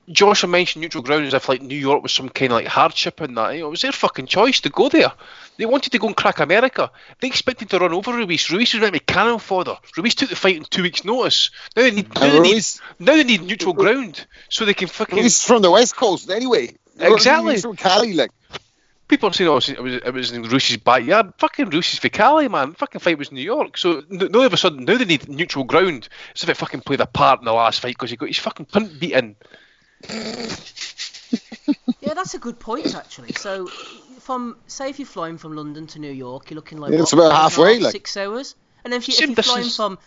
Joshua mentioned neutral ground as if like New York was some kind of like hardship in that. You know, it was their fucking choice to go there. They wanted to go and crack America. They expected to run over Ruiz. Ruiz was meant to be cannon fodder. Ruiz took the fight in 2 weeks' notice. Now they need neutral ground so they can fucking. Ruiz from the West Coast anyway. Exactly. He's from Cali, like. People are saying, it was in Ruiz's backyard. Fucking Ruiz's for Cali, man. The fucking fight was in New York. So all of a sudden now they need neutral ground. As if it fucking played a part in the last fight because he got his fucking punt beaten. Yeah, that's a good point actually. So, say if you're flying from London to New York, you're looking like it's about halfway, like 6 hours, and then if you're flying from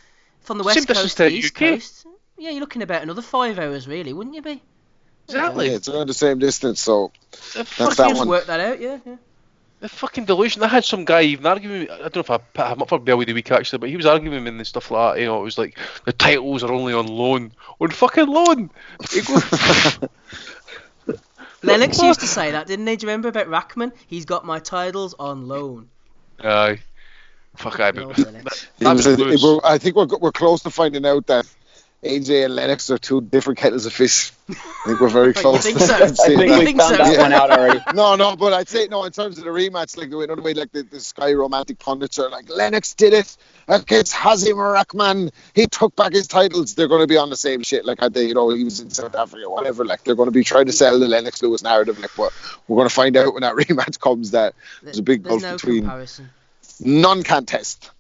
the west coast to the east coast, yeah, you're looking about another 5 hours, really, wouldn't you be? Exactly. Yeah, it's around the same distance, so that's that one. Work that out, yeah. The fucking delusion. I had some guy even arguing with me. I don't know if I put him up for Belly of the Week actually, but he was arguing with me and stuff like that. You know, it was like the titles are only on loan. On fucking loan. Lennox used to say that, didn't he? Do you remember about Rackman? He's got my titles on loan. Aye. Fuck, I Love Lennox. I think we're close to finding out that AJ and Lennox are two different kettles of fish. I think we're very close. You think so? I think we found that one out already. No, but I'd say, no, in terms of the rematch, like, another way, like, the Sky romantic pundits are like, Lennox did it against Hazim Rahman. He took back his titles. They're going to be on the same shit, like, had they, he was in South Africa or whatever. Like, they're going to be trying to sell the Lennox Lewis narrative. Like, but we're going to find out when that rematch comes that there's a big gulf between. Comparison. None can test.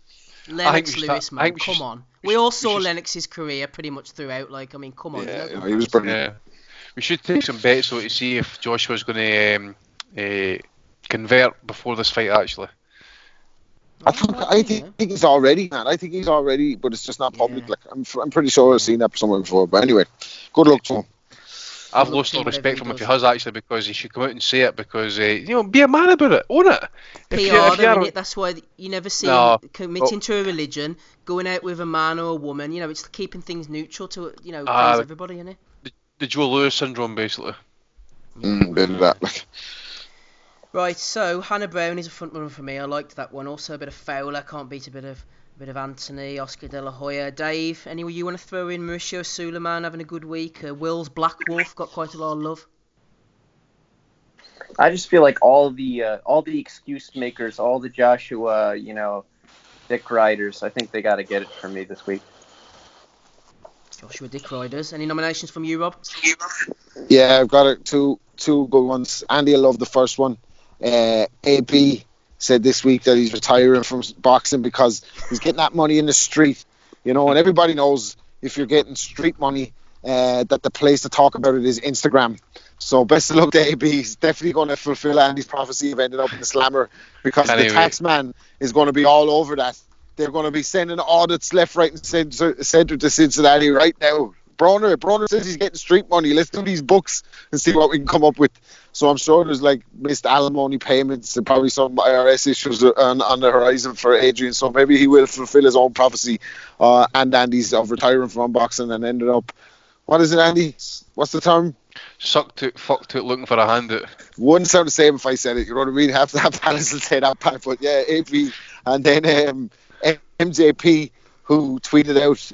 Lennox Lewis, man, come on. We all saw Lennox's career pretty much throughout. Like, I mean, come on. Yeah, he was brilliant. Yeah. We should take some bets though to see if Joshua's going to convert before this fight. Actually, I think he's already, man. I think he's already, but it's just not public. Yeah. Like, I'm pretty sure I've seen that somewhere before. But anyway, good luck to him. I've lost all respect for him if he has, actually, because he should come out and say it, because be a man about it, own it. That's why you never see him committing to a religion, going out with a man or a woman. It's keeping things neutral to please everybody, isn't it? The Joe Lewis syndrome, basically. Bit of that. Right, so Hannah Brown is a front runner for me. I liked that one. Also a bit of Fowler, can't beat a bit of Anthony, Oscar De La Hoya. Dave, anyone you want to throw in? Mauricio Suleiman having a good week. Will's Black Wolf got quite a lot of love. I just feel like all the excuse makers, all the Joshua, Dick Riders, I think they got to get it from me this week. Joshua Dick Riders. Any nominations from you, Rob? Yeah, I've got two good ones. Andy, I love the first one. AB said this week that he's retiring from boxing because he's getting that money in the street, and everybody knows if you're getting street money, that the place to talk about it is Instagram. So best of luck to AB. He's definitely going to fulfill Andy's prophecy of ending up in the slammer, because the tax man is going to be all over that. They're going to be sending audits left, right, and centre to Cincinnati right now. Broner says he's getting street money. Let's do these books and see what we can come up with. So I'm sure there's like missed alimony payments and probably some IRS issues on the horizon for Adrian. So maybe he will fulfill his own prophecy and Andy's of retiring from boxing and ended up. What is it, Andy? What's the term? Sucked it, fucked it, looking for a handout. Wouldn't sound the same if I said it. You know what I mean? Half panels will say that part. But yeah, AP. And then MJP, who tweeted out,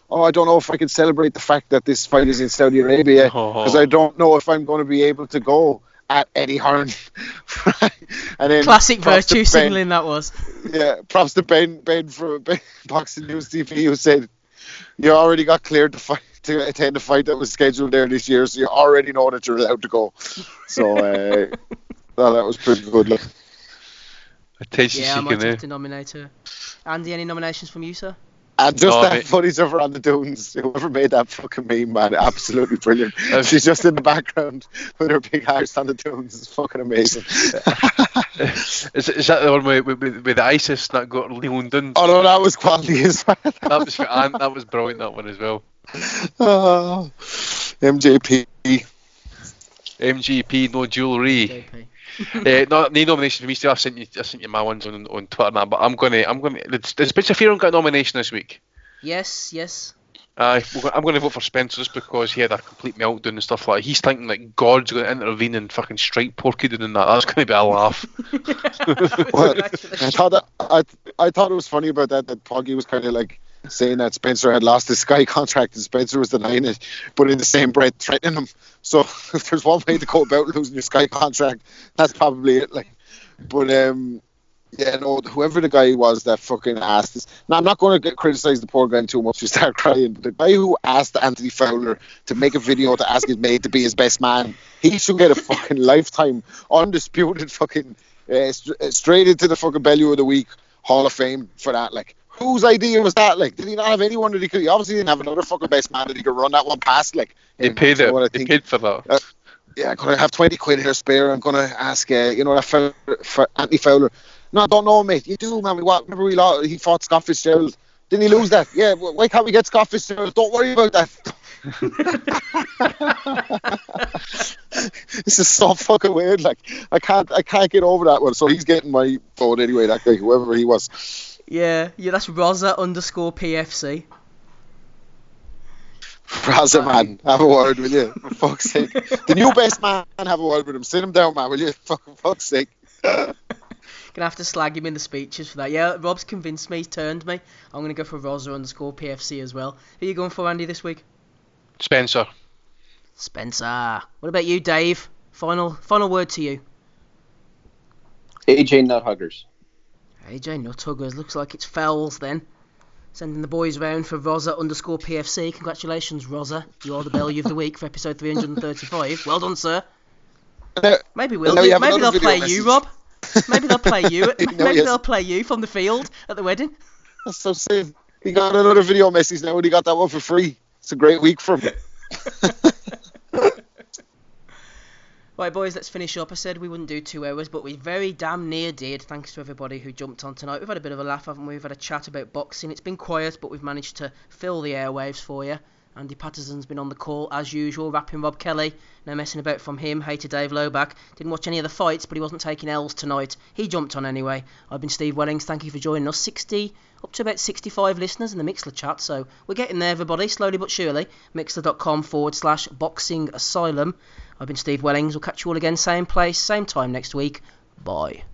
I don't know if I can celebrate the fact that this fight is in Saudi Arabia, because I don't know if I'm going to be able to go at Eddie Hearn. And then classic virtue signaling that was. Yeah, props to Ben from Boxing News TV, who said, you already got cleared to attend a fight that was scheduled there this year, so you already know that you're allowed to go. So that was pretty good. Look. I might have to nominate her. Andy, any nominations from you, sir? And just footage of her on the dunes. Whoever made that fucking meme, man, absolutely brilliant. She's just in the background with her big arse on the dunes. It's fucking amazing. Is that the one with ISIS that got Leon Duns? Oh no, that was quality as well. That was brilliant, that one as well. MGP, no jewellery. No nomination for me still. I sent you my ones on Twitter now, but I'm gonna. Does Spencer Fearon got a nomination this week? Yes. I'm gonna vote for Spencer just because he had a complete meltdown and stuff like that. He's thinking like God's gonna intervene and fucking strike Porky doing that. That's gonna be a laugh. Well, I thought it was funny about that Poggy was kind of like saying that Spencer had lost his Sky contract and Spencer was denying it, but in the same breath threatening him. So if there's one way to go about losing your Sky contract, that's probably it. Like, but whoever the guy was that fucking asked this. Now I'm not going to criticize the poor guy too much to start crying, but the guy who asked Anthony Fowler to make a video to ask his mate to be his best man, he should get a fucking lifetime undisputed fucking straight into the fucking Bellew of the Week Hall of Fame for that. Like, whose idea was that? Like, did he not have anyone that he could? He obviously didn't have another fucking best man that he could run that one past. Like, he paid it. He paid for that. I'm gonna have 20 quid here spare. I'm gonna ask, that for Anthony Fowler. No, I don't know, mate. You do, man. Remember he fought Scott Fitzgerald. Didn't he lose that? Yeah. Why can't we get Scott Fitzgerald? Don't worry about that. This is so fucking weird. Like, I can't get over that one. So he's getting my vote anyway. That guy, whoever he was. Yeah, that's Rosa_PFC. Rosa, man, have a word, will you? For fuck's sake. The new best man, have a word with him. Sit him down, man, will you? For fuck's sake. Gonna have to slag him in the speeches for that. Yeah, Rob's convinced me, he's turned me. I'm gonna go for Rosa_PFC as well. Who are you going for, Andy, this week? Spencer. What about you, Dave? Final word to you. AJ Nuthuggers. AJ Nuthuggers. Looks like it's Fells then. Sending the boys round for Rosa_PFC. Congratulations, Rosa. You are the belly of the week for episode 335. Well done, sir. Maybe they'll play you, Rob. Maybe they'll play you. They'll play you from the field at the wedding. That's so sick. He got another video message now, and he got that one for free. It's a great week for him. Right, boys, let's finish up. I said we wouldn't do 2 hours, but we very damn near did. Thanks to everybody who jumped on tonight. We've had a bit of a laugh, haven't we? We've had a chat about boxing. It's been quiet, but we've managed to fill the airwaves for you. Andy Patterson's been on the call, as usual, rapping Rob Kelly. No messing about from him. Hated Dave Loback. Didn't watch any of the fights, but he wasn't taking L's tonight. He jumped on anyway. I've been Steve Wellings. Thank you for joining us. Up to about 65 listeners in the Mixler chat, so we're getting there, everybody, slowly but surely. Mixler.com/boxing asylum. I've been Steve Wellings. We'll catch you all again, same place, same time next week. Bye.